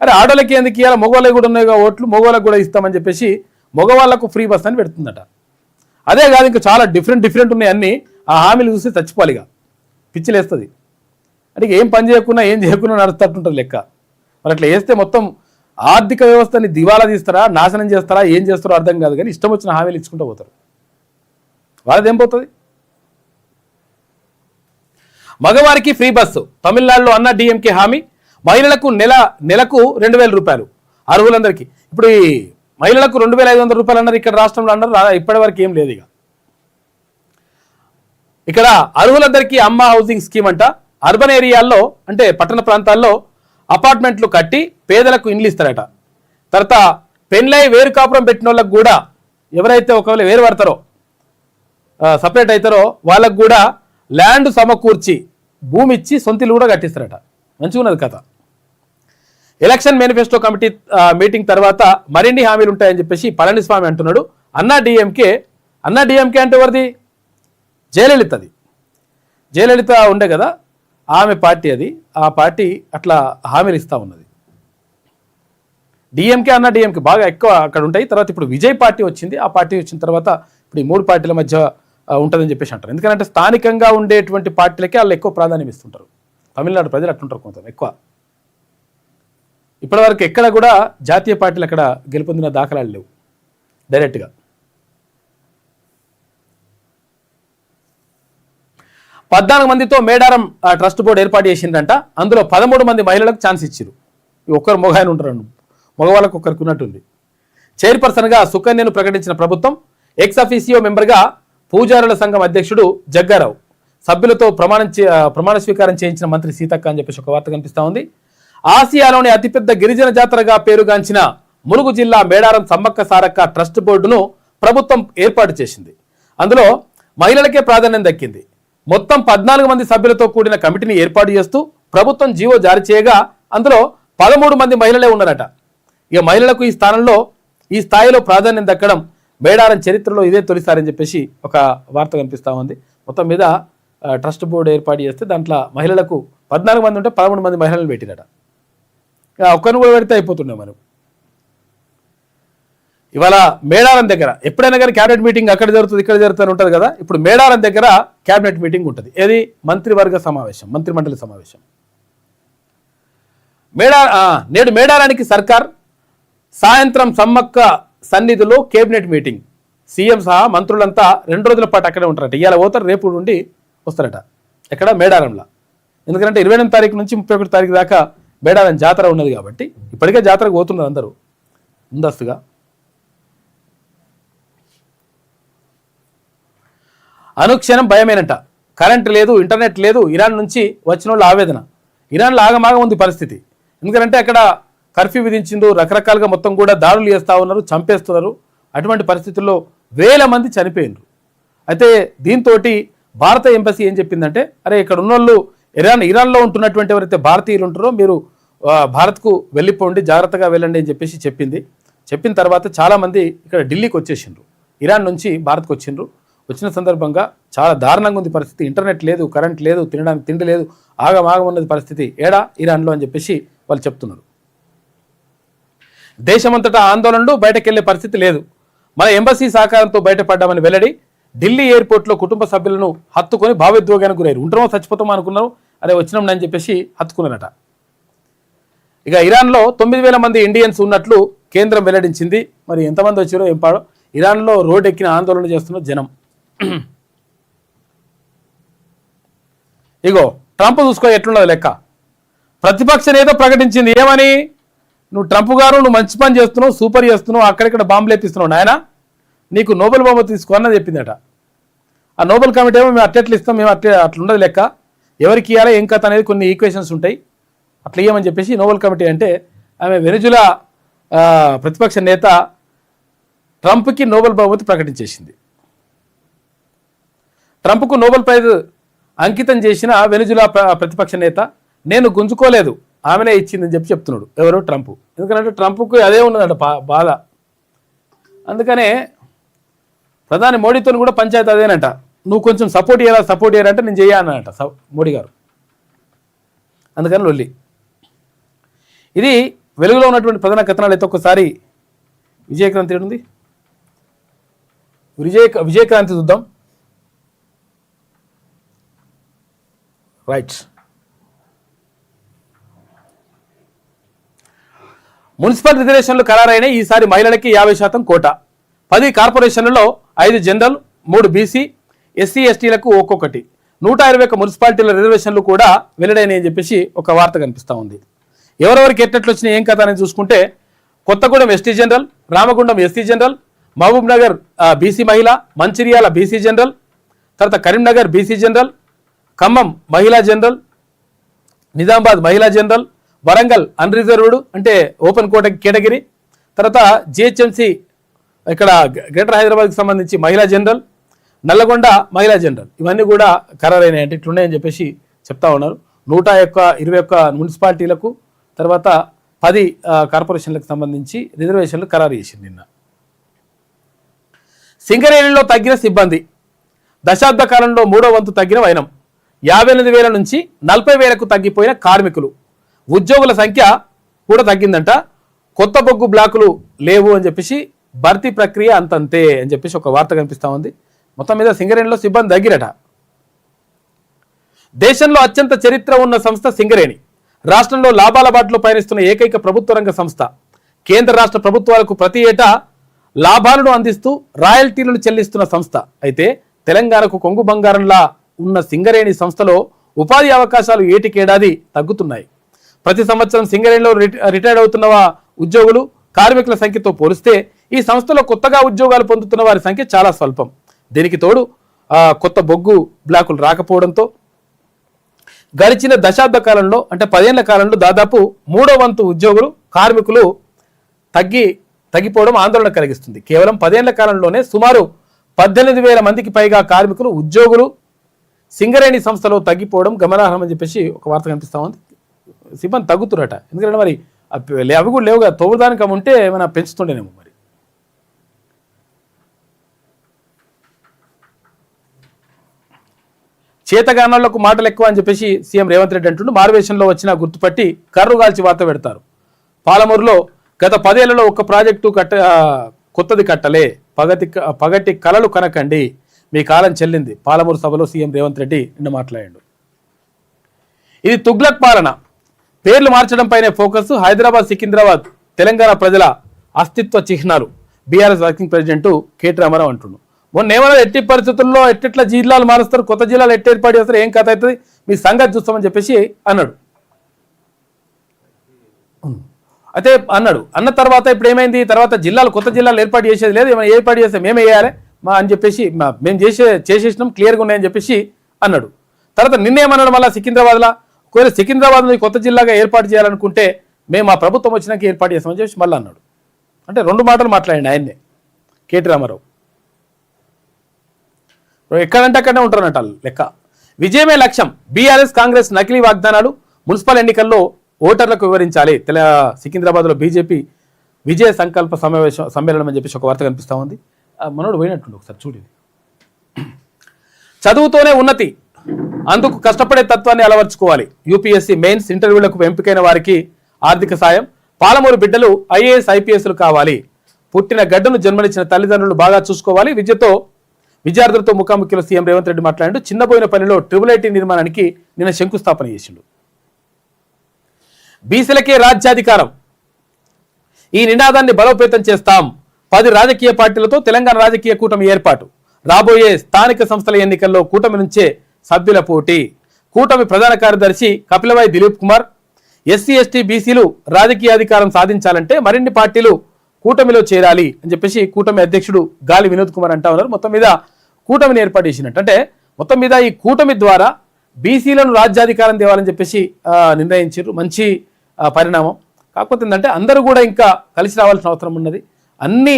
అరే ఆడవాళ్ళకి ఎందుకు ఇవ్వాలి, మగవాళ్ళకి కూడా ఉన్నాయి ఓట్లు, మగవాళ్ళకి కూడా ఇస్తామని చెప్పేసి మగవాళ్లకు ఫ్రీ బస్ అని పెడుతుందట. అదే కాదు ఇంకా చాలా డిఫరెంట్ ఉన్నాయి అన్నీ. ఆ హామీలు చూస్తే చచ్చిపోవాలి, ఇక పిచ్చిలేస్తుంది. అంటే ఏం పని చేయకుండా ఏం చేయకుండా నడుస్తుంటుంది లెక్క. మరి అట్లా వేస్తే మొత్తం ఆర్థిక వ్యవస్థని దివాలా తీస్తారా, నాశనం చేస్తారా, ఏం చేస్తారో అర్థం కాదు. కానీ ఇష్టం వచ్చిన హామీలు ఇచ్చుకుంటూ పోతారు. వాళ్ళదేం పోతుంది. మగవారికి ఫ్రీ బస్సు తమిళనాడులో అన్నా డిఎంకే హామీ. మహిళలకు నెలకు 2,000 రూపాయలు అర్హులందరికీ. ఇప్పుడు ఈ మహిళలకు 2,500 రూపాయలు అన్నారు, ఇక్కడ రాష్ట్రంలో అన్నారు. ఇప్పటి వరకు ఏం లేదు. ఇక్కడ అర్హులందరికీ అమ్మ హౌసింగ్ స్కీమ్ అంట. అర్బన్ ఏరియాల్లో అంటే పట్టణ ప్రాంతాల్లో అపార్ట్మెంట్లు కట్టి పేదలకు ఇండ్లు ఇస్తారట. తర్వాత పెళ్ళై వేరు కాపురం పెట్టిన వాళ్ళకు కూడా, ఎవరైతే ఒకవేళ వేరు పడతారో సపరేట్ అవుతారో వాళ్ళకు కూడా ల్యాండ్ సమకూర్చి భూమి ఇచ్చి సొంత ఇల్లు కూడా కట్టిస్తారట. మంచిగా ఉన్నది కథ. ఎలక్షన్ మేనిఫెస్టో కమిటీ మీటింగ్ తర్వాత మరిన్ని హామీలు ఉంటాయని చెప్పేసి పళనిస్వామి అంటున్నాడు. అన్నా డిఎంకే అంటే ఎవరిది? జయలలితది. జయలలిత ఉండే కదా ఆమె పార్టీ అది. ఆ పార్టీ అట్లా హామీలు ఇస్తూ ఉన్నది. డిఎంకే అన్నా డిఎంకే బాగా ఎక్కువ అక్కడ ఉంటాయి. తర్వాత ఇప్పుడు విజయ్ పార్టీ వచ్చింది. ఆ పార్టీ వచ్చిన తర్వాత ఇప్పుడు ఈ 3 పార్టీల మధ్య ఉంటుందని చెప్పేసి అంటారు. ఎందుకంటే స్థానికంగా ఉండేటువంటి పార్టీలకే వాళ్ళు ఎక్కువ ప్రాధాన్యం ఇస్తుంటారు. తమిళనాడు ప్రజలు అట్లుంటారు కొంత ఎక్కువ. ఇప్పటివరకు ఎక్కడ కూడా జాతీయ పార్టీలు అక్కడ గెలుపొందిన దాఖలాలు లేవు డైరెక్ట్గా. 14 మందితో మేడారం ట్రస్ట్ బోర్డు ఏర్పాటు చేసిందంట. అందులో 13 మంది మహిళలకు ఛాన్స్ ఇచ్చారు. ఒక్కరు మొగాయన ఉంటారు, మగవాళ్ళకు ఒక్కరికి ఉన్నట్టుంది. చైర్పర్సన్గా సుకన్యను ప్రకటించిన ప్రభుత్వం ఎక్స్ అఫీసియో మెంబర్గా పూజారుల సంఘం అధ్యక్షుడు జగ్గారావు, సభ్యులతో ప్రమాణ స్వీకారం చేయించిన మంత్రి సీతక్క అని చెప్పేసి ఒక వార్త కనిపిస్తూ ఉంది. ఆసియాలోని అతిపెద్ద గిరిజన జాతరగా పేరుగాంచిన ములుగు జిల్లా మేడారం సమ్మక్క సారక్క ట్రస్ట్ బోర్డును ప్రభుత్వం ఏర్పాటు చేసింది. అందులో మహిళలకే ప్రాధాన్యం దక్కింది. మొత్తం 14 మంది సభ్యులతో కూడిన కమిటీని ఏర్పాటు చేస్తూ ప్రభుత్వం జీవో జారీ చేయగా అందులో 13 మంది మహిళలే ఉన్నారట. ఇక మహిళలకు ఈ స్థాయిలో ప్రాధాన్యం దక్కడం మేడారం చరిత్రలో ఇదే తొలిసారని చెప్పేసి ఒక వార్త కనిపిస్తూ ఉంది. మొత్తం మీద ట్రస్ట్ బోర్డు ఏర్పాటు చేస్తే దాంట్లో మహిళలకు 14 మంది ఉంటే 13 మంది మహిళలు పెట్టినట. ఒక్కరిని కూడా పెడితే అయిపోతుండే మనం. ఇవాళ మేడారం దగ్గర ఎప్పుడైనా కానీ క్యాబినెట్ మీటింగ్ అక్కడ జరుగుతుంది ఇక్కడ జరుగుతుంది ఉంటుంది కదా. ఇప్పుడు మేడారం దగ్గర క్యాబినెట్ మీటింగ్ ఉంటుంది. ఏది? మంత్రివర్గ సమావేశం, మంత్రిమండలి సమావేశం. నేడు మేడారానికి సర్కార్ సాయంత్రం సమ్మక్క సన్నిధిలో కేబినెట్ మీటింగ్. సీఎం సహా మంత్రులంతా 2 రోజుల పాటు అక్కడే ఉంటారట. ఇవాళ పోతారు, రేపు నుండి వస్తారట. ఎక్కడ? మేడారంలో. ఎందుకంటే 28 తారీఖు నుంచి 31 తారీఖు దాకా మేడారం జాతర ఉన్నది కాబట్టి ఇప్పటికే జాతరకు పోతున్నారు అందరూ ముందస్తుగా. అనుక్షణం భయమేనంట. కరెంట్ లేదు, ఇంటర్నెట్ లేదు. ఇరాన్ నుంచి వచ్చిన వాళ్ళు ఆవేదన. ఇరాన్లో ఆగమాగం ఉంది పరిస్థితి. ఎందుకంటే అక్కడ కర్ఫ్యూ విధించిండు, రకరకాలుగా మొత్తం కూడా దాడులు చేస్తూ ఉన్నారు, చంపేస్తున్నారు. అటువంటి పరిస్థితుల్లో 1000 మంది చనిపోయినారు. అయితే దీంతో భారత ఎంబసీ ఏం చెప్పిందంటే, అరే ఇక్కడ ఉన్నోళ్ళు ఇరాన్లో ఉంటున్నటువంటి ఎవరైతే భారతీయులు ఉంటారో మీరు భారత్కు వెళ్ళిపోండి, జాగ్రత్తగా వెళ్ళండి అని చెప్పేసి చెప్పింది. చెప్పిన తర్వాత చాలామంది ఇక్కడ ఢిల్లీకి వచ్చేసిండ్రు. ఇరాన్ నుంచి భారత్కు వచ్చిండ్రు. వచ్చిన సందర్భంగా చాలా దారుణంగా ఉంది పరిస్థితి. ఇంటర్నెట్ లేదు, కరెంట్ లేదు, తినడానికి తిండి లేదు, ఆగమాగం ఉన్నది పరిస్థితి. ఏడా? ఇరాన్లో అని చెప్పేసి వాళ్ళు చెప్తున్నారు. దేశమంతటా ఆందోళనలు, బయటకెళ్లే పరిస్థితి లేదు. మన ఎంబసీ సహకారంతో బయటపడ్డామని వెల్లడి. ఢిల్లీ ఎయిర్పోర్ట్లో కుటుంబ సభ్యులను హత్తుకొని భావోద్వేగానికి గురయ్యారు. ఉంటామో చచ్చిపోతామో అనుకున్నారు, అరే వచ్చినాం అని చెప్పేసి హత్తుకున్నారట. ఇక ఇరాన్లో 9000 మంది ఇండియన్స్ ఉన్నట్లు కేంద్రం వెల్లడించింది. మరి ఎంతమంది వచ్చారో ఏం పాడో. ఇరాన్లో రోడ్ ఎక్కిన ఆందోళన చేస్తున్న జనం. ఇగో ట్రంప్ చూసుకో ఎట్లున్నది లెక్క. ప్రతిపక్ష నేత ప్రకటించింది ఏమని? నువ్వు ట్రంప్ గారు నువ్వు మంచి పని చేస్తున్నావు, సూపర్ చేస్తున్నావు, అక్కడిక్కడ బాంబులు లేపిస్తున్నావు నాయన, నీకు నోబెల్ బహుమతి తీసుకో అన్నది చెప్పిందట. ఆ నోబెల్ కమిటీ ఏమో మేము అట్లా ఇస్తాం, మేము అట్లుండదు లెక్క, ఎవరికి ఇవ్వాలా ఏం కథ అనేది కొన్ని ఈక్వేషన్స్ ఉంటాయి, అట్లా ఇవ్వమని చెప్పేసి నోబెల్ కమిటీ అంటే ఆమె వెనిజులా ప్రతిపక్ష నేత ట్రంప్కి నోబెల్ బహుమతి ప్రకటించేసింది. ట్రంప్కు నోబెల్ ప్రైజ్ అంకితం చేసిన వెనిజులా ప్రతిపక్ష నేత నేను గుంజుకోలేదు, ఆమెనే ఇచ్చిందని చెప్తున్నాడు. ఎవరు? ట్రంప్. ఎందుకంటే ట్రంప్కు అదే ఉన్నదంట బాధ. అందుకనే ప్రధాని మోడీతో కూడా పంచాయతీ అదేనంట. నువ్వు కొంచెం సపోర్ట్ చేయాలంటే నేను చేయాలనంట మోడీ గారు. అందుకని లొల్లి. ఇది వెలుగులో ఉన్నటువంటి ప్రధాన కథనాలు. అయితే ఒక్కసారి విజయక్రాంతి ఏడుంది, విజయక్రాంతి చూద్దాం. రైట్. మున్సిపల్ రిజర్వేషన్లు ఖరారైన ఈసారి మహిళలకి 50% కోటా. 10 కార్పొరేషన్లలో 5 జనరల్, 3 బీసీ, ఎస్సీ ఎస్టీలకు ఒక్కొక్కటి. 121 మున్సిపాలిటీల రిజర్వేషన్లు కూడా వెల్లడైనాయి అని చెప్పేసి ఒక వార్త కనిపిస్తూ ఉంది. ఎవరెవరికి ఎట్లట్లు వచ్చినాయి ఏం కథ అని చూసుకుంటే, Kothagudem ST general, Ramagundam SC general, Mahabubnagar BC మహిళ, మంచిర్యాల బీసీ జనరల్, తర్వాత కరీంనగర్ బీసీ జనరల్, ఖమ్మం మహిళా జనరల్, నిజామాబాద్ మహిళా జనరల్, వరంగల్ అన్రిజర్వ్డ్ అంటే ఓపెన్ కేటగిరీ, తర్వాత జిహెచ్ఎంసీ ఇక్కడ గ్రేటర్ హైదరాబాద్కి సంబంధించి మహిళా జనరల్, నల్లగొండ మహిళా జనరల్ ఇవన్నీ కూడా ఖరారైనాయి. అంటే ఇట్లున్నాయని చెప్పేసి చెప్తా ఉన్నారు. 121 మున్సిపాలిటీలకు తర్వాత 10 కార్పొరేషన్లకు సంబంధించి రిజర్వేషన్లు ఖరారు చేసింది నిన్న. సింగరేణిలో తగ్గిన సిబ్బంది, దశాబ్ద కాలంలో 3వ వంతు తగ్గిన వైనం, 58,000 నుంచి 40,000కు తగ్గిపోయిన కార్మికులు, ఉద్యోగుల సంఖ్య కూడా తగ్గిందంట. కొత్త బొగ్గు బ్లాకులు లేవు అని చెప్పేసి భర్తీ ప్రక్రియ అంతంతే అని చెప్పేసి ఒక వార్త కనిపిస్తూ ఉంది. మొత్తం మీద సింగరేణిలో సిబ్బంది తగ్గిరట. దేశంలో అత్యంత చరిత్ర ఉన్న సంస్థ సింగరేణి. రాష్ట్రంలో లాభాల బాటలో పయనిస్తున్న ఏకైక ప్రభుత్వ రంగ సంస్థ. కేంద్ర రాష్ట్ర ప్రభుత్వాలకు ప్రతి ఏటా లాభాలను అందిస్తూ రాయల్టీలను చెల్లిస్తున్న సంస్థ. అయితే తెలంగాణకు కొంగు బంగారంలా ఉన్న సింగరేణి సంస్థలో ఉపాధి అవకాశాలు ఏటికేడాది తగ్గుతున్నాయి. ప్రతి సంవత్సరం సింగరేణిలో రిటైర్డ్ అవుతున్న ఉద్యోగులు కార్మికుల సంఖ్యతో పోలిస్తే ఈ సంస్థలో కొత్తగా ఉద్యోగాలు పొందుతున్న వారి సంఖ్య చాలా స్వల్పం. దీనికి తోడు కొత్త బొగ్గు బ్లాకులు రాకపోవడంతో గడిచిన దశాబ్ద కాలంలో అంటే 10 ఏళ్ల కాలంలో దాదాపు 3వ వంతు ఉద్యోగులు కార్మికులు తగ్గిపోవడం ఆందోళన కలిగిస్తుంది. కేవలం 10 ఏళ్ల కాలంలోనే సుమారు 18,000 మందికి పైగా కార్మికులు ఉద్యోగులు సింగరేణి సంస్థలో తగ్గిపోవడం గమనార్హం అని చెప్పేసి ఒక వార్త కనిపిస్తా ఉంది. సిబ్బంది తగ్గుతున్నట. ఎందుకంటే మరి అవి కూడా లేవుగా, తోగుదానికి ఉంటే ఏమైనా పెంచుతుండేనేమో. మరి చేతగానాలకు మాటలు ఎక్కువ అని చెప్పేసి సీఎం రేవంత్ రెడ్డి అంటుండు. మారువేషంలో వచ్చిన గుర్తుపట్టి కర్రు కాల్చి వార్త పెడతారు. పాలమూరులో గత 10 ఏళ్లలో ఒక్క ప్రాజెక్టు కొత్తది కట్టలే, పగటి కలలు కనకండి, మీ కాలం చెల్లింది. పాలమూరు సభలో సీఎం రేవంత్ రెడ్డి నిన్న మాట్లాడాడు. ఇది తుగ్లక్ పాలన, పేర్లు మార్చడంపైనే ఫోకస్. హైదరాబాద్, సికింద్రాబాద్ తెలంగాణ ప్రజల అస్తిత్వ చిహ్నాలు. బీఆర్ఎస్ వర్కింగ్ ప్రెసిడెంట్ కేటీ రామారావు అంటుండు. మొన్న ఏమన్నా ఎట్టి పరిస్థితుల్లో ఎట్టెట్లా జిల్లాలు మారుస్తారు, కొత్త జిల్లాలు ఎట్టి ఏర్పాటు చేస్తారు, ఏం కథ అవుతుంది, మీ సంగతి చూస్తామని చెప్పేసి అన్నాడు. అయితే అన్న తర్వాత ఇప్పుడు ఏమైంది, తర్వాత జిల్లాలు కొత్త జిల్లాలు ఏర్పాటు చేసేది లేదు, ఏమైనా ఏర్పాటు చేస్తే మేమే వేయాలి అని చెప్పేసి మేము చేసేసినాం, క్లియర్గా ఉన్నాయని చెప్పేసి అన్నాడు. తర్వాత నిన్నేమన్నాడు మళ్ళీ సికింద్రాబాద్లో, ఒకవేళ సికింద్రాబాద్లో కొత్త జిల్లాగా ఏర్పాటు చేయాలనుకుంటే మేము మా ప్రభుత్వం వచ్చినాక ఏర్పాటు చేస్తామని చెప్పేసి మళ్ళీ అన్నాడు. అంటే 2 మాటలు మాట్లాడండి ఆయన్నే కేటీ రామారావు. ఎక్కడంటే అక్కడనే ఉంటారన్నట లెక్క. విజయమే లక్ష్యం, బీఆర్ఎస్ కాంగ్రెస్ నకిలీ వాగ్దానాలు మున్సిపల్ ఎన్నికల్లో ఓటర్లకు వివరించాలి. సికింద్రాబాద్లో బీజేపీ విజయ సంకల్ప సమ్మేళనం అని చెప్పేసి ఒక వార్త కనిపిస్తూ ఉంది. మనోడు పోయినట్టుండి, ఒకసారి చూడండి. చదువుతోనే ఉన్నతి, అందుకు కష్టపడే తత్వాన్ని అలవర్చుకోవాలి. యూపీఎస్సీ మెయిన్స్ ఇంటర్వ్యూలకు ఎంపికైన వారికి ఆర్థిక సాయం. పాలమూరు బిడ్డలు ఐఏఎస్ ఐపీఎస్లు కావాలి. పుట్టిన గడ్డను జన్మనిచ్చిన తల్లిదండ్రులు బాగా చూసుకోవాలి. విద్యార్థులతో ముఖాముఖిలో సీఎం రేవంత్ రెడ్డి మాట్లాడాడు. చిన్నపోయిన పనిలో IIIT నిర్మాణానికి నిన్న శంకుస్థాపన చేసిండు. బీసీలకే రాజ్యాధికారం, ఈ నినాదాన్ని బలోపేతం చేస్తాం. 10 రాజకీయ పార్టీలతో తెలంగాణ రాజకీయ కూటమి ఏర్పాటు. రాబోయే స్థానిక సంస్థల ఎన్నికల్లో కూటమి నుంచే సభ్యుల పోటీ. కూటమి ప్రధాన కార్యదర్శి కపిలవాయి దిలీప్ కుమార్, ఎస్సీ ఎస్టీ బీసీలు రాజకీయ అధికారం సాధించాలంటే మరిన్ని పార్టీలు కూటమిలో చేరాలి అని చెప్పేసి కూటమి అధ్యక్షుడు గాలి వినోద్ కుమార్ అంటా ఉన్నారు. మొత్తం మీద కూటమిని ఏర్పాటు చేసినట్టు, అంటే మొత్తం మీద ఈ కూటమి ద్వారా బీసీలను రాజ్యాధికారం తేవాలని చెప్పేసి నిర్ణయించారు. మంచి పరిణామం. కాకపోతే ఏంటంటే అందరూ కూడా ఇంకా కలిసి రావాల్సిన అవసరం ఉన్నది. అన్ని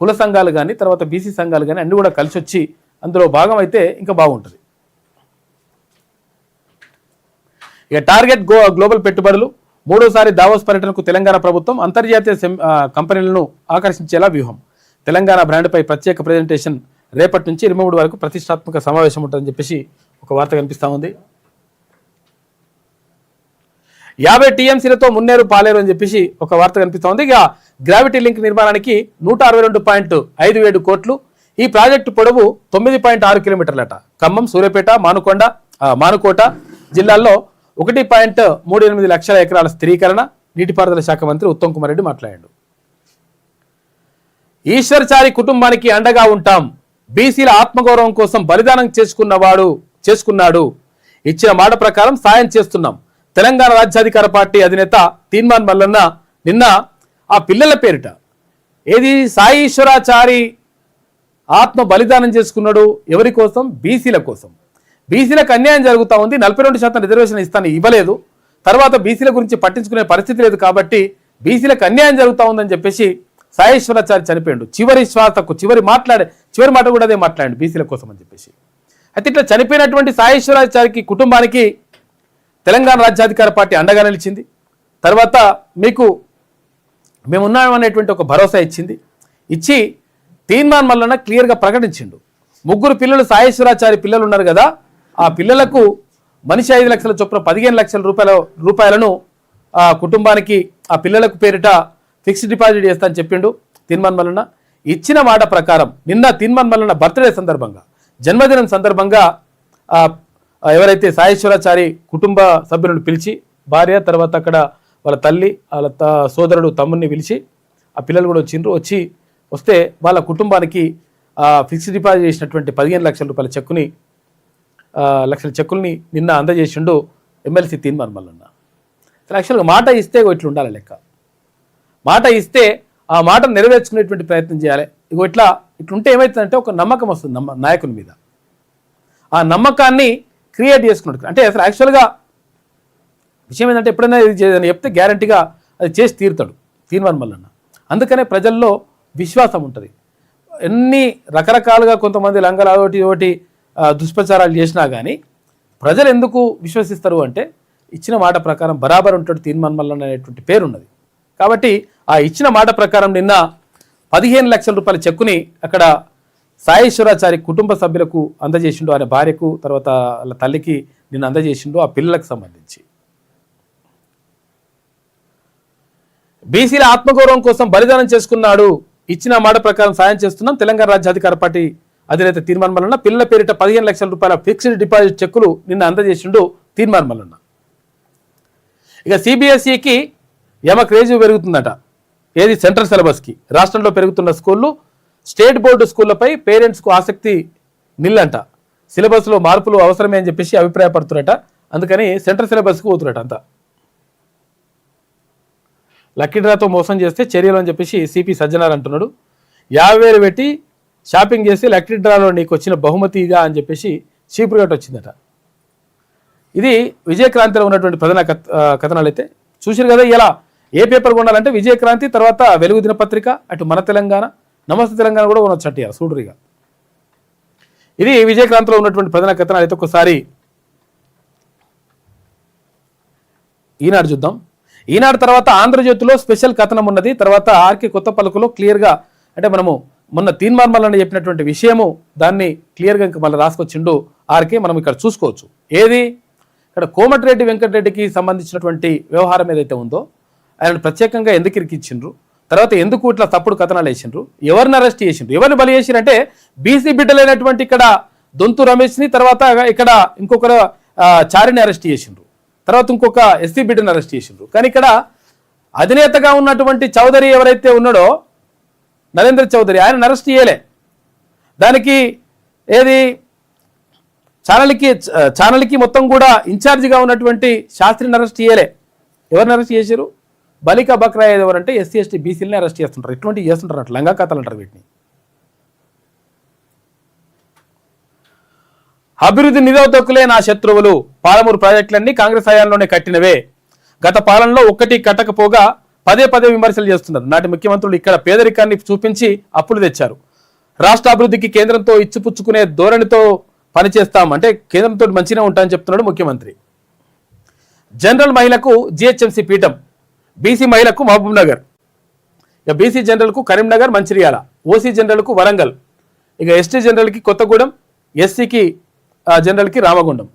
కుల సంఘాలు కానీ తర్వాత బీసీ సంఘాలు కానీ అన్ని కూడా కలిసి వచ్చి అందులో భాగం అయితే ఇంకా బాగుంటుంది. ఇక టార్గెట్ గ్లోబల్ పెట్టుబడులు. 3వసారి దావోస్ పర్యటనకు తెలంగాణ ప్రభుత్వం. అంతర్జాతీయ కంపెనీలను ఆకర్షించేలా వ్యూహం. తెలంగాణ బ్రాండ్పై ప్రత్యేక ప్రెజెంటేషన్. రేపటి నుంచి 23 వరకు ప్రతిష్టాత్మక సమావేశం ఉంటుందని చెప్పేసి ఒక వార్త కనిపిస్తూ ఉంది. 50 టీఎంసీలతో మున్నేరు పాలేరు అని చెప్పేసి ఒక వార్త కనిపిస్తూ ఉంది. ఇక గ్రావిటీ లింక్ నిర్మాణానికి 162.57 కోట్లు. ఈ ప్రాజెక్టు పొడవు 9.6 కిలోమీటర్లట. ఖమ్మం, సూర్యాపేట, మానుకోట జిల్లాల్లో 1.38 లక్షల ఎకరాల స్థిరీకరణ. నీటిపారుదల శాఖ మంత్రి ఉత్తమ్ కుమార్ రెడ్డి మాట్లాడాడు. ఈశ్వర్చారి కుటుంబానికి అండగా ఉంటాం. బీసీల ఆత్మగౌరవం కోసం బలిదానం చేసుకున్నాడు. ఇచ్చిన మాట ప్రకారం సాయం చేస్తున్నాం. తెలంగాణ రాజ్యాధికార పార్టీ అధినేత తీన్మాన్ మల్లన్న నిన్న ఆ పిల్లల పేరిట ఏది సాయి ఈశ్వరాచారి ఆత్మ బలిదానం చేసుకున్నాడు. ఎవరి కోసం? బీసీల కోసం. బీసీలకు అన్యాయం జరుగుతూ ఉంది. 42% రిజర్వేషన్ ఇస్తాను, ఇవ్వలేదు. తర్వాత బీసీల గురించి పట్టించుకునే పరిస్థితి లేదు కాబట్టి బీసీలకు అన్యాయం జరుగుతూ ఉందని చెప్పేసి సాయేశ్వరాచారి చనిపోయాడు. చివరి శ్వాసకు చివరి మాట కూడా అదే మాట్లాడండి బీసీల కోసం అని చెప్పేసి. అయితే ఇట్లా చనిపోయినటువంటి సాయేశ్వరాచారికి కుటుంబానికి తెలంగాణ రాజ్యాధికార పార్టీ అండగా నిలిచింది. తర్వాత మీకు మేమున్నాం అనేటువంటి ఒక భరోసా ఇచ్చి తీర్మాన్ మల్లన్న క్లియర్గా ప్రకటించిండు. 3 పిల్లలు సాయేశ్వరాచారి పిల్లలు ఉన్నారు కదా, ఆ పిల్లలకు మనిషి 5 లక్షల చొప్పున 15 లక్షల రూపాయలను ఆ కుటుంబానికి ఆ పిల్లలకు పేరిట ఫిక్స్డ్ డిపాజిట్ చేస్తా అని చెప్పిండు తీర్మాన్ మల్లన్న. ఇచ్చిన మాట ప్రకారం నిన్న తీర్మాన్ మల్లన్న బర్త్డే సందర్భంగా, జన్మదినం సందర్భంగా ఎవరైతే సాయేశ్వరాచారి కుటుంబ సభ్యులను పిలిచి, భార్య తర్వాత అక్కడ వాళ్ళ తల్లి వాళ్ళ సోదరుడు తమ్ముడిని పిలిచి ఆ పిల్లలు కూడా వస్తే వాళ్ళ కుటుంబానికి ఫిక్స్డ్ డిపాజిట్ చేసినటువంటి 15 లక్షల రూపాయల చెక్కుల్ని నిన్న అందజేసిండు ఎమ్మెల్సీ తీర్మాన్ మల్లన్న. యాక్చువల్గా మాట ఇస్తే ఇట్లా ఉండాలి లెక్క. మాట ఇస్తే ఆ మాట నెరవేర్చుకునేటువంటి ప్రయత్నం చేయాలి. ఇట్లుంటే ఏమవుతుందంటే ఒక నమ్మకం వస్తుంది నాయకుని మీద. ఆ నమ్మకాన్ని క్రియేట్ చేసుకున్నట్టు అంటే అసలు యాక్చువల్గా విషయం ఏంటంటే ఎప్పుడైనా ఇది చెప్తే గ్యారంటీగా అది చేసి తీరుతాడు తీర్మాన్ మల్లన్న. అందుకనే ప్రజల్లో విశ్వాసం ఉంటుంది. ఎన్ని రకరకాలుగా కొంతమంది లంగలు ఒకటి దుష్ప్రచారాలు చేసినా కానీ ప్రజలు ఎందుకు విశ్వసిస్తారు అంటే ఇచ్చిన మాట ప్రకారం బరాబర్ ఉంటాడు తీర్మాన్ మల్లన్న అనేటువంటి పేరున్నది. కాబట్టి ఆ ఇచ్చిన మాట ప్రకారం నిన్న 15 లక్షల రూపాయల చెక్కుని అక్కడ సాయేశ్వరాచారి కుటుంబ సభ్యులకు అందజేసిండు. ఆయన భార్యకు తర్వాత వాళ్ళ తల్లికి నిన్న అందజేసిండు ఆ పిల్లలకు సంబంధించి. బీసీల ఆత్మగౌరవం కోసం బలిదానం చేసుకున్నాడు, ఇచ్చిన మాట ప్రకారం సాయం చేస్తున్నాం. తెలంగాణ రాజ్యాధికార పార్టీ అధినేత తీర్మాన్ మల్లన్న పిల్లల పేరిట 15 లక్షల రూపాయల ఫిక్స్డ్ డిపాజిట్ చెక్కులు నిన్న అందజేసిండు తీర్మాన్ మల్లన్న. ఇక సిబిఎస్ఈకి యమ క్రేజ్ పెరుగుతుందట. ఏది సెంట్రల్ సిలబస్కి రాష్ట్రంలో పెరుగుతున్న స్కూళ్ళు, స్టేట్ బోర్డు స్కూళ్లపై పేరెంట్స్కు ఆసక్తి నిల్లంట. సిలబస్లో మార్పులు అవసరమే అని చెప్పేసి అభిప్రాయపడుతున్నట. అందుకని సెంట్రల్ సిలబస్కి పోతున్నట అంతా. లక్కీ డ్రాతో మోసం చేస్తే చర్యలు అని చెప్పేసి సిపి సజ్జనార్ అంటున్నాడు. 50,000 పెట్టి షాపింగ్ చేసి లక్కీ డ్రాలో నీకు వచ్చిన బహుమతిగా అని చెప్పేసి చీప్ రేట్ వచ్చిందట. ఇది విజయక్రాంతిలో ఉన్నటువంటి ప్రధాన కథనాలు. అయితే చూసారు కదా, ఇలా ఏ పేపర్ కొనాలంటే విజయక్రాంతి, తర్వాత వెలుగు దినపత్రిక, అటు మన తెలంగాణ, నమస్తే తెలంగాణ కూడా కొనొచ్చట చూడరుగా. ఇది విజయక్రాంతిలో ఉన్నటువంటి ప్రధాన కథనాలు. అయితే ఒకసారి ఈనాడు చూద్దాం. ఈనాడు తర్వాత ఆంధ్రజ్యోతిలో స్పెషల్ కథనం ఉన్నది. తర్వాత ఆర్కే కొత్త పలుకులో క్లియర్గా అంటే మనము మొన్న తీర్మాన్ మల్లన్న చెప్పినటువంటి విషయము దాన్ని క్లియర్గా ఇంకా మళ్ళీ రాసుకొచ్చిండు ఆర్కే. మనం ఇక్కడ చూసుకోవచ్చు. ఏది ఇక్కడ కోమటిరెడ్డి వెంకటరెడ్డికి సంబంధించినటువంటి వ్యవహారం ఏదైతే ఉందో ఆయన ప్రత్యేకంగా ఎందుకు ఇరికిచ్చిండ్రు, తర్వాత ఎందుకు ఇట్లా తప్పుడు కథనాలు వేసిండ్రు, ఎవరిని అరెస్ట్ చేసిండ్రు, ఎవరిని బలి చేసిండ్రు అంటే బీసీ బిడ్డలైనటువంటి ఇక్కడ దొంతు రమేష్ని, తర్వాత ఇక్కడ ఇంకొకరు చారిని అరెస్ట్ చేసిండ్రు, తర్వాత ఇంకొక ఎస్సీ బిడ్డను అరెస్ట్ చేసిండ్రు. కానీ ఇక్కడ అధినేతగా ఉన్నటువంటి చౌదరి ఎవరైతే ఉన్నాడో నరేంద్ర చౌదరి, ఆయన అరెస్ట్ చేయలే. దానికి ఏది ఛానల్కి మొత్తం కూడా ఇన్ఛార్జిగా ఉన్నటువంటి శాస్త్రిని అరెస్ట్ చేయలే. ఎవరిని అరెస్ట్ చేశారు? బలికా బక్రా ఎవరంటే ఎస్సీ ఎస్టీ బీసీలని అరెస్ట్ చేస్తుంటారు. ఇటువంటివి చేస్తుంటారు అట్లా లంగా కథలు అంటారు వీటిని. అభివృద్ధి నిరోధకులే నా శత్రువులు, పాలమూరు ప్రాజెక్టులన్నీ కాంగ్రెస్ హయాంలోనే కట్టినవే, గత పాలనలో ఒక్కటి కట్టకపోగా పదే విమర్శలు చేస్తున్నారు. నాటి ముఖ్యమంత్రులు ఇక్కడ పేదరికాన్ని చూపించి అప్పులు తెచ్చారు. రాష్ట్ర అభివృద్ధికి కేంద్రంతో ఇచ్చిపుచ్చుకునే ధోరణితో పనిచేస్తాం అంటే కేంద్రంతో మంచిగా ఉంటామని చెప్తున్నాడు ముఖ్యమంత్రి. జనరల్ మహిళకు జిహెచ్ఎంసీ పీఠం, బీసీ మహిళకు మహబూబ్ నగర్, ఇక బీసీ జనరల్కు కరీంనగర్ మంచిర్యాల, ఓసీ జనరల్కు వరంగల్, ఇక ఎస్టీ జనరల్కి కొత్తగూడెం, ఎస్సీకి జనరల్కి రామగుండం.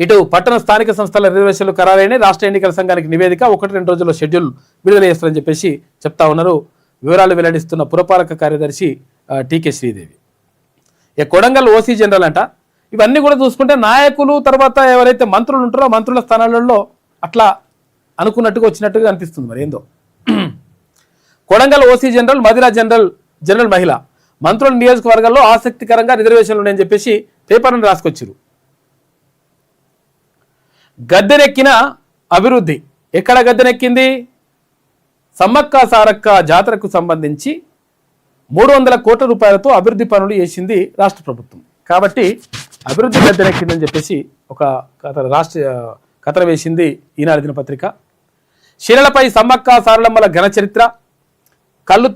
ఇటు పట్టణ స్థానిక సంస్థల రిజర్వేషన్లు ఖరారైన రాష్ట్ర ఎన్నికల సంఘానికి నివేదిక 1-2 రోజుల్లో షెడ్యూల్ విడుదల చేస్తారని చెప్పేసి చెప్తా ఉన్నారు. వివరాలు వెల్లడిస్తున్న పురపాలక కార్యదర్శి టీకే శ్రీదేవి. ఇక కొడంగల్ ఓసీ జనరల్ అంట. ఇవన్నీ కూడా చూసుకుంటే నాయకులు తర్వాత ఎవరైతే మంత్రులు ఉంటారో మంత్రుల స్థానాలలో అట్లా అనుకున్నట్టుగా వచ్చినట్టుగా అనిపిస్తుంది. మరి ఏందో Kodangal OC general, Madira general మహిళ, మంత్రుల నియోజకవర్గాల్లో ఆసక్తికరంగా రిజర్వేషన్లు ఉన్నాయని చెప్పేసి పేపర్ను రాసుకొచ్చారు. గద్దెనెక్కిన అభివృద్ధి, ఎక్కడ గద్దెనెక్కింది? సమ్మక్క సారక్క జాతరకు సంబంధించి 300 కోట్ల రూపాయలతో అభివృద్ధి పనులు చేసింది రాష్ట్ర ప్రభుత్వం. కాబట్టి అభివృద్ధి గద్దెనెక్కిందని చెప్పేసి ఒక కథ వేసింది ఈనాడు దినపత్రిక. శిలలపై సమ్మక్క సారలమ్మల ఘన చరిత్ర, కళ్ళు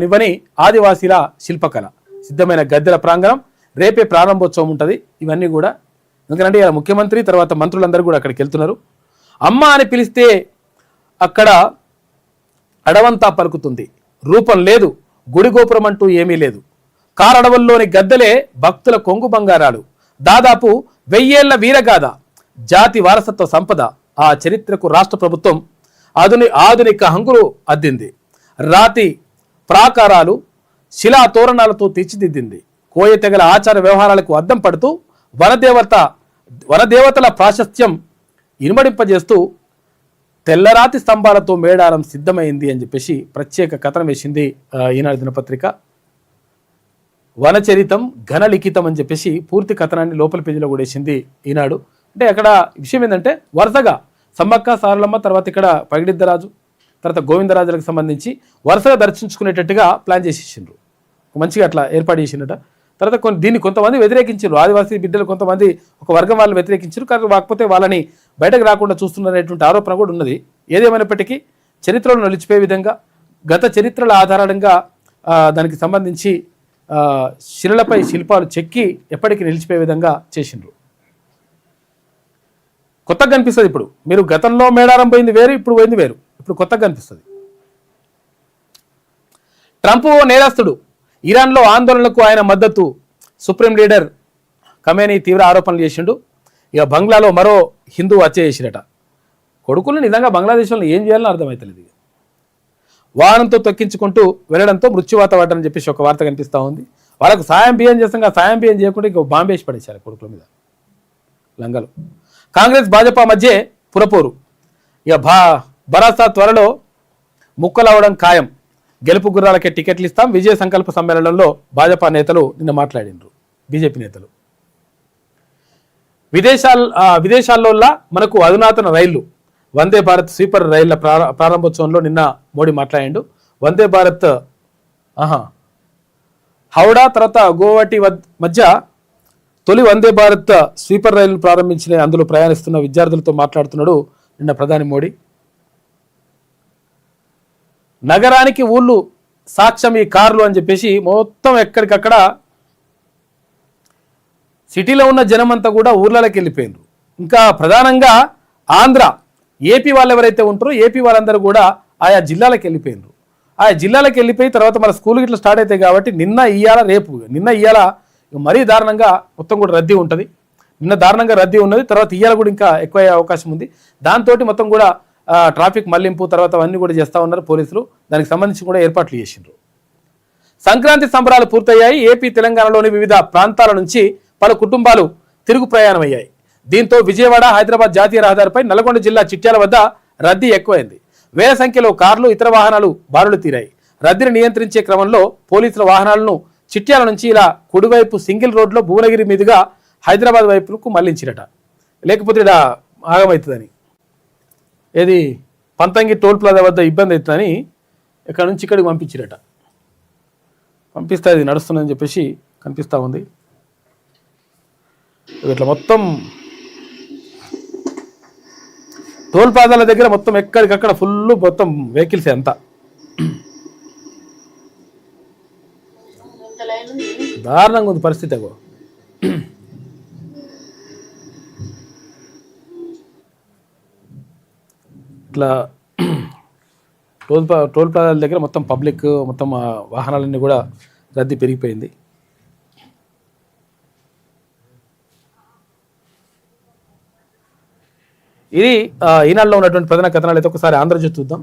నివ్వని ఆదివాసీల శిల్పకళ సిద్ధమైన గద్దెల ప్రాంగణం రేపే ప్రారంభోత్సవం ఉంటుంది. ఇవన్నీ కూడా ఎందుకంటే ఇలా ముఖ్యమంత్రి తర్వాత మంత్రులందరూ కూడా అక్కడికి వెళ్తున్నారు. అమ్మ అని పిలిస్తే అక్కడ అడవంతా పలుకుతుంది, రూపం లేదు, గుడి గోపురం అంటూ ఏమీ లేదు. కారడవుల్లోని గద్దెలే భక్తుల కొంగు బంగారాలు. దాదాపు 1000 ఏళ్ల వీరగాథ, జాతి వారసత్వ సంపద. ఆ చరిత్రకు రాష్ట్ర ప్రభుత్వం ఆధునిక హంగులు అద్దింది. రాతి ప్రాకారాలు, శిలా తోరణాలతో తీర్చిదిద్దింది. కోయ తెగల ఆచార వ్యవహారాలకు అద్దం పడుతూ వనదేవతల ప్రాశస్త్యం ఇనుమడింపజేస్తూ తెల్లరాతి స్తంభాలతో మేడారం సిద్ధమైంది అని చెప్పేసి ప్రత్యేక కథనం వేసింది ఈనాడు దినపత్రిక. వనచరితం ఘనలిఖితం అని చెప్పేసి పూర్తి కథనాన్ని లోపల పేజీలో కూడా వేసింది ఈనాడు. అంటే అక్కడ విషయం ఏంటంటే వరుసగా సమ్మక్క సారలమ్మ తర్వాత ఇక్కడ పగిడిద్దరాజు తర్వాత గోవిందరాజులకు సంబంధించి వరుసగా దర్శించుకునేటట్టుగా ప్లాన్ చేసేసిండ్రు. మంచిగా అట్లా ఏర్పాటు చేసిండట. తర్వాత దీన్ని కొంతమంది వ్యతిరేకించారు. ఆదివాసీ బిడ్డలు కొంతమంది ఒక వర్గం వాళ్ళు వ్యతిరేకించారు. కాకపోతే వాళ్ళని బయటకు రాకుండా చూస్తున్నారనేటువంటి ఆరోపణ కూడా ఉన్నది. ఏదేమైనప్పటికీ చరిత్రలో నిలిచిపోయే విధంగా గత చరిత్రల ఆధారంగా దానికి సంబంధించి శిలలపై శిల్పాలు చెక్కి ఎప్పటికీ నిలిచిపోయే విధంగా చేసిండ్రు. కొత్తగా కనిపిస్తుంది. ఇప్పుడు మీరు గతంలో మేడారం పోయింది వేరు, ఇప్పుడు పోయింది వేరు. ఇప్పుడు కొత్తగా కనిపిస్తుంది. ట్రంప్ నేరస్తుడు, ఇరాన్లో ఆందోళనలకు ఆయన మద్దతు. సుప్రీం లీడర్ ఖమేనీ తీవ్ర ఆరోపణలు చేసిండు. ఇక బంగ్లాలో మరో హిందూ హత్య చేసిరట. కొడుకులు నిజంగా బంగ్లాదేశ్లో ఏం చేయాలని అర్థమవుతలేదు. వాహనంతో తొక్కించుకుంటూ వెళ్ళడంతో మృత్యువాత పడ్డని చెప్పేసి ఒక వార్త కనిపిస్తూ ఉంది. వాళ్ళకు సాయం బియ్యం చేస్తాం, సాయం బియ్యం చేయకుండా ఇంకో బాంబేసి పడేశారు కొడుకుల మీద లంగలు. కాంగ్రెస్ భాజపా మధ్య పురపోరు. ఇక భరాసా త్వరలో ముక్కలవడం ఖాయం. గెలుపు గుర్రాలకే టికెట్లు ఇస్తాం. విజయ సంకల్ప సమ్మేళనంలో భాజపా నేతలు నిన్న మాట్లాడినరు. బీజేపీ నేతలు విదేశాల్లో మనకు అధునాతన రైళ్లు వందే భారత్ స్లీపర్ రైళ్ల ప్రారంభోత్సవంలో నిన్న మోడీ మాట్లాడిండు. వందే భారత్ హౌడా తర్వాత గోవాటి మధ్య తొలి వందే భారత్ స్లీపర్ రైలు ప్రారంభించిన అందులో ప్రయాణిస్తున్న విద్యార్థులతో మాట్లాడుతున్నాడు నిన్న ప్రధాని మోడీ. నగరానికి ఊళ్ళు సాక్ష్యం ఈ కార్లు అని చెప్పేసి మొత్తం ఎక్కడికక్కడ సిటీలో ఉన్న జనమంతా కూడా ఊర్లలోకి వెళ్ళిపోయినారు. ఇంకా ప్రధానంగా ఆంధ్ర ఏపీ వాళ్ళు ఎవరైతే ఉంటారో ఏపీ వాళ్ళందరూ కూడా ఆయా జిల్లాలకు వెళ్ళిపోయినారు. ఆయా జిల్లాలకు వెళ్ళిపోయి తర్వాత మన స్కూల్ ఇట్లా స్టార్ట్ అవుతాయి కాబట్టి నిన్న ఇయ్యాల మరీ దారుణంగా మొత్తం కూడా రద్దీ ఉంటుంది. నిన్న దారుణంగా రద్దీ ఉన్నది. తర్వాత ఇయ్యాల కూడా ఇంకా ఎక్కువ అయ్యే అవకాశం ఉంది. దాంతో మొత్తం కూడా ట్రాఫిక్ మళ్లింపు తర్వాత అవన్నీ కూడా చేస్తూ ఉన్నారు పోలీసులు. దానికి సంబంధించి కూడా ఏర్పాట్లు చేసిండ్రు. సంక్రాంతి సంబరాలు పూర్తయ్యాయి. ఏపీ తెలంగాణలోని వివిధ ప్రాంతాల నుంచి పలు కుటుంబాలు తిరుగు ప్రయాణం అయ్యాయి. దీంతో విజయవాడ హైదరాబాద్ జాతీయ రహదారిపై నల్గొండ జిల్లా చిట్యాల వద్ద రద్దీ ఎక్కువైంది. వేల సంఖ్యలో కార్లు ఇతర వాహనాలు బారులు తీరాయి. రద్దీని నియంత్రించే క్రమంలో పోలీసుల వాహనాలను చిట్యాల నుంచి ఇలా కుడివైపు సింగిల్ రోడ్లో భువనగిరి మీదుగా హైదరాబాద్ వైపుకు మళ్లించిరట. లేకపోతే ఇక్కడ ఆగమవుతుందని ఏది పంతంగి టోల్ ప్లాజా వద్ద ఇబ్బంది అవుతుందని ఇక్కడ నుంచి ఇక్కడికి పంపించిరట. పంపిస్తే అది నడుస్తుందని చెప్పేసి కనిపిస్తూ ఉంది. ఇట్లా మొత్తం టోల్ ప్లాజాల దగ్గర మొత్తం ఎక్కడికక్కడ ఫుల్ మొత్తం వెహికల్స్ అంతా దారుణంగా ఉంది పరిస్థితి. అగో ఇట్లా టోల్ ప్లాజాల దగ్గర మొత్తం పబ్లిక్ మొత్తం వాహనాలన్నీ కూడా రద్దీ పెరిగిపోయింది. ఇది ఈనాడులో ఉన్నటువంటి ప్రధాన కథనాలు. అయితే ఒకసారి ఆంధ్రజ్యోతి చూద్దాం.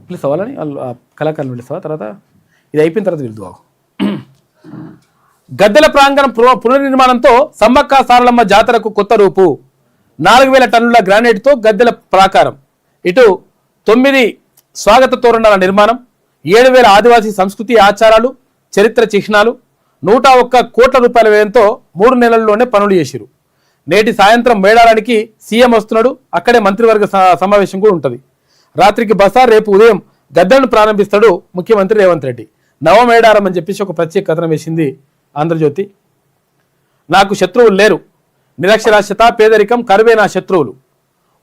పిలుస్తావాలని కళాకారులు పిలుస్తావా? తర్వాత ఇది అయిపోయిన తర్వాత వెళ్తూ గద్దెల ప్రాంగణం పునర్నిర్మాణంతో సమ్మక్క సారలమ్మ జాతరకు కొత్త రూపు. 4000 టన్నుల గ్రానైట్తో గద్దెల ప్రాకారం. ఇటు 9 స్వాగత తోరణాల నిర్మాణం, 7000 ఆదివాసీ సంస్కృతి ఆచారాలు చరిత్ర చిహ్నాలు, 101 కోట్ల రూపాయల వ్యయంతో 3 నెలల్లోనే పనులు చేసిరు. నేటి సాయంత్రం మేడారానికి సీఎం వస్తున్నాడు. అక్కడే మంత్రివర్గ సమావేశం కూడా ఉంటుంది. రాత్రికి బసార్, రేపు ఉదయం గద్దెలను ప్రారంభిస్తాడు ముఖ్యమంత్రి రేవంత్ రెడ్డి. నవమేడారం అని చెప్పేసి ఒక ప్రత్యేక కథనం వేసింది ఆంధ్రజ్యోతి. నాకు శత్రువులు లేరు, నిరక్షరాస్యత పేదరికం కరువే నా శత్రువులు.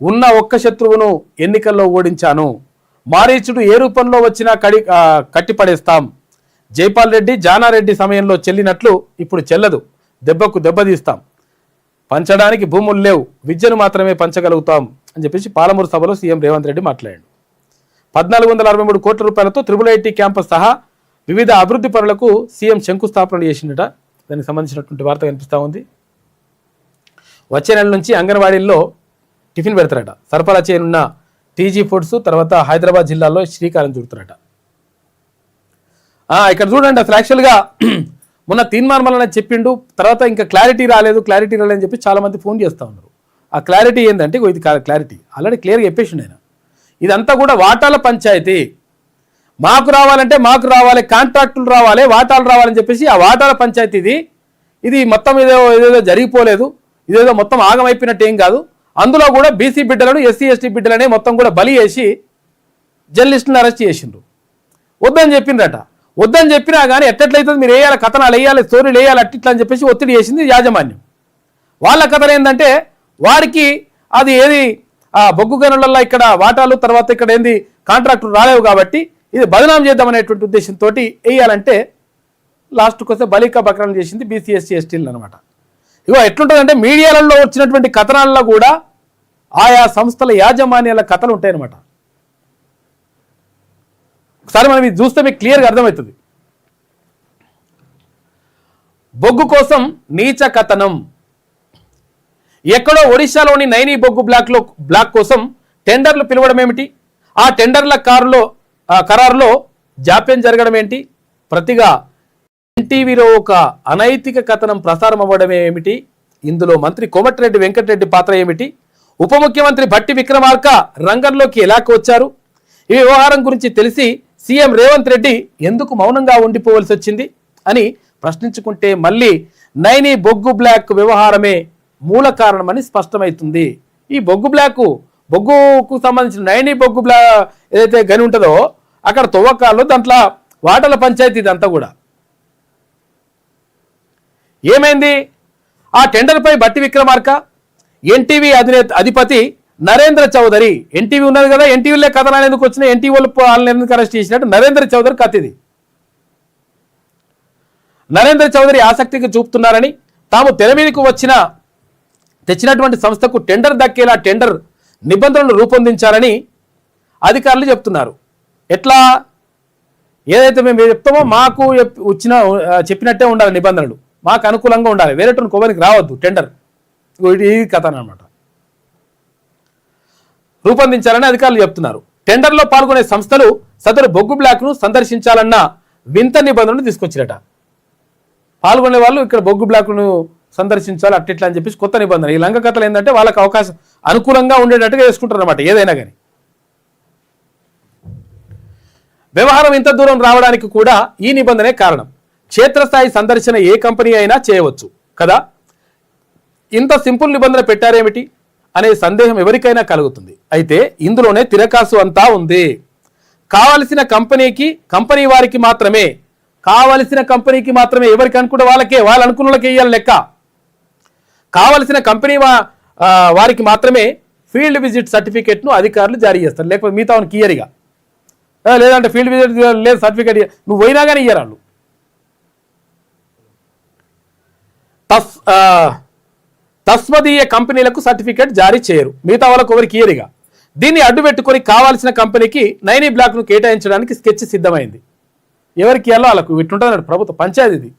ఉన్న ఒక్క శత్రువును ఎన్నికల్లో ఓడించాను. మారీచుడు ఏ రూపంలో వచ్చినా కట్టిపడేస్తాం. జైపాల్ రెడ్డి జానారెడ్డి సమయంలో చెల్లినట్లు ఇప్పుడు చెల్లదు. దెబ్బకు దెబ్బతీస్తాం. పంచడానికి భూములు లేవు, విద్యను మాత్రమే పంచగలుగుతాం అని చెప్పేసి పాలమూరు సభలో సీఎం రేవంత్ రెడ్డి మాట్లాడాడు. 1463 కోట్ల రూపాయలతో IIIT క్యాంపస్ సహా వివిధ అభివృద్ధి పనులకు సీఎం శంకుస్థాపన చేసిందట. దానికి సంబంధించినటువంటి వార్త కనిపిస్తూ ఉంది. వచ్చే నెల నుంచి అంగన్వాడీల్లో టిఫిన్ పెడతారట. సరఫరా చేయనున్న టీజీ ఫుడ్స్ తర్వాత హైదరాబాద్ జిల్లాలో శ్రీకారం చుడతారట. ఇక్కడ చూడండి, అసలు యాక్చువల్గా మొన్న తీర్మానం చెప్పిండు, తర్వాత ఇంకా క్లారిటీ రాలేదని చెప్పి చాలామంది ఫోన్ చేస్తూ ఉన్నారు. ఆ క్లారిటీ ఏంటంటే ఇది క్లారిటీ ఆల్రెడీ క్లియర్గా చెప్పేసిండు ఆయన. ఇదంతా కూడా వాటాల పంచాయతీ. మాకు రావాలంటే మాకు రావాలి, కాంట్రాక్టులు రావాలి, వాటాలు రావాలని చెప్పేసి ఆ వాటాల పంచాయతీ ఇది మొత్తం ఏదేదో జరిగిపోలేదు, ఇదేదో మొత్తం ఆగమైపోయినట్టు ఏం కాదు. అందులో కూడా బీసీ బిడ్డలను ఎస్సీ ఎస్టీ బిడ్డలనే మొత్తం కూడా బలి చేసి జర్నలిస్టులను అరెస్ట్ చేసిండ్రు. వద్దని చెప్పిండ్రట. వద్దని చెప్పినా కానీ ఎట్లయితుంది, మీరు వేయాలి, కథనాలు వేయాలి, స్టోరీలు వేయాలి, అట్లా అని చెప్పేసి ఒత్తిడి చేసింది యాజమాన్యం. వాళ్ళ కథలు ఏంటంటే వారికి అది ఏది బొగ్గు గనులలో ఇక్కడ వాటాలు, తర్వాత ఇక్కడ ఏంది కాంట్రాక్టులు రాలేవు కాబట్టి ఇది బదనాం చేద్దామనేటువంటి ఉద్దేశంతో వేయాలంటే లాస్ట్కి వస్తే బలికా బక్రాలు చేసింది బీసీ ఎస్సీ ఎస్టీలు అనమాట. ఇగో ఎట్లుంటుందంటే మీడియాలలో వచ్చినటువంటి కథనాల్లో కూడా ఆయా సంస్థల యాజమాన్యాల కథలు ఉంటాయన్నమాట. ఒకసారి మనం ఇది చూస్తే మీకు క్లియర్గా అర్థమవుతుంది. బొగ్గు కోసం నీచ కథనం. ఎక్కడో ఒడిశాలోని నైనీ బొగ్గు బ్లాక్ కోసం టెండర్లు పిలవడం ఏమిటి? ఆ టెండర్ల ఖరారులో జాప్యం జరగడం ఏంటి? ప్రతిగా ఎన్టీవీలో ఒక అనైతిక కథనం ప్రసారం అవ్వడం ఏమిటి? ఇందులో మంత్రి కోమటిరెడ్డి వెంకటరెడ్డి పాత్ర ఏమిటి? ఉప ముఖ్యమంత్రి భట్టి విక్రమార్క రంగంలోకి ఎలా వచ్చారు? ఈ వ్యవహారం గురించి తెలిసి సీఎం రేవంత్ రెడ్డి ఎందుకు మౌనంగా ఉండిపోవలసి వచ్చింది అని ప్రశ్నించుకుంటే మళ్ళీ నైనీ బొగ్గు బ్లాక్ వ్యవహారమే మూల కారణమని స్పష్టమవుతుంది. ఈ బొగ్గుకు సంబంధించిన నైనీ బొగ్గు ఏదైతే గని ఉంటుందో అక్కడ తవ్వకాల్లో దాంట్లో వాటల పంచాయతీ ఇదంతా కూడా ఏమైంది? ఆ టెండర్పై భట్టి విక్రమార్క, ఎన్టీవీ అధిపతి నరేంద్ర చౌదరి, ఎన్టీవీ ఉన్నది కదా, ఎన్టీవీలో కథనాలు ఎందుకు వచ్చినాయి, ఎన్టీవీ వాళ్ళని ఎందుకు అరెస్ట్ చేసినట్టు నరేంద్ర చౌదరి కథ ఇది. నరేంద్ర చౌదరి ఆసక్తికి చూపుతున్నారని, తాము తెర మీదకు తెచ్చినటువంటి సంస్థకు టెండర్ దక్కేలా టెండర్ నిబంధనలు రూపొందించాలని అధికారులు చెప్తున్నారు. ఎట్లా ఏదైతే మేము చెప్తామో మాకు చెప్పినట్టే ఉండాలి, నిబంధనలు మాకు అనుకూలంగా ఉండాలి, వేరేటువంటి కోవనికి రావద్దు, టెండర్ ఈ కథ అనమాట రూపొందించాలని అధికారులు చెప్తున్నారు. టెండర్లో పాల్గొనే సంస్థలు సదరు బొగ్గు బ్లాక్ను సందర్శించాలన్న వింత నిబంధనలు తీసుకొచ్చిరట. పాల్గొనే వాళ్ళు ఇక్కడ బొగ్గు బ్లాక్ను సందర్శించాలి అట్లా అని చెప్పేసి కొత్త నిబంధన. ఈ లంక కథలు ఏంటంటే వాళ్ళకి అవకాశం అనుకూలంగా ఉండేటట్టుగా చేసుకుంటారు అనమాట ఏదైనా కానీ. వ్యవహారం ఇంత దూరం రావడానికి కూడా ఈ నిబంధనే కారణం. క్షేత్రస్థాయి సందర్శన ఏ కంపెనీ అయినా చేయవచ్చు కదా, ఇంత సింపుల్ నిబంధన పెట్టారేమిటి అనే సందేహం ఎవరికైనా కలుగుతుంది. అయితే ఇందులోనే తిరకాసు అంతా ఉంది. కావలసిన కంపెనీ వారికి మాత్రమే, ఎవరికి అనుకుంటే వాళ్ళ అనుకున్న వాళ్ళకి వేయాలి లెక్క. కావలసిన కంపెనీ వారికి మాత్రమే ఫీల్డ్ విజిట్ సర్టిఫికేట్ను అధికారులు జారీ చేస్తారు, లేకపోతే మిగతా క్లియర్గా లేదంటే ఫీల్డ్ విజిట్ లేదు సర్టిఫికేట్ నువ్వు పోయినా కానీ ఇయ్యరు వాళ్ళు. తస్మదీయ కంపెనీలకు సర్టిఫికేట్ జారీ చేయరు, మిగతా వాళ్ళకు ఎవరికి ఇయ్యరిగా. దీన్ని అడ్డు పెట్టుకొని కావాల్సిన కంపెనీకి నైనీ బ్లాక్ను కేటాయించడానికి స్కెచ్ సిద్ధమైంది. ఎవరికి ఇవ్వాలో వాళ్ళకు ఇట్లుంటుంది ప్రభుత్వ పంచాయతీ, ఇది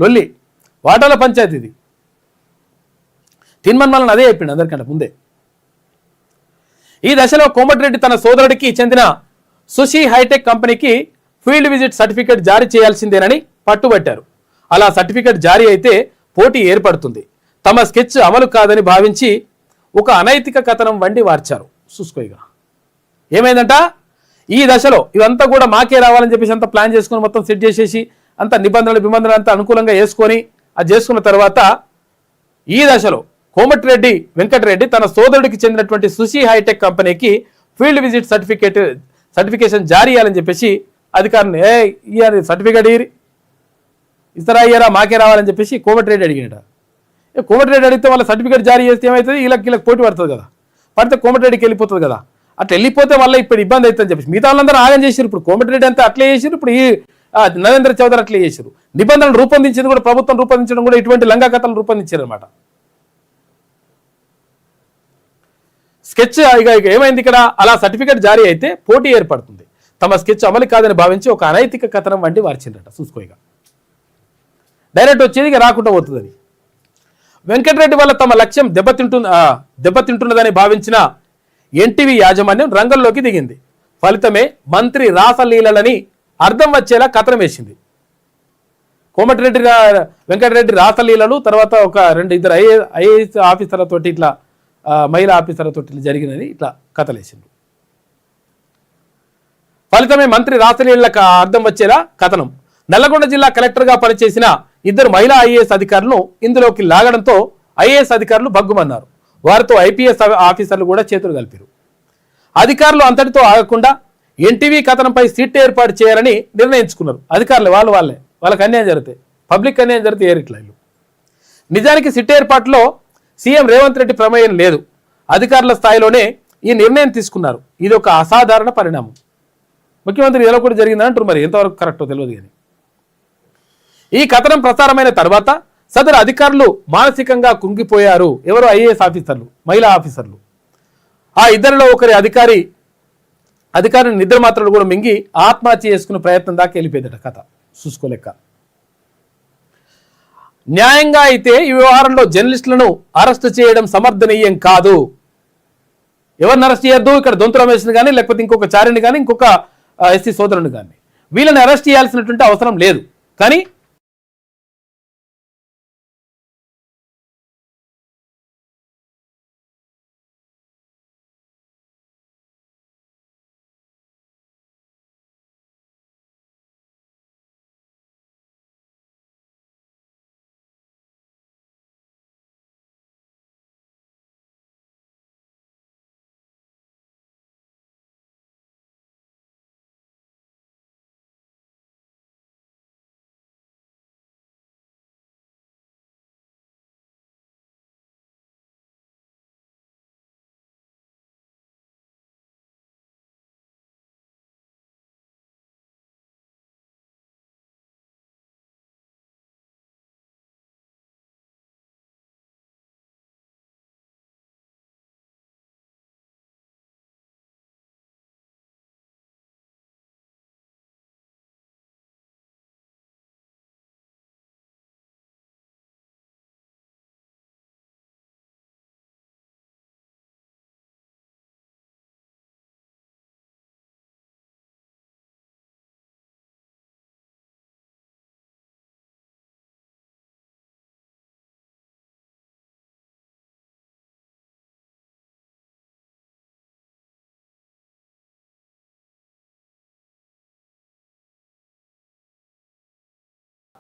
లొల్లి వాటాల పంచాయతీ ఇది. తిన్మన్మలను అదే చెప్పిండు అందరికంటే ముందే. ఈ దశలో కోమటిరెడ్డి తన సోదరుడికి చెందిన సుషి హైటెక్ కంపెనీకి ఫీల్డ్ విజిట్ సర్టిఫికేట్ జారీ చేయాల్సిందేనని పట్టుబట్టారు. అలా సర్టిఫికేట్ జారీ అయితే పోటీ ఏర్పడుతుంది. తమ స్కెచ్ అమలు కాదని భావించి ఒక అనైతిక కథనం వండి వార్చారు. చూసుకోయిగా ఏమైందంట, ఈ దశలో ఇదంతా కూడా మాకే రావాలని చెప్పేసి అంతా ప్లాన్ చేసుకొని మొత్తం సెట్ చేసేసి అంత నిబంధనలు అంతా అనుకూలంగా వేసుకొని అది చేసుకున్న తర్వాత ఈ దశలో కోమటిరెడ్డి వెంకటరెడ్డి తన సోదరుడికి చెందినటువంటి సుషి హైటెక్ కంపెనీకి ఫీల్డ్ విజిట్ సర్టిఫికేషన్ జారీ చేయాలని చెప్పేసి అధికారులు ఇయ్యారు సర్టిఫికేట్ ఇస్తారా ఇయ్యారా మాకే రావాలని చెప్పేసి కోమటిరెడ్డి అడిగినట. కోమటిరెడ్డి అడిగితే వాళ్ళ సర్టిఫికేట్ జారీ చేస్తే ఏమవుతుంది, వీళ్ళకి పోటీ పడుతుంది కదా. పడితే కోమటిరెడ్డికి వెళ్ళిపోతుంది కదా, అట్లా వెళ్ళిపోతే వల్ల ఇప్పుడు ఇబ్బంది అవుతుందని చెప్పేసి మిగతా వాళ్ళందరూ ఆగం చేశారు. ఇప్పుడు కోమటిరెడ్డి అంతా అట్లే చేశారు, ఇప్పుడు ఈ నరేంద్ర చౌదరి అట్లే చేశారు. నిబంధనలు రూపొందించింది కూడా ప్రభుత్వం రూపొందించడం కూడా ఇటువంటి లంగా కథలు రూపొందించారు అనమాట. స్కెచ్ ఇక ఏమైంది ఇక్కడ, అలా సర్టిఫికేట్ జారీ అయితే పోటీ ఏర్పడుతుంది. తమ స్కెచ్ అమలు కాదని భావించి ఒక అనైతిక కథనం వంటి వార్చిందట. చూసుకోగా డైరెక్ట్ వచ్చేది ఇక రాకుండా పోతుందని. వెంకటరెడ్డి వల్ల తమ లక్ష్యం దెబ్బతింటున్నదని భావించిన ఎన్టీవీ యాజమాన్యం రంగంలోకి దిగింది. ఫలితమే మంత్రి రాసలీలని అర్థం వచ్చేలా కథనం వేసింది. కోమటిరెడ్డి వెంకటరెడ్డి రాసలీలలు, తర్వాత ఒక ఇద్దరు ఐఏఎస్ ఆఫీసర్లతోటి ఇట్లా మహిళా ఆఫీసర్లతో జరిగినది ఇట్లా కథలేసిండు. ఫలితమే మంత్రి రాసలీలకు అర్థం వచ్చేలా కథనం. నల్లగొండ జిల్లా కలెక్టర్గా పనిచేసిన ఇద్దరు మహిళా ఐఏఎస్ అధికారులను ఇందులోకి లాగడంతో ఐఏఎస్ అధికారులు బగ్గుమన్నారు. వారితో ఐపీఎస్ ఆఫీసర్లు కూడా చేతులు కలిపారు. అధికారులు అంతటితో ఆగకుండా ఎన్టీవీ కథనంపై సిట్ ఏర్పాటు చేయాలని నిర్ణయించుకున్నారు. అధికారులు వాళ్ళకి అన్యాయం జరుగుతాయి, పబ్లిక్ అన్యాయం జరిగితే ఏరిట్లా. నిజానికి సిట్ ఏర్పాటులో సీఎం రేవంత్ రెడ్డి ప్రమేయం లేదు. అధికారుల స్థాయిలోనే ఈ నిర్ణయం తీసుకున్నారు. ఇది ఒక అసాధారణ పరిణామం. ముఖ్యమంత్రి ఇలా కూడా జరిగిందని అంటారు, మరి ఎంతవరకు కరెక్టో తెలియదు. కానీ ఈ కథనం ప్రసారమైన తర్వాత సదరు అధికారులు మానసికంగా కుంగిపోయారు. ఎవరు? ఐఏఎస్ ఆఫీసర్లు, మహిళా ఆఫీసర్లు. ఆ ఇద్దరిలో ఒకరి అధికారిని నిద్ర మాత్రలు కూడా మింగి ఆత్మహత్య చేసుకునే ప్రయత్నం దాకా వెళ్ళిపోయిందట కథ. చూసుకోలేక న్యాయంగా అయితే ఈ వ్యవహారంలో జర్నలిస్టులను అరెస్ట్ చేయడం సమర్థనీయం కాదు. ఎవరిని అరెస్ట్ చేయొద్దు, ఇక్కడ దొంతు రమేష్ని కానీ లేకపోతే ఇంకొక చారిని కానీ ఇంకొక ఎస్సీ సోదరుని కానీ వీళ్ళని అరెస్ట్ చేయాల్సినటువంటి అవసరం లేదు. కానీ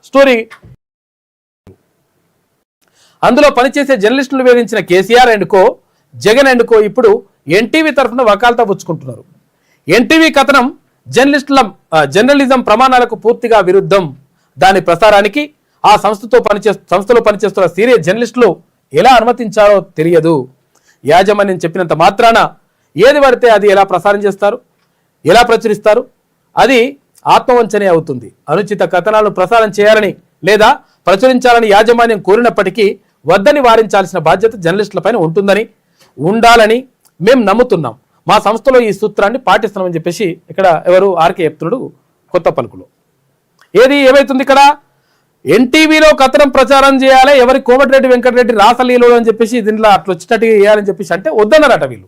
స్టోరీ అందులో పనిచేసే జర్నలిస్టులు వేధించిన KCR and co, Jagan and co ఇప్పుడు ఎన్టీవీ తరఫున వకాల్తా పుచ్చుకుంటున్నారు. ఎన్టీవీ కథనం జర్నలిజం ప్రమాణాలకు పూర్తిగా విరుద్ధం. దాని ప్రసారానికి ఆ సంస్థలో పనిచేస్తున్న సీనియర్ జర్నలిస్టులు ఎలా అనుమతించారో తెలియదు. యాజమాన్యం చెప్పినంత మాత్రాన ఏది పడితే అది ఎలా ప్రసారం చేస్తారు, ఎలా ప్రచురిస్తారు? అది ఆత్మవంచనే అవుతుంది. అనుచిత కథనాలను ప్రసారం చేయాలని లేదా ప్రచురించాలని యాజమాన్యం కోరినప్పటికీ వద్దని వారించాల్సిన బాధ్యత జర్నలిస్టులపైన ఉండాలని మేము నమ్ముతున్నాం. మా సంస్థలో ఈ సూత్రాన్ని పాటిస్తున్నామని చెప్పేసి ఇక్కడ ఎవరు ఆర్కే చెప్తున్నాడు కొత్త పలుకులో. ఏమైతుంది ఇక్కడ? ఎన్టీవీలో కథనం ప్రచారం చేయాలి, ఎవరి కోమటిరెడ్డి వెంకటరెడ్డి రాసలీలో అని చెప్పేసి దీంట్లో అట్లా వచ్చేటట్టుగా చేయాలని చెప్పేసి అంటే వద్దన్నారట వీళ్ళు.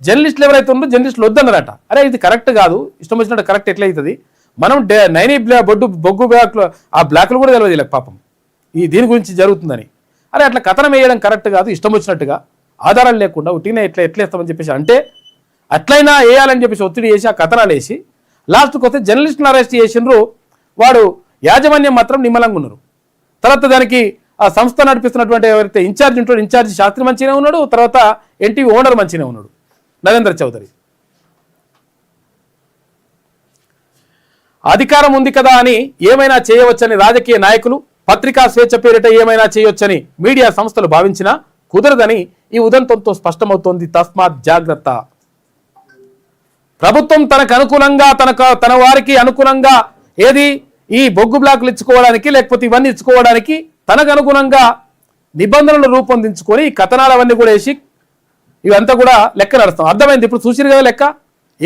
జర్నలిస్టులు ఎవరైతే ఉన్నారో జర్నలిస్టులు వద్దన్నారట. అరే ఇది కరెక్ట్ కాదు, ఇష్టం వచ్చినట్టు కరెక్ట్ ఎట్లయితుంది? మనం నైనీ బొగ్గు బ్లాక్లు ఆ బ్లాక్లు కూడా తెలియదు వీళ్ళకి పాపం దీని గురించి జరుగుతుందని. అరే అట్లా కథనం వేయడం కరెక్ట్ కాదు, ఇష్టం వచ్చినట్టుగా ఆధారాలు లేకుండా ఉట్టినే ఎట్లేస్తామని చెప్పేసి అంటే అట్లయినా వేయాలని చెప్పేసి ఒత్తిడి చేసి ఆ కథనాలు వేసి లాస్ట్కి వస్తే జర్నలిస్టులను అరెస్ట్ చేసినారు. వాడు యాజమాన్యం మాత్రం నిమ్మలంగా ఉన్నారు. తర్వాత దానికి ఆ సంస్థ నడిపిస్తున్నటువంటి ఎవరైతే ఇన్ఛార్జ్ ఉంటాడో ఇన్ఛార్జ్ శాస్త్రి మంచిగానే ఉన్నాడు, తర్వాత ఎన్టీవీ ఓనర్ మంచిగానే ఉన్నాడు నరేంద్ర చౌదరి. అధికారం ఉంది కదా అని ఏమైనా చేయవచ్చని రాజకీయ నాయకులు, పత్రికా స్వేచ్ఛ పేరిట ఏమైనా చేయొచ్చని మీడియా సంస్థలు భావించినా కుదరదని ఈ ఉదంతంతో స్పష్టమవుతోంది. తస్మాత్ జాగ్రత్త. ప్రభుత్వం తనకు అనుకూలంగా తన వారికి అనుకూలంగా ఏది ఈ బొగ్గు బ్లాకులు ఇచ్చుకోవడానికి లేకపోతే ఇవన్నీ ఇచ్చుకోవడానికి తనకు అనుగుణంగా నిబంధనలు రూపొందించుకొని ఈ కథనాలు అవన్నీ కూడా వేసి ఇవంతా కూడా లెక్క నడుస్తాం. అర్థమైంది? ఇప్పుడు చూసిరు కదా లెక్క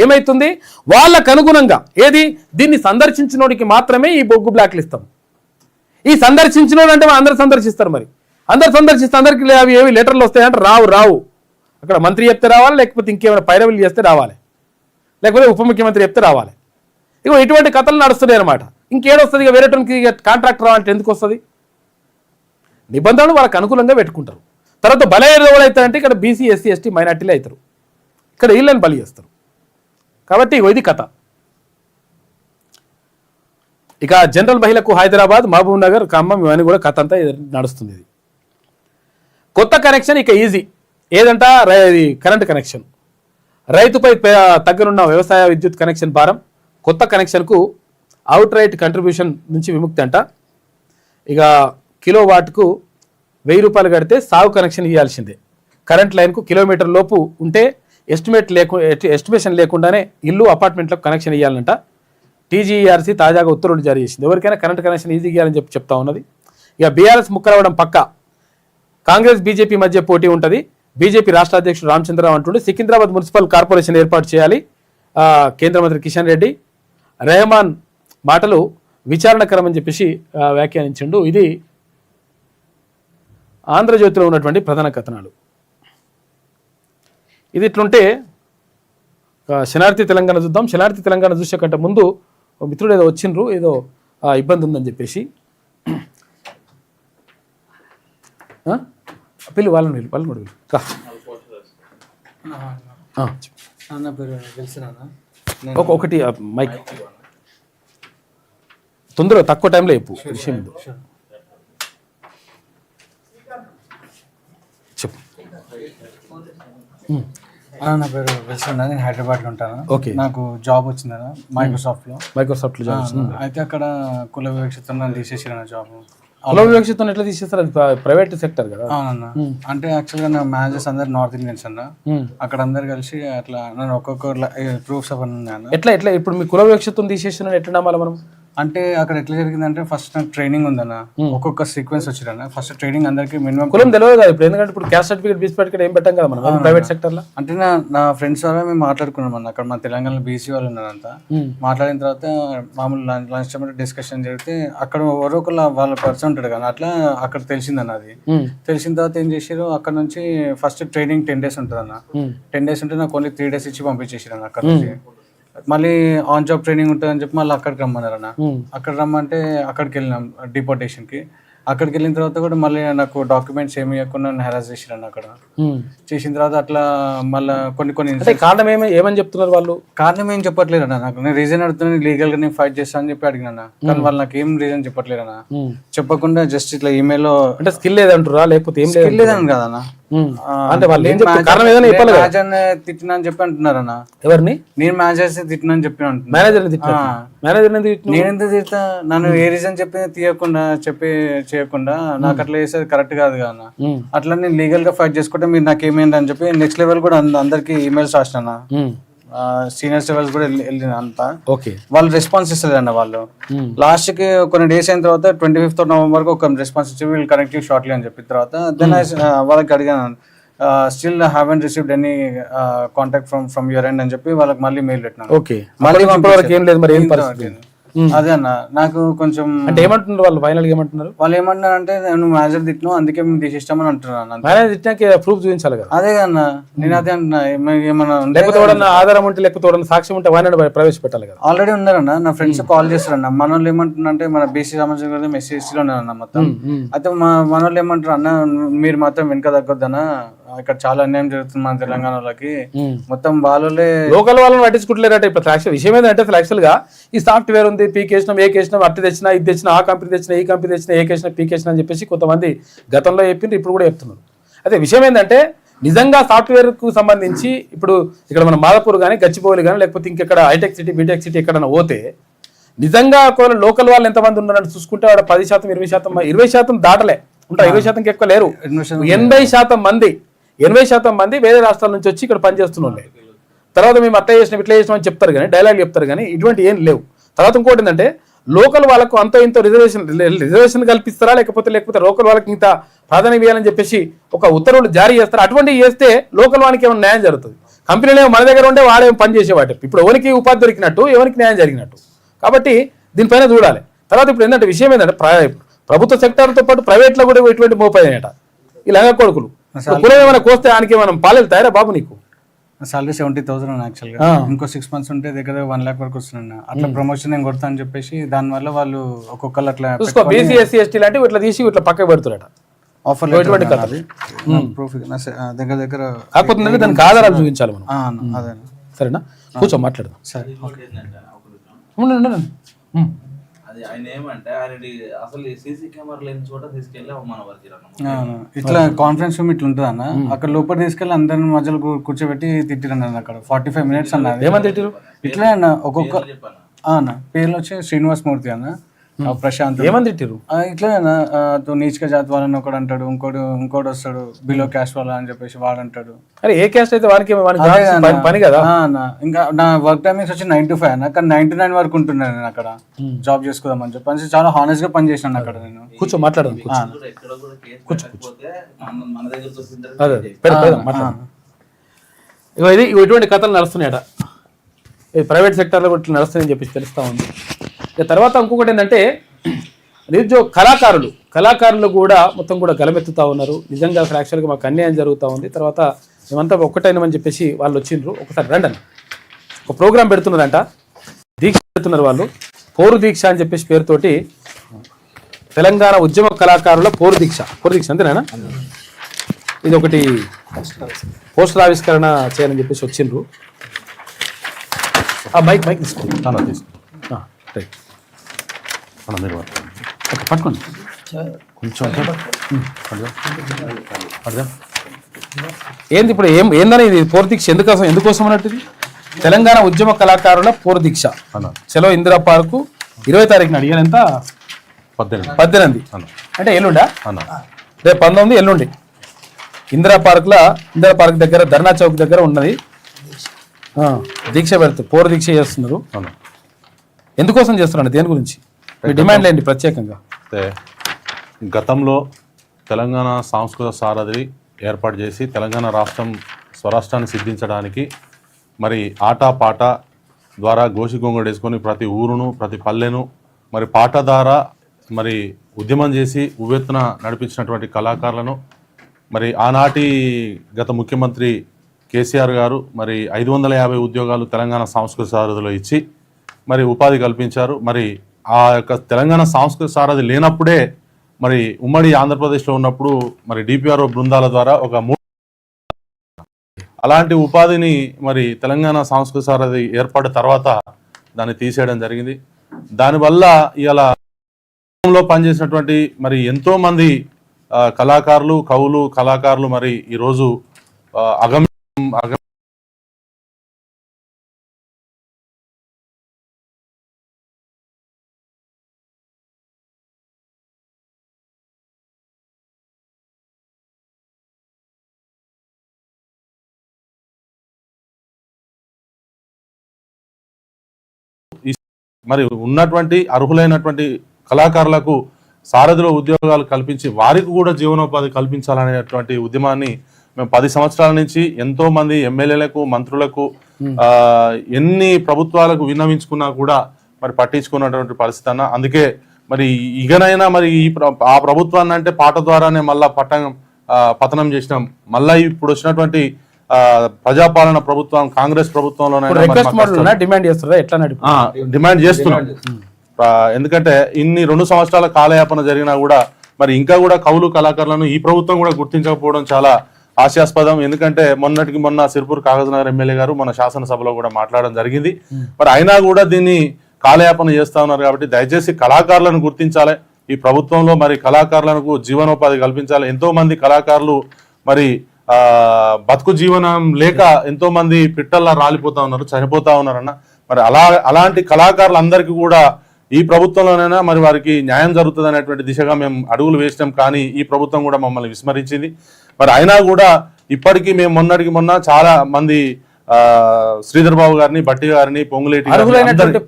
ఏమైతుంది. వాళ్ళకు అనుగుణంగా ఏది దీన్ని సందర్శించినోడికి మాత్రమే ఈ బొగ్గు బ్లాక్లు ఇస్తాం. ఈ సందర్శించినోడు అంటే అందరు సందర్శిస్తారు. మరి అందరు సందర్శిస్తే అందరికి అవి ఏవి లెటర్లు వస్తాయంటే రావు. అక్కడ మంత్రి చెప్తే రావాలి, లేకపోతే ఇంకేమైనా పైరవీలు చేస్తే రావాలి, లేకపోతే ఉప ముఖ్యమంత్రి చెప్తే రావాలి. ఇగో ఇటువంటి కథలు నడుస్తున్నాయి అనమాట. ఇంకేడొస్తుంది? ఇక వేరేటోనికి కాంట్రాక్ట్ రావాలంటే ఎందుకు వస్తుంది? నిబంధనలు వాళ్ళకి అనుకూలంగా పెట్టుకుంటారు. తర్వాత బలి ఎవరు అవుతారంటే ఇక్కడ బీసీ ఎస్సీ ఎస్టీ మైనార్టీలు అవుతారు. ఇక్కడ వీళ్ళని బలి చేస్తారు. కాబట్టి ఇది కథ. ఇక జనరల్ మహిళకు హైదరాబాద్, మహబూబ్ నగర్, ఖమ్మం ఇవన్నీ కూడా కథ అంతా నడుస్తుంది. ఇది కొత్త కనెక్షన్ ఇక ఈజీ. ఏదంట? Current connection. రైతుపై తగ్గనున్న వ్యవసాయ విద్యుత్ కనెక్షన్ భారం. కొత్త కనెక్షన్కు అవుట్ రైట్ కంట్రిబ్యూషన్ నుంచి విముక్తి అంట. ఇక కిలో వాట్కు 1000 రూపాయలు కడితే సాగు కనెక్షన్ ఇవ్వాల్సిందే. కరెంట్ లైన్కు కిలోమీటర్ లోపు ఉంటే ఎస్టిమేషన్ లేకుండానే ఇల్లు అపార్ట్మెంట్లకు కనెక్షన్ ఇవ్వాలంట. టీజీఆర్సీ తాజాగా ఉత్తర్వులు జారీ చేసింది. ఎవరికైనా కరెంట్ కనెక్షన్ ఈజీ ఇవ్వాలని చెప్తా ఉన్నది. ఇక బీఆర్ఎస్ ముక్కరవడం పక్క. కాంగ్రెస్ బీజేపీ మధ్య పోటీ ఉంటుంది. బీజేపీ రాష్ట్ర అధ్యక్షుడు రామచంద్రరావు అంటుండే సికింద్రాబాద్ మున్సిపల్ కార్పొరేషన్ ఏర్పాటు చేయాలి. కేంద్ర మంత్రి కిషన్ రెడ్డి రెహమాన్ మాటలు విచారణకరమని చెప్పేసి వ్యాఖ్యానించిండు. ఇది ఆంధ్రజ్యోతిలో ఉన్నటువంటి ప్రధాన కథనాలు. ఇది ఇట్లుంటే శనార్థి తెలంగాణ చూద్దాం. శనార్థి తెలంగాణ చూసే కంటే ముందు మిత్రుడు ఏదో వచ్చిండ్రు, ఏదో ఇబ్బంది ఉందని చెప్పేసి పిల్లు వాళ్ళని కూడా పిల్లు ఒకటి మైక్ తొందరగా తక్కువ టైంలో చెప్పు విషయం చెప్పు. నా పేరు విల్సన్, నేను హైదరాబాద్లో ఉంటాను. ఓకే, నాకు జాబ్ వచ్చిందన్న మైక్రోసాఫ్ట్లో జాబ్ వచ్చింది. అయితే అక్కడ కుల వివక్షతో తీసేసారు నా జాబ్. కుల వివక్షతో ఎట్లా తీసేస్తారు? అది ప్రైవేట్ సెక్టర్ కదా. అవునన్నా. అంటే యాక్చువల్గా నా మేనేజర్స్ అందరు నార్త్ ఇండియన్స్ అన్న. అక్కడ అందరు కలిసి అట్లా నన్ను ఒక్కొక్క ప్రూఫ్స్ అవన్నీ ఉన్నాయన్న. ఎట్లా ఇప్పుడు మీ కుల వివక్షతో తీసేసిన ఎట్లా నమ్మాలి మనం? అంటే అక్కడ ఎట్లా జరిగిందంటే ఫస్ట్ నాకు ట్రైనింగ్ ఉందన్న, ఒక్కొక్క సీక్వెన్స్ వచ్చిరన్న. ఫస్ట్ ట్రైనింగ్ అందరికి మినిమం కులం తెలియదు కదా ఇప్పుడు, ఎందుకంటే ఇప్పుడు క్యాస్ట్ సర్టిఫికేట్ బీసీ సర్టిఫికేట్ ఏం పెట్టాం కదా మనం ప్రైవేట్ సెక్టర్ లో. అంటే నా ఫ్రెండ్స్ ద్వారా మేము మాట్లాడుకున్నాం అన్న. అక్కడ మన తెలంగాణలో బీసీ వాళ్ళు ఉన్నారంతా. మాట్లాడిన తర్వాత మామూలు లంచ్ టైం డిస్కషన్ జరిగితే అక్కడ ఎవరో ఒకళ్ళ వాళ్ళ పర్సన్ ఉంటాడు కదా, అట్లా అక్కడ తెలిసిందన్న. అది తెలిసిన తర్వాత ఏం చేసారు, అక్కడ నుంచి ఫస్ట్ ట్రైనింగ్ 10 days ఉంటుంది అన్న. 10 days ఉంటే నాకు ఓన్లీ 3 days ఇచ్చి పంపించేసారు అన్న. అక్కడ నుంచి మళ్ళీ ఆన్ జాబ్ ట్రైనింగ్ ఉంటుందని చెప్పి మళ్ళీ అక్కడికి రమ్మన్నారు అన్న. అక్కడ రమ్మంటే అక్కడికి వెళ్ళినాం డిపోర్టేషన్కి. అక్కడికి వెళ్ళిన తర్వాత కూడా మళ్ళీ నాకు డాక్యుమెంట్స్ ఏమి ఇవ్వకుండా హెరాస్ చేసిరన్న. అక్కడ చేసిన తర్వాత అట్లా మళ్ళీ కొన్ని కారణం ఏమని చెప్తున్నారు వాళ్ళు? కారణం ఏం చెప్పట్లేదు అన్న. నాకు నేను రీజన్ అడుగుతున్నాను, లీగల్ గా నేను ఫైట్ చేస్తాను అని చెప్పి అడిగినా. కానీ వాళ్ళు నాకు ఏం రీజన్ చెప్పట్లేదు అన్న. చెప్పకుండా జస్ట్ ఇట్లా ఈమెయిల్ లో అంటే స్కిల్ లేదంటారా లేకపోతే ఏం స్కిల్ లేదని కదన్నా. అంటే వాళ్ళు ఏం చెప్తారు? కారణం ఏదైనా చెప్పాలి కదా. మేనేజర్ తిట్టినా అని చెప్పి అంటున్నారన్న. ఎవరిని? నేను మేనేజర్స్ తిట్టినా అని చెప్పి అంటున్నా. మేనేజర్ నేనెందుకు తిడతా? నన్ను ఏ రీజన్ చెప్పి తీయకుండా చేయకుండా నాకు అట్లా చేసేది కరెక్ట్ కాదు కదా. అట్లా నేను లీగల్ గా ఫైట్ చేసుకుంటే మీరు నాకు ఏమైంది అని చెప్పి నెక్స్ట్ లెవెల్ కూడా అందరికి ఈమెయిల్స్ రాసినా. సీనియర్స్ లెవెల్స్ కూడా వెళ్ళిన అంతా. వాళ్ళు రెస్పాన్స్ ఇస్తారు అన్న. వాళ్ళు లాస్ట్ కి కొన్ని డేస్ అయిన తర్వాత 25th November ఒక రెస్పాన్స్ ఇచ్చి వీళ్ళు కనెక్ట్ షార్ట్లీ అని చెప్పిన తర్వాత దెన్ వాళ్ళకి అడిగాను, still haven't received any contact from your end అని చెప్పి వాళ్ళకి మళ్ళీ మెయిల్ పెట్టినాను. మళ్ళీ అదే అన్న నాకు కొంచెం అంటే ఏమంటున్నారు వాళ్ళు? ఫైనల్ ఏమంటున్నారు? వాళ్ళు ఏమంటున్నారు అంటే నువ్వు మేనేజర్ తిట్టినావు అందుకే మేము తీసేస్తామని అంటున్నాను. ప్రూఫ్ చూపించాలి కదా. అదే అన్న, నేను అదే అంటున్నా. ఏమన్నా లేకపోతే ఆధారం ఉంటే లేకపోతే సాక్ష్యం ఉంటే వాయినాడు ప్రవేశపెట్టాలి కదా. ఆల్రెడీ ఉన్నారన్న. నా ఫ్రెండ్స్ కాల్ చేస్తారన్న. మన వాళ్ళు ఏమంటున్నా అంటే మన బీసీ సమాజం ఎస్సీలో ఉన్నారన్న మొత్తం. అయితే మన వాళ్ళు ఏమంటారు అన్న, మీరు మాత్రం వెనక తగ్గొద్దన్న, ఇక్కడ చాలా అన్యాయం జరుగుతుంది మన తెలంగాణ వాళ్ళకి. మొత్తం వాళ్ళే లోకల్ వాళ్ళని పట్టించుకుంటలేరట. ఇప్పుడు విషయం ఏంటంటే యాక్చువల్ గా ఈ సాఫ్ట్వేర్ ఉంది, పీకేసినాం ఏకేసినాం, అట్టి తెచ్చినా ఇది తెచ్చినా, ఆ కంపెనీ తెచ్చినా ఈ కంపెనీ తెచ్చినా, ఏకేసినా పీకేసినా అని చెప్పేసి కొంతమంది గతంలో చెప్పిండ్రు, ఇప్పుడు కూడా చెప్తున్నారు. అయితే విషయం ఏంటంటే నిజంగా సాఫ్ట్వేర్ కు సంబంధించి ఇప్పుడు ఇక్కడ మన మాదాపూర్ కానీ గచ్చిబౌలి కానీ లేకపోతే ఇంకెక్కడ హైటెక్ సిటీ బీటెక్ సిటీ ఎక్కడైనా పోతే నిజంగా లోకల్ వాళ్ళు ఎంతమంది ఉన్నారని చూసుకుంటే వాడు 10%, 20%, 20% దాటలే ఉంటారు. 20%కి ఎక్కువ లేరు. 80% మంది 80% మంది వేరే రాష్ట్రాల నుంచి వచ్చి ఇక్కడ పనిచేస్తున్నాయి. తర్వాత మేము అట్లా చేసినాం ఇట్లా చేసినాం అని చెప్తారు కానీ డైలాగ్ చెప్తారు కానీ ఇటువంటి ఏం లేవు. తర్వాత ఇంకోటి ఏంటంటే లోకల్ వాళ్ళకు అంత ఇంత రిజర్వేషన్ కల్పిస్తారా లేకపోతే లోకల్ వాళ్ళకి ఇంత ప్రాధాన్యం ఇవ్వాలని చెప్పేసి ఒక ఉత్తర్వులు జారీ చేస్తారు. అటువంటివి చేస్తే లోకల్ వానికి ఏమైనా న్యాయం జరుగుతుంది. కంపెనీలు ఏమో మన దగ్గర ఉండే వాడేమో పని చేసేవాటి. ఇప్పుడు ఎవరికి ఉపాధి దొరికినట్టు ఎవరికి న్యాయం జరిగినట్టు. కాబట్టి దీనిపైన చూడాలి. తర్వాత ఇప్పుడు ఏంటంటే విషయం ఏంటంటే ప్రభుత్వ సెక్టార్తో పాటు ప్రైవేట్లో కూడా ఇటువంటి మోపాయనట ఈ లంగా కొడుకులు. కులం ఏమైనా కోస్తే ఆయనకి మనం పాలెళ్తాయరా బాబు నీకు? సాలరీ 70,000 యాక్చువల్గా. ఇంకో 6 months ఉంటే దగ్గర 1 lakh వరకు వస్తున్నా. అట్లా ప్రమోషన్ నేను కొడతా అని చెప్పేసి దానివల్ల వాళ్ళు ఒక్కొక్కరు అట్లా చూసుకో బీసీ ఎస్సీ ఎస్టీ లాంటివి ఇట్లా తీసి ఇట్లా పక్క పెడుతున్నట ఆఫర్ ఎటువంటి కథ ప్రూఫ్ దగ్గర దగ్గర కాకపోతే దానికి ఆధారాలు చూపించాలి మనం. అదే సరేనా, కూర్చో మాట్లాడదాం. సరే అది ఆయన ఏమంటే ఆయన అసలు సీసీ కెమెరా లేని చోట తీసుకెళ్ళి ఇట్లా కాన్ఫరెన్స్ రూమ్ ఇట్లా ఉంటుంది అన్న. అక్కడ లోపల తీసుకెళ్ళి అందరిని మధ్యలో కూర్చోబెట్టి తిట్టిరన్న అక్కడ 45 minutes అన్నది. ఏమని తిట్టిరు? ఇట్లా అన్న ఒక్కొక్క అన్న పేర్లు వచ్చి శ్రీనివాస్ మూర్తి అన్న, ప్రశాంత్. ఏమని తిట్టిరు? ఇట్లా నీచక జాతి వాళ్ళని ఒకడు అంటాడు, ఇంకోటి వస్తాడు బిలో క్యాస్ట్ వాళ్ళ అని చెప్పేసి వాడు అంటాడు. అరే ఏ క్యాస్ట్ అయితే వానికి పని కదా. ఇంకా నా వర్క్ టైమింగ్స్ వచ్చి 9 to 5 అన్న. కానీ 9 to 9 వరకు ఉంటున్నాను నేను అక్కడ జాబ్ చేసుకోదామని చెప్పి చాలా హానెస్ట్ గా పని చేసినాను అక్కడ నేను. కూర్చో మాట్లాడదాం. ఇది ఇటువంటి కథలు నడుస్తున్నాయట ప్రైవేట్ సెక్టర్లో కూడా ఇట్లా నడుస్తాయని చెప్పేసి తెలుస్తూ ఉంది. ఇక తర్వాత ఇంకొకటి ఏంటంటే నిరుద్యోగ కళాకారులు కూడా మొత్తం కూడా గలమెత్తుతూ ఉన్నారు. నిజంగా అసలు యాక్చువల్గా మాకు అన్యాయం జరుగుతూ ఉంది. తర్వాత మేమంతా ఒక్కటైనామని చెప్పేసి వాళ్ళు వచ్చిండ్రు. ఒకసారి రండి, ఒక ప్రోగ్రాం పెడుతున్నారంట, దీక్ష పెడుతున్నారు వాళ్ళు. పోరు దీక్ష అని చెప్పేసి పేరుతోటి తెలంగాణ ఉద్యమ కళాకారుల పోరు దీక్ష అంతేనా? ఇది ఒకటి పోస్టర్ ఆవిష్కరణ చేయాలని చెప్పేసి వచ్చిండ్రు. మైక్ తీసుకోండి. పట్టుకోండి కొంచెం. ఏంది ఇప్పుడు ఏందని ఇది పోరు దీక్ష ఎందుకోసం అన్నట్టు? ఇది తెలంగాణ ఉద్యమ కళాకారుల పోరు దీక్ష. చలో ఇందిరా పార్కు 20 తారీఖున అడిగాను. ఎంత? 18 అంటే ఎల్లుండా? రేపు 19 ఎల్లుండి ఇందిరా పార్క్ దగ్గర ధర్నా చౌక్ దగ్గర ఉన్నది. దీక్ష పెడుతుంది, పోరు దీక్ష చేస్తున్నారు. ఎందుకోసం చేస్తున్నారు? దేని గురించి డిమాండ్ ఏంటి ప్రత్యేకంగా? గతంలో తెలంగాణ సాంస్కృతిక సారథి ఏర్పాటు చేసి తెలంగాణ రాష్ట్రం స్వరాష్ట్రాన్ని సిద్ధించడానికి మరి ఆటపాట ద్వారా గోషిగొంగడు వేసుకొని ప్రతి ఊరును ప్రతి పల్లెను మరి పాట ద్వారా మరి ఉద్యమం చేసి ఉవ్వెత్తున నడిపించినటువంటి కళాకారులను మరి ఆనాటి గత ముఖ్యమంత్రి కేసీఆర్ గారు మరి 550 ఉద్యోగాలు తెలంగాణ సాంస్కృతిక సారథిలో ఇచ్చి మరి ఉపాధి కల్పించారు. మరి ఆ యొక్క తెలంగాణ సాంస్కృతిక సారథి లేనప్పుడే మరి ఉమ్మడి ఆంధ్రప్రదేశ్లో ఉన్నప్పుడు మరి డిపిఆర్ఓ బృందాల ద్వారా ఒక అలాంటి ఉపాధిని మరి తెలంగాణ సాంస్కృతిక సారథి ఏర్పడిన తర్వాత దాన్ని తీసేయడం జరిగింది. దానివల్ల ఇలా పనిచేసినటువంటి మరి ఎంతో మంది కళాకారులు కళాకారులు మరి ఈరోజు మరి ఉన్నటువంటి అర్హులైనటువంటి కళాకారులకు సారథిలో ఉద్యోగాలు కల్పించి వారికి కూడా జీవనోపాధి కల్పించాలనేటువంటి ఉద్యమాన్ని మేము 10 సంవత్సరాల నుంచి ఎంతో మంది ఎమ్మెల్యేలకు మంత్రులకు ఎన్ని ప్రభుత్వాలకు విన్నవించుకున్నా కూడా మరి పట్టించుకున్నటువంటి పరిస్థితి అన్న. అందుకే మరి ఇకనైనా మరి ఆ ప్రభుత్వాన్ని అంటే పాట ద్వారానే మళ్ళా పతనం చేసినాం. మళ్ళా ఇప్పుడు వచ్చినటువంటి ప్రజాపాలన ప్రభుత్వం కాంగ్రెస్ ప్రభుత్వంలోనే డిమాండ్ చేస్తున్నాం. ఎందుకంటే ఇన్ని 2 సంవత్సరాల కాలయాపన జరిగినా కూడా మరి ఇంకా కూడా కళాకారులను ఈ ప్రభుత్వం కూడా గుర్తించకపోవడం చాలా హాస్యాస్పదం. ఎందుకంటే మొన్నటికి మొన్న సిర్పూర్ కాగజ్నగర్ ఎమ్మెల్యే గారు మన శాసనసభలో కూడా మాట్లాడడం జరిగింది. మరి అయినా కూడా దీన్ని కాలయాపన చేస్తా ఉన్నారు. కాబట్టి దయచేసి కళాకారులను గుర్తించాలి. ఈ ప్రభుత్వంలో మరి కళాకారులకు జీవనోపాధి కల్పించాలి. ఎంతో మంది కళాకారులు మరి బతుకు జీవనం లేక ఎంతో మంది పిట్టల్లా రాలిపోతా ఉన్నారు, చనిపోతా ఉన్నారన్న. మరి అలాంటి కళాకారులందరికీ కూడా ఈ ప్రభుత్వంలోనైనా మరి వారికి న్యాయం జరుగుతుంది అనేటువంటి దిశగా మేము అడుగులు వేసినాం. కానీ ఈ ప్రభుత్వం కూడా మమ్మల్ని విస్మరించింది. మరి అయినా కూడా ఇప్పటికీ మేము మొన్నటికి మొన్న చాలా మంది శ్రీధర్ బాబు గారిని, బట్టి గారిని, పొంగులేటి అర్హులైనటువంటి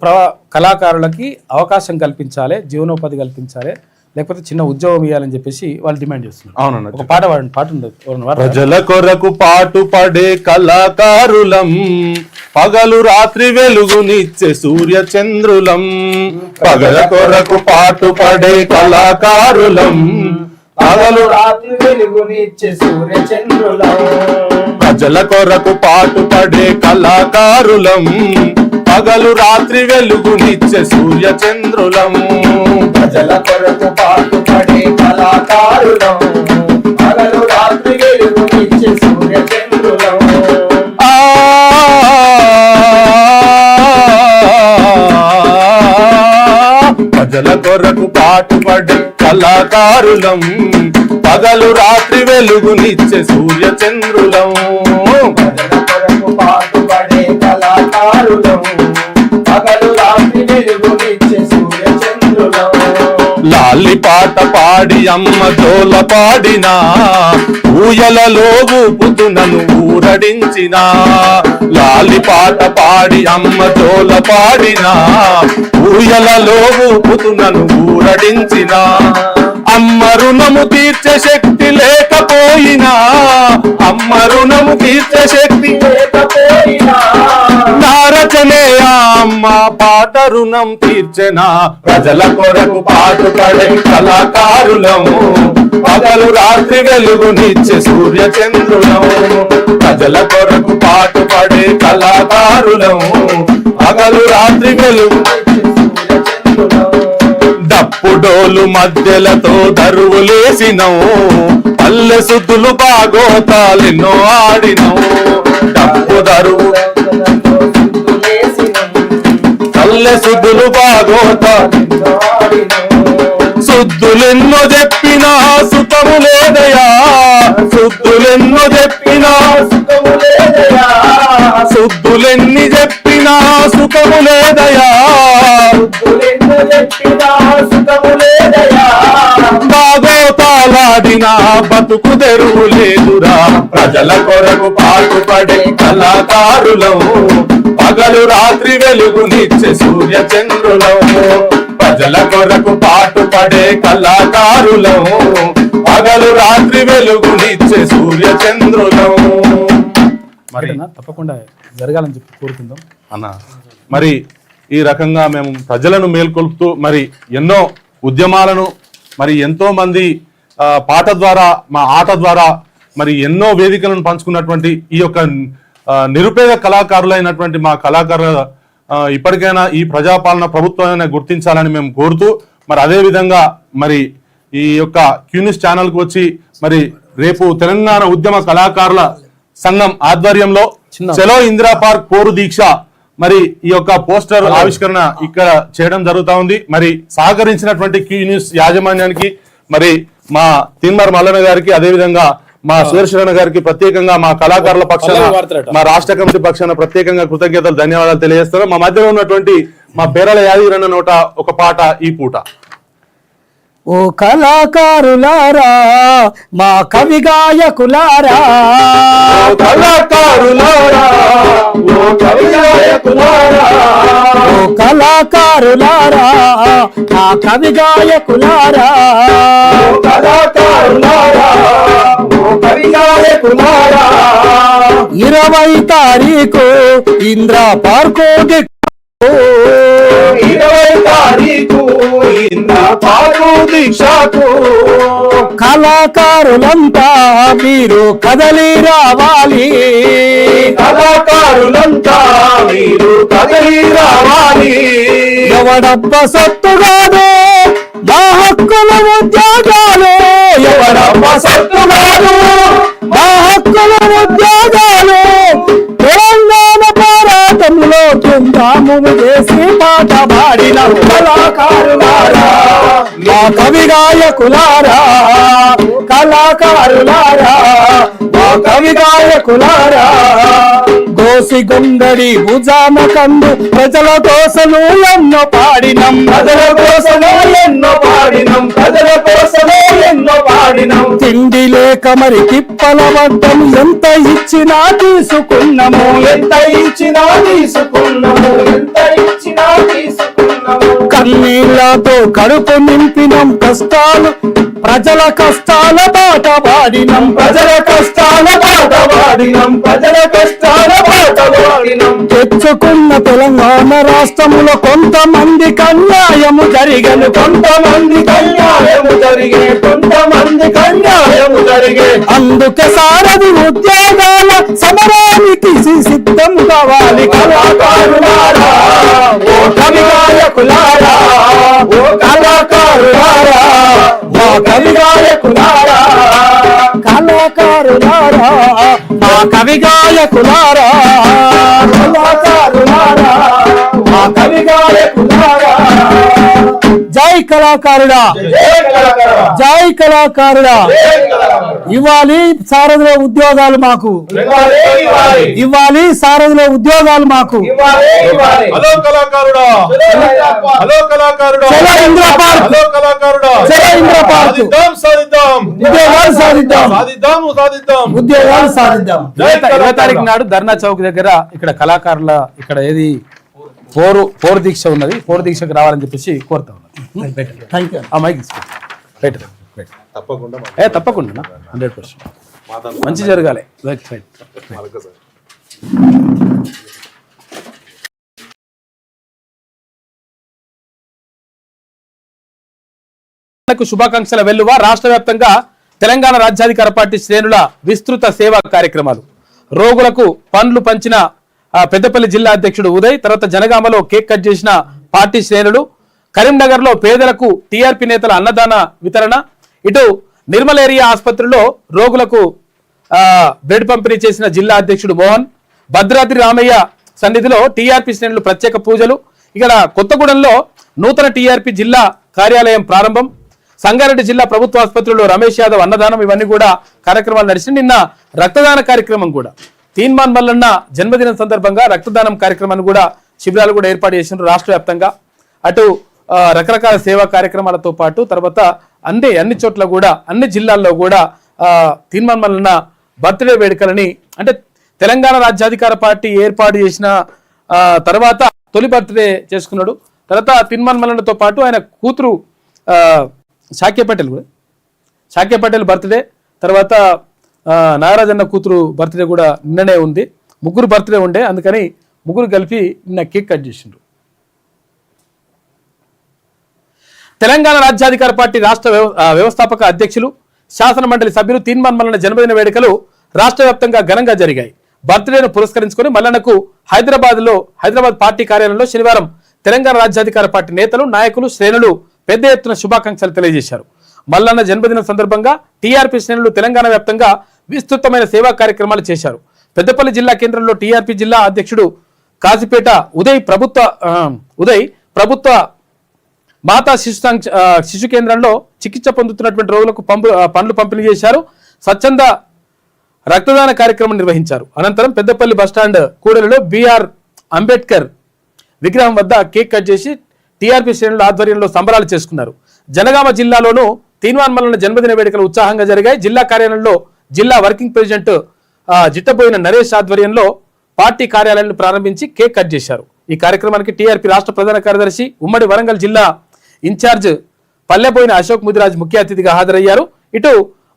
కళాకారులకి అవకాశం కల్పించాలి, జీవనోపాధి కల్పించాలి, లేకపోతే చిన్న ఉద్యోగం ఇవ్వాలని చెప్పేసి వాళ్ళు డిమాండ్ చేస్తున్నారు. అవునన్నా, ఒక పాట పాడండి, పాట ఉండదు. ప్రజల కొరకు పాటు పడే కళాకారులం, పగలు రాత్రి వెలుగునిచ్చే సూర్య చంద్రులం. పగల కొరకు పాటు పడే కళాకారులం, పగలు రాత్రి వెలుగునిచ్చే సూర్య చంద్రులం. ప్రజల కొరకు పాటు పడే కళాకారులం, పగలు రాత్రి వెలుగునిచ్చే సూర్య చంద్రులం. ప్రజల కొరకు పాటు పడే కళాకారులం, పగలు రాత్రి వెలుగునిచ్చే సూర్య చంద్రులం. ప్రజల కొరకు పాటు పడే కళాకారులం, పగలు రాత్రి వెలుగునిచ్చే సూర్య చంద్రులం. ప్రజల కొరకు పాటు పడే కళాకారులం, పగలు రాత్రి వెలుగునిచ్చే సూర్య చంద్రులం. లాలి పాట పాడి అమ్మ జోల పాడినా, ఊయలలో ఊపుతూ నన్ను ఊరడించినా. లాలి పాట పాడి అమ్మ జోల పాడినా, ఊయలలో ఊపుతూ నన్ను ఊరడించినా. అమ్మ రుణము తీర్చే శక్తి లేకపోయినా, అమ్మ రుణము తీర్చే శక్తి లేకపోయినా, నా రచనే అమ్మ పాట రుణం తీర్చెనా. ప్రజల కొరకు పాటు పడే కళాకారులము, పగలు రాత్రి వెలుగునిచ్చే సూర్య చంద్రులము. ప్రజల కొరకు పాటు పడే కళాకారులము, పగలు రాత్రి వెలుగునిచ్చే సూర్య చంద్రులము. డప్పు డోలు మధ్యలతో దరువులేసినవు, పల్లె సుద్దులు బాగోతాలెన్నో ఆడినవు. డప్పు దరువు పల్లె సుద్దులు బాగోతాలెన్నో ఆడినవు. సుద్దులెన్నో చెప్పినా సుఖము లేదయా, సుద్దులెన్నో చెప్పినా సుఖము లేదయా. సుద్దులెన్ని చెప్పినా సుఖము లేదయా, సుద్దులెన్నో చెప్పినా సుఖము లేదయా. బాగోతాలాడినా బతుకు తెరువు లేదురా. ప్రజల కొరకు పాటు పడే కళాకారులం, పగలు రాత్రి వెలుగునిచ్చే సూర్య చంద్రులం. ప్రజల కొరకు పాటు పడే కళాకారులం, పగలు రాత్రి వెలుగునిచ్చే సూర్య చంద్రులం. మరి తప్పకుండా జరగాలని చెప్పి కోరుకుందాం అన్న. మరి ఈ రకంగా మేము ప్రజలను మేల్కొల్పుతూ మరి ఎన్నో ఉద్యమాలను, మరి ఎంతో మంది పాట ద్వారా, మా ఆట ద్వారా మరి ఎన్నో వేదికలను పంచుకున్నటువంటి ఈ యొక్క నిరుపేద కళాకారులైనటువంటి మా కళాకారుల ఇప్పటికైనా ఈ ప్రజాపాలన ప్రభుత్వాన్ని గుర్తించాలని మేము కోరుతూ, మరి అదే విధంగా మరి ఈ యొక్క క్యూనిస్ ఛానల్కి వచ్చి మరి రేపు తెలంగాణ ఉద్యమ కళాకారుల సంఘం ఆధ్వర్యంలో చలో ఇందిరా పార్క్ పోరు దీక్ష మరి ఈ యొక్క పోస్టర్ ఆవిష్కరణ ఇక్కడ చేయడం జరుగుతా ఉంది. మరి సహకరించినటువంటి క్యూనిస్ యాజమాన్యానికి, మరి మా తిన్మర్ మల్లన్న గారికి, అదే విధంగా మా సుదర్శన గారికి ప్రత్యేకంగా మా కళాకారుల పక్షాన, మా రాష్ట్ర కమిటీ పక్షాన ప్రత్యేకంగా కృతజ్ఞతలు, ధన్యవాదాలు తెలియజేస్తారు. మా మధ్యలో ఉన్నటువంటి మా పేరాల యాదగిరన్న నోట ఒక పాట ఈ పూట. ఓ కళాకారులారా, మా కవి గాయకులారా, కళాకారులారా, ఓ కవి గాయకులారా, ఓ కళాకారులారా, మా కవి గాయకులారా, కళాకారులారా, ఓ కవి గాయకులారా. 20 తారీఖు ఇందిరా పార్కు 20 తారీఖు ఇందిరా పార్కు దీక్షకు కళాకారులంతా మీరు కదలి రావాలి, కళాకారులంతా మీరు కదలి రావాలి. ఎవడబ్బ సత్తు కాదు మా హక్కుల ఉద్యోగాలు, ఎవడబ్బ సత్తు కాదు మా హక్కుల ఉద్యోగాలు. తెలంగాణ పోరాటంలో తుందాము చేసి పాట పాడిన కళాకారులారా, మా కవి గాయకులారా, కళాకారులారా, మా కవి గాయకులారా. కోసి గొంగడి భుజాన కందు ప్రజల కోసము ఎన్నో పాడినం ప్రజల కోసము ఎన్నో పాడినం ప్రజల కోసము ఎన్నో పాడినం తిండి లేక మరి తిప్పల వడ్డం ఎంత ఇచ్చినా తీసుకున్నాము ఎంత ఇచ్చినా తీసుకున్నాము ఎంత ఇచ్చినా తీసుకున్నాము కన్నీళ్లతో కడుపు నింపినం కష్టాలు ప్రజల కష్టాల బాట పాడినం ప్రజల కష్టాల బాట పాడినం ప్రజల కష్టాల బాట పాడినం తెచ్చుకున్న తెలంగాణ రాష్ట్రములో కొంతమంది అన్యాయము జరిగను కొంతమంది అన్యాయము జరిగే కొంతమంది అన్యాయము జరిగే అందుకే సారథి ఉద్యోగాల సమరానికి సిద్ధం కావాలి కళాకారులారా ఓ కవిగాయకులారా ఓ కళాకారులారా మా కవిగాయకులారా కళాకారులారా మా కవిగాయకులారా కళాకారులారా మా కవిగాయకులారా జై కళాకారుడా జై కళాకారుడా ఇవ్వాలి సారథిలో ఉద్యోగాలు మాకు ఇవ్వాలి సారథిలో ఉద్యోగాలు మాకు హలో కళాకారుడా హలో కళాకారుడా చలో ఇంద్ర పార్క్ హలో కళాకారుడా చలో ఇంద్ర పార్క్ సాధిద్దాం ఉద్యోగాలు సాధిద్దాం సాధిద్దాం ఉద్యోగాలు సాధిద్దాం 20 తారీఖు నాడు ధర్నా చౌక్ దగ్గర ఇక్కడ కళాకారుల ఇక్కడ ఏది పోరు దీక్ష ఉన్నది. పోరు దీక్షకు రావాలని చెప్పేసి కోరుతా ఉన్నాను. థ్యాంక్ యూ ఆ మైక్ తీసుకో తప్పకుండా 100% మంచి జరగాలి. శుభాకాంక్షల వెల్లువ రాష్ట్ర వ్యాప్తంగా తెలంగాణ రాజ్యాధికార పార్టీ శ్రేణుల విస్తృత సేవా కార్యక్రమాలు. రోగులకు పండ్లు పంచిన పెద్దపల్లి జిల్లా అధ్యక్షుడు ఉదయ్, తర్వాత జనగామలో కేక్ కట్ చేసిన పార్టీ శ్రేణులు, కరీంనగర్ లో పేదలకు టీఆర్పీ నేతల అన్నదాన వితరణ, ఇటు నిర్మల్ ఏరియా ఆసుపత్రిలో రోగులకు బెడ్ పంపిణీ చేసిన జిల్లా అధ్యక్షుడు మోహన్, భద్రాద్రి రామయ్య సన్నిధిలో టీఆర్పీ శ్రేణులు ప్రత్యేక పూజలు, ఇక్కడ కొత్తగూడెంలో నూతన టీఆర్పీ జిల్లా కార్యాలయం ప్రారంభం, సంగారెడ్డి జిల్లా ప్రభుత్వ ఆసుపత్రిలో రమేష్ యాదవ్ అన్నదానం, ఇవన్నీ కూడా కార్యక్రమాలు నడిచి నిన్న రక్తదాన కార్యక్రమం కూడా తీన్మాన్ మల్లన్న జన్మదినం సందర్భంగా రక్తదానం కార్యక్రమాన్ని కూడా శిబిరాలు కూడా ఏర్పాటు చేసినారు రాష్ట్ర వ్యాప్తంగా. అటు రకరకాల సేవా కార్యక్రమాలతో పాటు తర్వాత అన్ని చోట్ల కూడా అన్ని జిల్లాల్లో కూడా తీన్మాన్ మల్లన్న బర్త్డే వేడుకలని అంటే తెలంగాణ రాజ్యాధికార పార్టీ ఏర్పాటు చేసిన తర్వాత తొలి బర్త్డే చేసుకున్నాడు. తర్వాత తీన్మాన్ మల్లన్నతో పాటు ఆయన కూతురు శాక్య పటేల్ బర్త్డే, తర్వాత నాగరాజన్న కూతురు బర్త్డే కూడా నిన్ననే ఉంది. ముగ్గురు బర్త్డే ఉండే, అందుకని ముగ్గురు కలిపి నిన్న కేక్ కట్ చేసిండ్రు. తెలంగాణ రాజ్యాధికార పార్టీ రాష్ట్ర వ్యవస్థాపక అధ్యక్షులు శాసన మండలి సభ్యులు తీన్మాన్ మల్లన్న జన్మదిన వేడుకలు రాష్ట్ర వ్యాప్తంగా ఘనంగా జరిగాయి. బర్త్డేను పురస్కరించుకొని మల్లన్నకు హైదరాబాద్ పార్టీ కార్యాలయంలో శనివారం తెలంగాణ రాజ్యాధికార పార్టీ నేతలు, నాయకులు, శ్రేణులు పెద్ద ఎత్తున శుభాకాంక్షలు తెలియజేశారు. మల్లన్న జన్మదిన సందర్భంగా టీఆర్పీ శ్రేణులు తెలంగాణ వ్యాప్తంగా విస్తృతమైన సేవా కార్యక్రమాలు చేశారు. పెద్దపల్లి జిల్లా కేంద్రంలో టీఆర్పీ జిల్లా అధ్యక్షుడు కాజీపేట ఉదయ్ ప్రభుత్వ మాతా శిశు కేంద్రంలో చికిత్స పొందుతున్నటువంటి రోగులకు పండ్లు పంపిణీ చేశారు. స్వచ్ఛంద రక్తదాన కార్యక్రమం నిర్వహించారు. అనంతరం పెద్దపల్లి బస్టాండ్ కూడలిలో బిఆర్ అంబేద్కర్ విగ్రహం వద్ద కేక్ కట్ చేసి టీఆర్పీ శ్రేణుల ఆధ్వర్యంలో సంబరాలు చేసుకున్నారు. జనగామ జిల్లాలోనూ తీన్మాన్ మల్లన్న జన్మదిన వేడుకలు ఉత్సాహంగా జరిగాయి. జిల్లా కార్యాలయంలో జిల్లా వర్కింగ్ ప్రెసిడెంట్ జిట్టబోయిన నరేష్ ఆధ్వర్యంలో పార్టీ కార్యాలయాన్ని ప్రారంభించి కేక్ కట్ చేశారు. ఈ కార్యక్రమానికి టీఆర్పీ రాష్ట్ర ప్రధాన కార్యదర్శి ఉమ్మడి వరంగల్ జిల్లా ఇన్ఛార్జ్ పల్లెబోయిన అశోక్ ముదిరాజ్ ముఖ్య అతిథిగా హాజరయ్యారు. ఇటు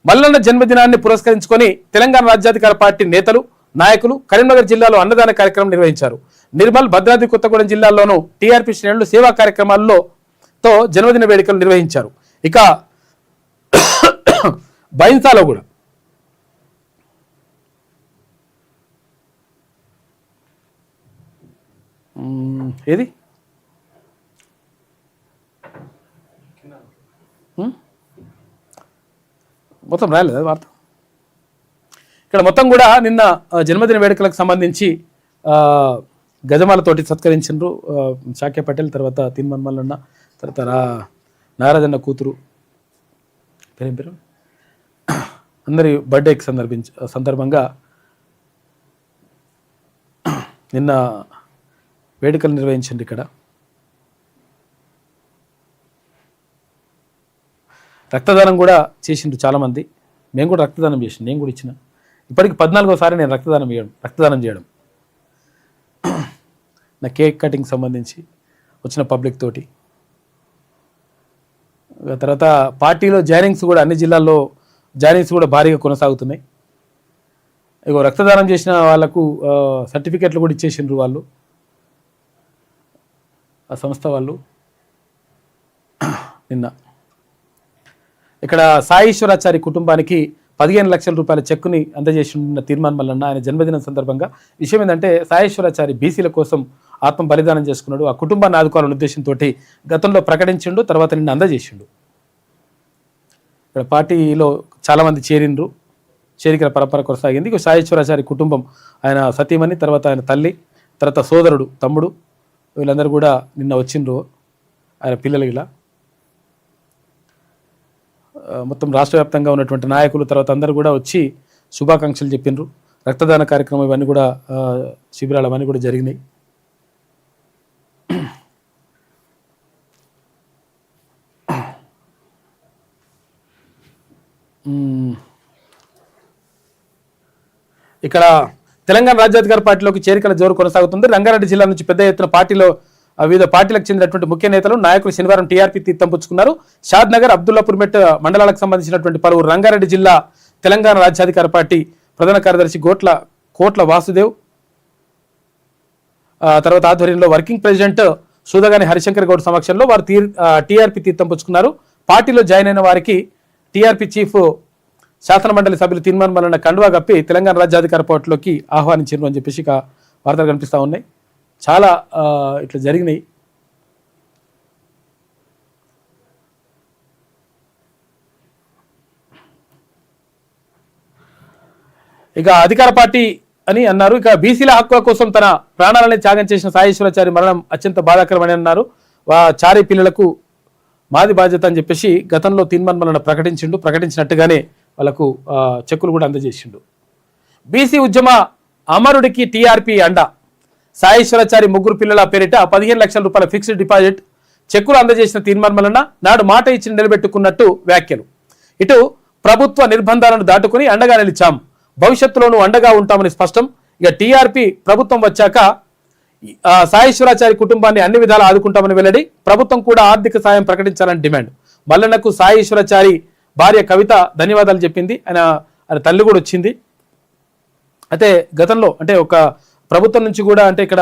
మల్లన్న జన్మదినాన్ని పురస్కరించుకొని తెలంగాణ రాజ్యాధికార పార్టీ నేతలు, నాయకులు కరీంనగర్ జిల్లాలో అన్నదాన కార్యక్రమం నిర్వహించారు. నిర్మల్, భద్రాద్రి కొత్తగూడెం జిల్లాల్లోనూ టీఆర్పీ శ్రేణులు సేవా కార్యక్రమాల్లో జన్మదిన వేడుకలు నిర్వహించారు. ఇక బైన్సాలో కూడా ఏది మొత్తం రాయలేదు వార్త. ఇక్కడ మొత్తం కూడా నిన్న జన్మదిన వేడుకలకు సంబంధించి గజమాలతోటి సత్కరించారు. శాక్య పటేల్, తర్వాత తీన్మాన్ మల్లన్న, తర్వాత నాగరాజన్న కూతురు పేరు అందరి బర్త్డేకి సందర్భంగా నిన్న వేడుకలు నిర్వహించండి ఇక్కడ. రక్తదానం కూడా చేసిండ్రు చాలామంది. మేము కూడా రక్తదానం చేసిండు, నేను కూడా ఇచ్చిన. ఇప్పటికి 14వ నేను రక్తదానం చేయడం నా కేక్ కటింగ్ సంబంధించి వచ్చిన పబ్లిక్ తోటి. తర్వాత పార్టీలో జాయినింగ్స్ కూడా అన్ని జిల్లాల్లో జాయినింగ్స్ కూడా భారీగా కొనసాగుతున్నాయి. ఇగో రక్తదానం చేసిన వాళ్ళకు సర్టిఫికెట్లు కూడా ఇచ్చేసిండ్రు వాళ్ళు, ఆ సంస్థ వాళ్ళు. నిన్న ఇక్కడ సాయేశ్వరాచారి కుటుంబానికి 15 లక్షల రూపాయల చెక్కుని అందజేసిన తీర్మానం మల్లన్న ఆయన జన్మదినం సందర్భంగా. విషయం ఏంటంటే సాయేశ్వరాచారి బీసీల కోసం ఆత్మ బలిదానం చేసుకున్నాడు. ఆ కుటుంబాన్ని ఆదుకోవాలనే ఉద్దేశంతో గతంలో ప్రకటించిండు, తర్వాత నిన్న అందజేసిండు. ఇక్కడ పార్టీలో చాలామంది చేరిండ్రు, చేరికల పరంపర కొనసాగింది. సాయేశ్వరాచారి కుటుంబం, ఆయన సతీమణి, తర్వాత ఆయన తల్లి, తర్వాత సోదరుడు, తమ్ముడు, వీళ్ళందరూ కూడా నిన్న వచ్చిండ్రు. ఆయన పిల్లలు ఇలా మొత్తం రాష్ట్ర వ్యాప్తంగా ఉన్నటువంటి నాయకులు తర్వాత అందరూ కూడా వచ్చి శుభాకాంక్షలు చెప్పిండ్రు. రక్తదాన కార్యక్రమం ఇవన్నీ కూడా శిబిరాలు అవన్నీ కూడా జరిగినాయి. ఇక్కడ తెలంగాణ రాజ్యాధికార పార్టీలోకి చేరికల జోరు కొనసాగుతుంది. రంగారెడ్డి జిల్లా నుంచి పెద్ద ఎత్తున వివిధ పార్టీలకు చెందినటువంటి ముఖ్య నేతలు నాయకులు శనివారం టీఆర్పీ తీర్థం పుచ్చుకున్నారు. షాద్ నగర్, అబ్దుల్లాపూర్మెట్ మండలాలకు సంబంధించినటువంటి పలువురు రంగారెడ్డి జిల్లా తెలంగాణ రాజ్యాధికార పార్టీ ప్రధాన కార్యదర్శి కోట్ల వాసుదేవ్ తర్వాత ఆధ్వర్యంలో వర్కింగ్ ప్రెసిడెంట్ సూదగాని హరిశంకర్ గౌడ్ సమక్షంలో వారు టీఆర్పీ తీర్థం పుచ్చుకున్నారు. పార్టీలో జాయిన్ అయిన వారికి టీఆర్పీ చీఫ్ శాసనమండలి సభ్యులు తీర్మానం వలన కండువా కప్పి తెలంగాణ రాజ్యాధికార పార్టీలోకి ఆహ్వానించారు అని చెప్పేసి ఇక వార్తలు కనిపిస్తూ ఉన్నాయి. చాలా ఇట్లా జరిగినాయి. ఇక అధికార పార్టీ అని అన్నారు. ఇక బీసీల హక్కుల కోసం తన ప్రాణాలని త్యాగం చేసిన సాయేశ్వరాచారి మరణం అత్యంత బాధాకరమని అన్నారు. చారి పిల్లలకు మాది బాధ్యత అని చెప్పేసి గతంలో తీర్మానం వలన ప్రకటించినట్టుగానే వాళ్ళకు చెక్కులు కూడా అందజేసిండు. బీసీ ఉద్యమ అమరుడికి టీఆర్పీ అండ. సాయేశ్వరాచారి ముగ్గురు పిల్లల పేరిట 15 లక్షల రూపాయల ఫిక్స్డ్ డిపాజిట్ చెక్కులు అందజేసిన తీర్మానం వలన నాడు మాట ఇచ్చి నిలబెట్టుకున్నట్టు వ్యాఖ్యలు. ఇటు ప్రభుత్వ నిర్బంధాలను దాటుకుని అండగా నిలిచాం, భవిష్యత్తులోనూ అండగా ఉంటామని స్పష్టం. ఇక టీఆర్పీ ప్రభుత్వం వచ్చాక సాయేశ్వరాచారి కుటుంబాన్ని అన్ని విధాలా ఆదుకుంటామని వెల్లడి. ప్రభుత్వం కూడా ఆర్థిక సాయం ప్రకటించాలని డిమాండ్. మల్లన్నకు సాయేశ్వరాచారి భార్య కవిత ధన్యవాదాలు చెప్పింది. ఆయన తల్లి కూడా వచ్చింది. అయితే గతంలో అంటే ఒక ప్రభుత్వం నుంచి కూడా అంటే ఇక్కడ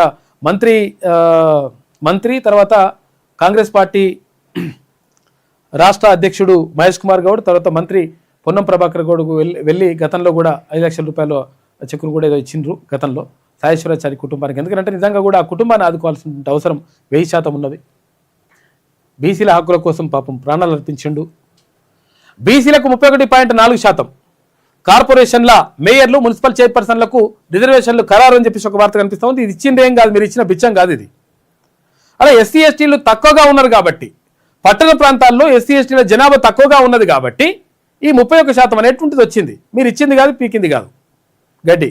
మంత్రి తర్వాత కాంగ్రెస్ పార్టీ రాష్ట్ర అధ్యక్షుడు మహేష్ కుమార్ గౌడ్, తర్వాత మంత్రి పొన్నం ప్రభాకర్ గౌడ్కు వెళ్ళి గతంలో కూడా 5 లక్షల రూపాయల చెక్కులు కూడా ఏదో ఇచ్చిండ్రు గతంలో సాయేశ్వరాచారి కుటుంబానికి. ఎందుకంటే నిజంగా కూడా ఆ కుటుంబాన్ని ఆదుకోవాల్సిన అవసరం 1000% ఉన్నది. బీసీల హక్కుల కోసం పాపం ప్రాణాలు అర్పించిండు. బీసీలకు 31.4%, కార్పొరేషన్ల మేయర్లు, మున్సిపల్ చైర్పర్సన్లకు రిజర్వేషన్లు ఖరారు అని చెప్పేసి ఒక వార్త కనిపిస్తూ ఉంది. ఇది ఇచ్చిందేం కాదు, మీరు ఇచ్చిన బిచ్చం కాదు ఇది. అలా ఎస్సీ ఎస్టీలు తక్కువగా ఉన్నారు కాబట్టి, పట్టణ ప్రాంతాల్లో ఎస్సీ ఎస్టీల జనాభా తక్కువగా ఉన్నది కాబట్టి ఈ 31% అనేటువంటిది వచ్చింది. మీరు ఇచ్చింది కాదు, పీకింది కాదు గడ్డి.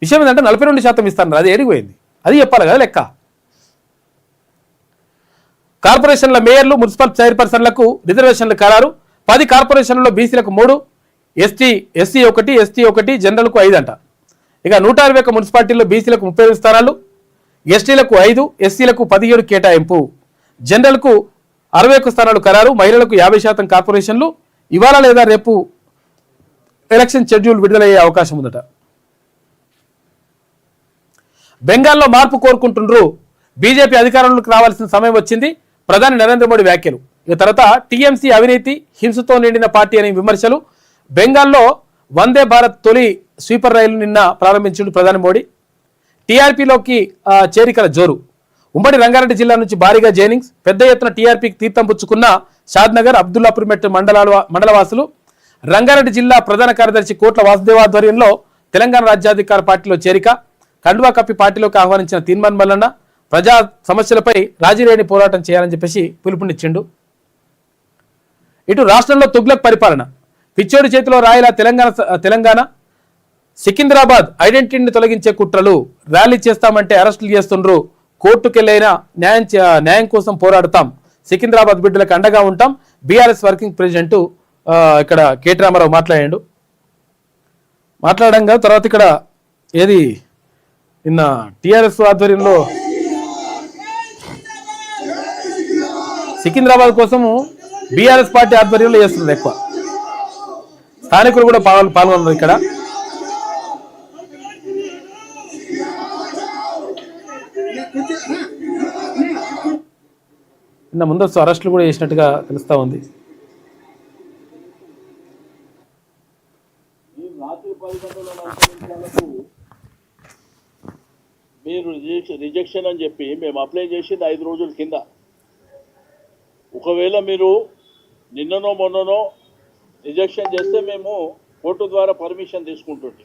విషయం ఏంటంటే 42% ఇస్తాను, అది ఏడిపోయింది, అది చెప్పాలి కదా లెక్క. కార్పొరేషన్ల మేయర్లు, మున్సిపల్ చైర్పర్సన్లకు రిజర్వేషన్లు ఖరారు. 10 కార్పొరేషన్లలో బీసీలకు 3, ఎస్సీ 1, జనరల్కు 5 అంట. ఇక 121 మున్సిపాలిటీల్లో బీసీలకు 35 స్థానాలు, ఎస్టీలకు 5, ఎస్సీలకు 17 కేటాయింపు, జనరల్కు 61 స్థానాలు ఖరారు. మహిళలకు 50% కార్పొరేషన్లు. ఇవాళ లేదా రేపు ఎలక్షన్ షెడ్యూల్ విడుదలయ్యే అవకాశం ఉందట. బెంగాల్లో మార్పు కోరుకుంటుండ్రు, బీజేపీ అధికారంలోకి రావాల్సిన సమయం వచ్చింది, ప్రధాని నరేంద్ర మోడీ వ్యాఖ్యలు. ఇక తర్వాత టీఎంసీ అవినీతి, హింసతో నిండిన పార్టీ అనే విమర్శలు. బెంగాల్లో వందే భారత్ తొలి స్లీపర్ రైలు నిన్న ప్రారంభించిండు ప్రధాని మోడీ. టీఆర్పీలోకి చేరికల జోరు. ఉమ్మడి రంగారెడ్డి జిల్లా నుంచి భారీగా జైనింగ్స్, పెద్ద ఎత్తున టీఆర్పీకి తీర్థం పుచ్చుకున్న షాద్నగర్, అబ్దుల్లాపూర్మెట్ మండలవాసులు. రంగారెడ్డి జిల్లా ప్రధాన కార్యదర్శి కోట్ల వాసుదేవ్ ఆధ్వర్యంలో తెలంగాణ రాజ్యాధికార పార్టీలో చేరిక. కండువా కప్పి పార్టీలోకి ఆహ్వానించిన తీర్మానం వలన ప్రజా సమస్యలపై రాజీలేని పోరాటం చేయాలని చెప్పేసి పిలుపునిచ్చిండు. ఇటు రాష్ట్రంలో తుగ్లక్ పరిపాలన, పిచ్చోడి చేతిలో రాయిలా తెలంగాణ సికింద్రాబాద్ ఐడెంటిటీని తొలగించే కుట్రలు, ర్యాలీ చేస్తామంటే అరెస్టులు చేస్తుండ్రు, కోర్టుకెళ్ళైనా న్యాయం కోసం పోరాడతాం, సికింద్రాబాద్ బిడ్డలకు అండగా ఉంటాం. బీఆర్ఎస్ వర్కింగ్ ప్రెసిడెంట్ ఇక్కడ కేటీ రామారావు మాట్లాడంగా తర్వాత ఇక్కడ ఏది నిన్న టిఆర్ఎస్ ఆధ్వర్యంలో సికింద్రాబాద్ కోసము బీఆర్ఎస్ పార్టీ ఆధ్వర్యంలో చేస్తున్నారు. ఎక్కువ స్థానికులు కూడా పాల్గొన్నారు. ఇక్కడ నిన్న ముందస్తు అరెస్టులు కూడా చేసినట్టుగా తెలుస్తా ఉంది. మీరు రిజెక్షన్ అని చెప్పి మేము అప్లై చేసింది 5 రోజుల కింద. ఒకవేళ మీరు నిన్ననో మొన్ననో రిజెక్షన్ చేస్తే మేము కోర్టు ద్వారా పర్మిషన్ తీసుకుంటుంటే,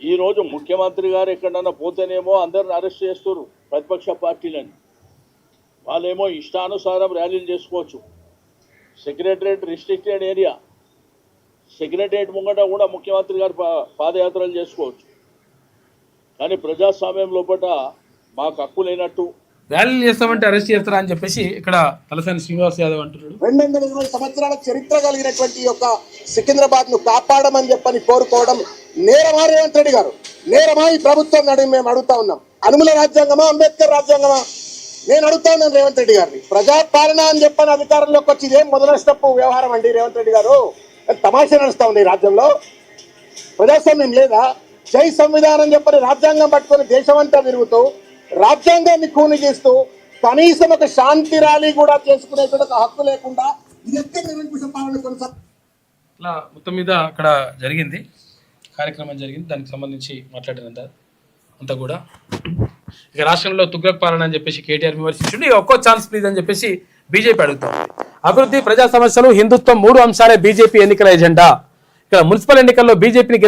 ఈరోజు ముఖ్యమంత్రి గారు ఎక్కడన్నా పోతేనేమో అందరిని అరెస్ట్ చేస్తారు ప్రతిపక్ష పార్టీలని. వాళ్ళేమో ఇష్టానుసారం ర్యాలీలు చేసుకోవచ్చు. సెక్రటరేట్ రిస్ట్రిక్టెడ్ ఏరియా, సెక్రటరేట్ ముంగట కూడా ముఖ్యమంత్రి గారు పాదయాత్రలు చేసుకోవచ్చు. కానీ ప్రజాస్వామ్యం లోపల మాకు హక్కు లేనట్టు ర్యాలీలు చేస్తామంటే అరెస్ట్ చేస్తారా అని చెప్పేసి ఇక్కడ తలసాని శ్రీనివాస్ యాదవ్ అంటున్నాడు. 220 సంవత్సరాల చరిత్ర కలిగినటువంటి యొక్క సికింద్రాబాద్ ను కాపాడమని చెప్పని కోరుకోవడం నేరమా రేవంత్ రెడ్డి గారు? నేరమా ఈ ప్రభుత్వం మేము అడుగుతా ఉన్నాం. అనుముల రాజ్యాంగమా, అంబేద్కర్ రాజ్యాంగమా? నేను అడుగుతా ఉన్నాను రేవంత్ రెడ్డి గారిని. ప్రజాపాలన అని చెప్పని అధికారంలోకి వచ్చి ఇదేం మొదల స్టెప్ వ్యవహారం అండి రేవంత్ రెడ్డి గారు? తమాషా నడుస్తా ఉంది ఈ రాజ్యంలో. ప్రజాస్వామ్యం లేదా? జై సంవిధానం చెప్పని రాజ్యాంగం పట్టుకొని దేశమంతా తిరుగుతూ రాజ్యాంగాన్ని కూని చేస్తూ కనీసం ఒక శాంతి ర్యాలీ కూడా చేసుకునేటువంటి ఒక హక్కు లేకుండా ఇది ఎక్కడ నిరంకుశ పాలన ఇట్లా మొత్తం మీద అక్కడ జరిగింది, కార్యక్రమం జరిగింది. దానికి సంబంధించి మాట్లాడినంత అంతా కూడా ఇక రాష్ట్రంలో తుగ్లక్ పాలన అని చెప్పేసి కేటీఆర్ విమర్శించుండి. ఒక్కో ఛాన్స్ ప్లీజ్ అని చెప్పేసి బీజేపీ అడుగుతాం. అభివృద్ధి, ప్రజా సమస్యలు, హిందుత్వం 3 అంశాలే బీజేపీ ఎన్నికల ఎజెండా. ఇక్కడ మున్సిపల్ ఎన్నికల్లో బీజేపీని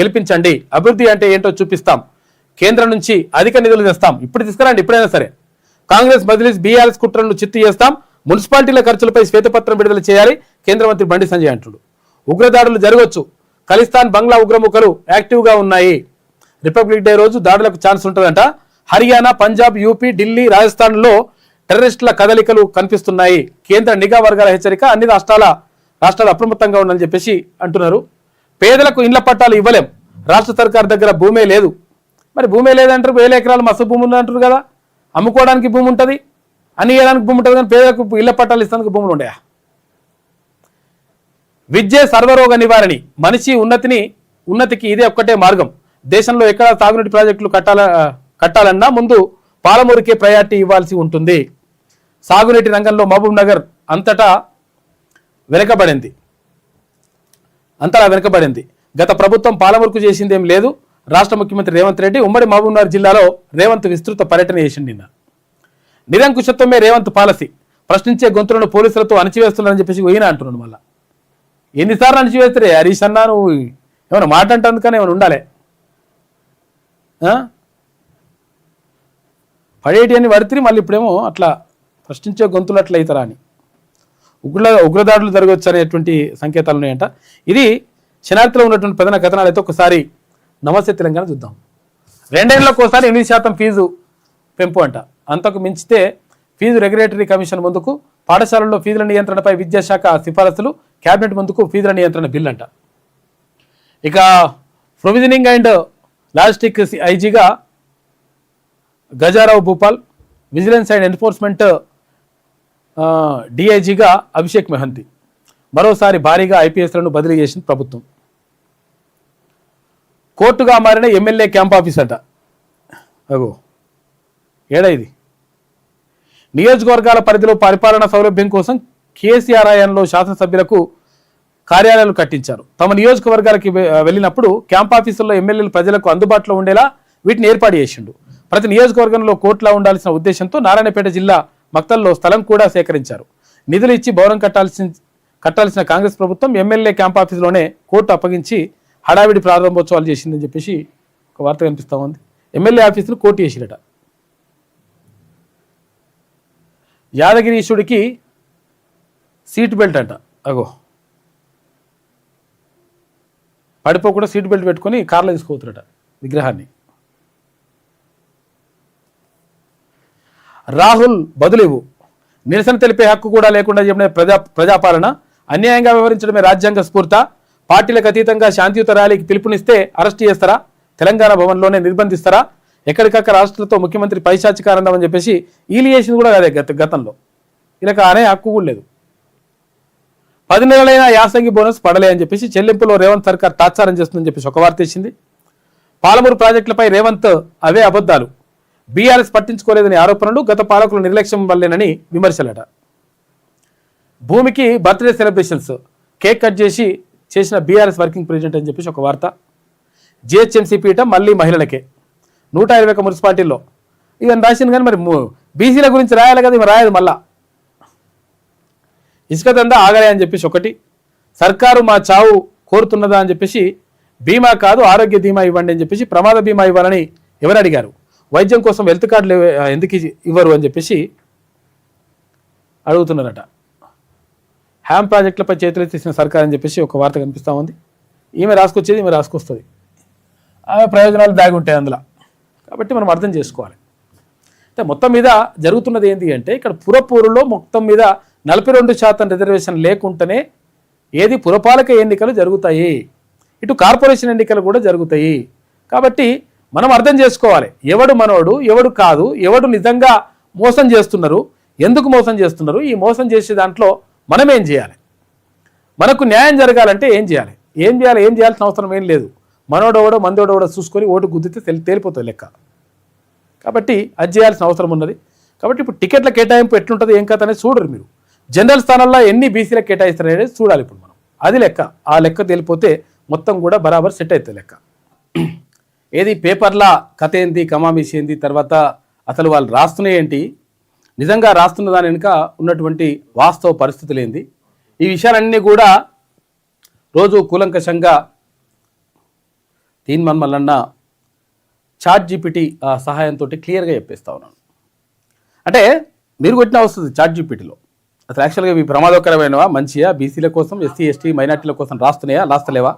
గెలిపించండి, అభివృద్ధి అంటే ఏంటో చూపిస్తాం, కేంద్రం నుంచి అధిక నిధులు తెస్తాం, ఇప్పుడు తీసుకురండి ఎప్పుడైనా సరే, కాంగ్రెస్ బదిలీస్ బీఆర్ఎస్ కుట్రలను చిత్తు చేస్తాం, మున్సిపాలిటీల ఖర్చులపై శ్వేతపత్రం విడుదల చేయాలి, కేంద్ర మంత్రి బండి సంజయ్ అంటుడు. ఉగ్రదాడులు జరగవచ్చు, ఖలిస్తాన్ బంగ్లా ఉగ్రముఖలు యాక్టివ్గా ఉన్నాయి, రిపబ్లిక్ డే రోజు దాడులకు ఛాన్స్ ఉంటుందంట. హర్యానా, పంజాబ్, యూపీ, ఢిల్లీ, రాజస్థాన్లో టెర్రరిస్టుల కదలికలు కనిపిస్తున్నాయి, కేంద్ర నిఘా వర్గాల హెచ్చరిక, అన్ని రాష్ట్రాలు అప్రమత్తంగా ఉందని చెప్పేసి అంటున్నారు. పేదలకు ఇండ్ల పట్టాలు ఇవ్వలేం, రాష్ట్ర సర్కార్ దగ్గర భూమే లేదు. మరి భూమే లేదంటారు, 1000 ఎకరాలు మస్తు భూమి ఉందంటారు కదా, అమ్ముకోవడానికి భూమి ఉంటుంది, అన్ని వేయడానికి భూమి ఉంటుంది, కానీ పేదలకు ఇళ్ల పట్టాలు ఇస్తానికి భూములు ఉండయా? విద్యే సర్వరోగ నివారణి, మనిషి ఉన్నతికి ఇదే ఒక్కటే మార్గం, దేశంలో ఎక్కడ తాగునీటి ప్రాజెక్టులు కట్టాలన్నా ముందు పాలమూరుకే ప్రయారిటీ ఇవ్వాల్సి ఉంటుంది. సాగునీటి రంగంలో మహబూబ్ నగర్ అంతటా వెనుకబడింది. గత ప్రభుత్వం పాలమూరుకు చేసిందేం లేదు. రాష్ట్ర ముఖ్యమంత్రి రేవంత్ రెడ్డి ఉమ్మడి మహబూబ్ నగర్ జిల్లాలో రేవంత్ విస్తృత పర్యటన చేసింది. నిరంకుశత్వమే రేవంత్ పాలసీ, ప్రశ్నించే గొంతులను పోలీసులతో అణచివేస్తున్నారని చెప్పేసి ఈయన అంటున్నాడు. మళ్ళా ఎన్నిసార్లు అణచివేస్తారే హరీష్ అన్నా, నువ్వు ఏమైనా మాట అంటేందుకని ఏమైనా ఉండాలి, పడేటి అని పడితే మళ్ళీ ఇప్పుడేమో అట్లా ప్రశ్నించే గొంతులు అట్లా అవుతారా అని ఉగ్రదాడులు జరగవచ్చు అనేటువంటి సంకేతాలు ఉన్నాయంట. ఇది శనార్థిలో ఉన్నటువంటి ప్రధాన కథనాలు. అయితే ఒకసారి నమస్తే తెలంగాణ చూద్దాం. 2 ఏళ్లకు ఒకసారి 8% ఫీజు పెంపు అంట. అంతకు మించితే ఫీజు రెగ్యులేటరీ కమిషన్ ముందుకు, పాఠశాలల్లో ఫీజుల నియంత్రణపై విద్యాశాఖ సిఫారసులు, క్యాబినెట్ ముందుకు ఫీజుల నియంత్రణ బిల్ అంట. ఇక ప్రొవిజనింగ్ అండ్ లాజిస్టిక్ ఐజీగా Gajarao Bhupal, vigilance and enforcement డిఐజీగా అభిషేక్ మెహంతి. మరోసారి భారీగా ఐపీఎస్లను బదిలీ చేసింది ప్రభుత్వం. కోర్టుగా మారిన ఎమ్మెల్యే క్యాంప్ ఆఫీస్ అంట. అగో ఏడా ఇది. నియోజకవర్గాల పరిధిలో పరిపాలనా సౌలభ్యం కోసం కేసీఆర్ హయాంలో శాసనసభ్యులకు కార్యాలయాలు కట్టించారు. తమ నియోజకవర్గాలకి వెళ్ళినప్పుడు క్యాంప్ ఆఫీసుల్లో ఎమ్మెల్యేలు ప్రజలకు అందుబాటులో ఉండేలా వీటిని ఏర్పాటు చేసిండు. ప్రతి నియోజకవర్గంలో కోర్టులా ఉండాల్సిన ఉద్దేశంతో నారాయణపేట జిల్లా మక్తల్లో స్థలం కూడా సేకరించారు. నిధులు ఇచ్చి భవనం కట్టాల్సిన కాంగ్రెస్ ప్రభుత్వం ఎమ్మెల్యే క్యాంప్ ఆఫీసులోనే కోర్టు అప్పగించి హడావిడి ప్రారంభోత్సవాలు చేసిందని చెప్పేసి ఒక వార్త కనిపిస్తూ ఉంది. ఎమ్మెల్యే ఆఫీసులు కోర్టు చేసిరట. యాదగిరీశుడికి సీట్ బెల్ట్ అంట. అగో పడిపోకుండా సీట్ బెల్ట్ పెట్టుకొని కార్లో తీసుకుపోతున్నట విగ్రహాన్ని. రాహుల్ బదులివు, నిరసన తెలిపే హక్కు కూడా లేకుండా చెప్పిన ప్రజాపాలన, అన్యాయంగా వ్యవహరించడమే రాజ్యాంగ స్ఫూర్త, పార్టీలకు అతీతంగా శాంతియుత ర్యాలీకి పిలుపునిస్తే అరెస్ట్ చేస్తారా, తెలంగాణ భవన్లోనే నిర్బంధిస్తారా, ఎక్కడికక్కడ రాష్ట్రాలతో ముఖ్యమంత్రి పైశాచికారండం అని చెప్పేసి ఈలు చేసింది కూడా అదే గతంలో. ఇలా అనే హక్కు కూడా లేదు. 10 నెలలైన యాసంగి బోనస్ పడలే అని చెప్పేసి చెల్లింపులో రేవంత్ సర్కార్ తాత్సారం చేస్తుందని చెప్పేసి ఒక వార్త ఇచ్చింది. పాలమూరు ప్రాజెక్టులపై రేవంత్ అవే అబద్ధాలు, బీఆర్ఎస్ పట్టించుకోలేదని ఆరోపణలు, గత పాలకుల నిర్లక్ష్యం వల్లేనని విమర్శలట. భూమికి బర్త్డే సెలబ్రేషన్స్, కేక్ కట్ చేసి చేసిన బీఆర్ఎస్ వర్కింగ్ ప్రెసిడెంట్ అని చెప్పేసి ఒక వార్త. జిహెచ్ఎంసీ పీఠం మళ్ళీ మహిళలకే, 121 మున్సిపాలిటీల్లో ఇవన్నీ రాసింది. కానీ మరి బీసీల గురించి రాయాలి కదా, ఇవి రాయదు. మళ్ళా ఇసుక దందా ఆగలే అని చెప్పేసి ఒకటి, సర్కారు మా చావు కోరుతున్నదా అని చెప్పేసి బీమా కాదు ఆరోగ్య బీమా ఇవ్వండి అని చెప్పేసి ప్రమాద బీమా ఇవ్వాలని ఎవరు అడిగారు, వైద్యం కోసం హెల్త్ కార్డులు ఎందుకు ఇవ్వరు అని చెప్పేసి అడుగుతున్నారట. హ్యామ్ ప్రాజెక్టులపై చేతులెత్తేసిన సర్కార్ అని చెప్పేసి ఒక వార్త కనిపిస్తూ ఉంది. ఈమె రాసుకొచ్చేది ఈమె రాసుకొస్తుంది, ఆమె ప్రయోజనాలు దాగి ఉంటాయి అందులో. కాబట్టి మనం అర్థం చేసుకోవాలి. అంటే మొత్తం మీద జరుగుతున్నది ఏంటి అంటే, ఇక్కడ పురపూరులో మొత్తం మీద 42% రిజర్వేషన్ లేకుంటేనే ఏది పురపాలక ఎన్నికలు జరుగుతాయి, ఇటు కార్పొరేషన్ ఎన్నికలు కూడా జరుగుతాయి. కాబట్టి మనం అర్థం చేసుకోవాలి, ఎవడు మనోడు ఎవడు కాదు, ఎవడు నిజంగా మోసం చేస్తున్నారు, ఎందుకు మోసం చేస్తున్నారు, ఈ మోసం చేసే దాంట్లో మనం ఏం చేయాలి, మనకు న్యాయం జరగాలంటే ఏం చేయాలి, ఏం చేయాల్సిన అవసరం ఏం లేదు. మనోడోడో మందోడోడో చూసుకొని ఓటు గుద్దితే తేలిపోతుంది లెక్క. కాబట్టి అది చేయాల్సిన అవసరం ఉన్నది. కాబట్టి ఇప్పుడు టికెట్ల కేటాయింపు ఎట్లుంటుంది ఏం కథ అనేది చూడరు మీరు. జనరల్ స్థానాల్లో ఎన్ని బీసీలకు కేటాయిస్తారు అనేది చూడాలి ఇప్పుడు మనం. అది లెక్క, ఆ లెక్క తేలిపోతే మొత్తం కూడా బరాబర్ సెట్ అవుతుంది లెక్క. ఏది పేపర్ల కథ ఏంది, కమామిషి ఏంది, తర్వాత అసలు వాళ్ళు రాస్తున్నాయి ఏంటి, నిజంగా రాస్తున్న దాని వెనుక ఉన్నటువంటి వాస్తవ పరిస్థితులు ఏంది, ఈ విషయాలన్నీ కూడా రోజు కూలంకషంగా తీన్మన్ మల్లన్న ChatGPT సహాయంతో క్లియర్గా చెప్పేస్తా ఉన్నాను. అంటే మీరు కొట్టిన వస్తుంది ChatGPTలో అసలు యాక్చువల్గా ఇవి ప్రమాదకరమైనవా, మంచియా, బీసీల కోసం, ఎస్సీ ఎస్టీ మైనార్టీల కోసం రాస్తున్నాయా, రాస్తలేవా,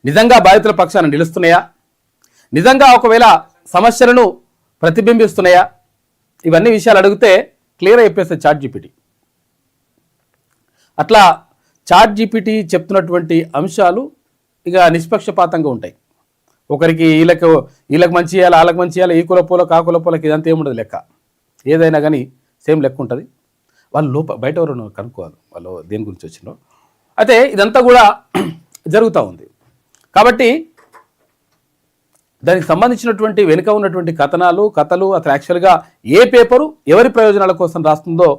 నిజంగా బాధితుల పక్షాన నిలుస్తున్నాయా, నిజంగా ఒకవేళ సమస్యలను ప్రతిబింబిస్తున్నాయా, ఇవన్నీ విషయాలు అడిగితే క్లియర్గా చెప్పేస్తుంది ChatGPT. అట్లా ChatGPT చెప్తున్నటువంటి అంశాలు ఇక నిష్పక్షపాతంగా ఉంటాయి. ఒకరికి వీళ్ళకి మంచి చేయాలి, వాళ్ళకి మంచి చేయాలి, ఈ కులపోలకు ఆ కులపోలకు ఇదంతా ఏముండదు లెక్క. ఏదైనా కానీ సేమ్ లెక్క ఉంటుంది. వాళ్ళు బయట ఎవరు కనుక్కోవాలి వాళ్ళు దేని గురించి వచ్చిందో. అయితే ఇదంతా కూడా జరుగుతూ ఉంది. కాబట్టి దానికి సంబంధించినటువంటి వెనుక ఉన్నటువంటి కథలు అసలు యాక్చువల్గా ఏ పేపరు ఎవరి ప్రయోజనాల కోసం రాస్తుందో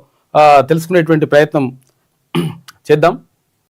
తెలుసుకునేటువంటి ప్రయత్నం చేద్దాం.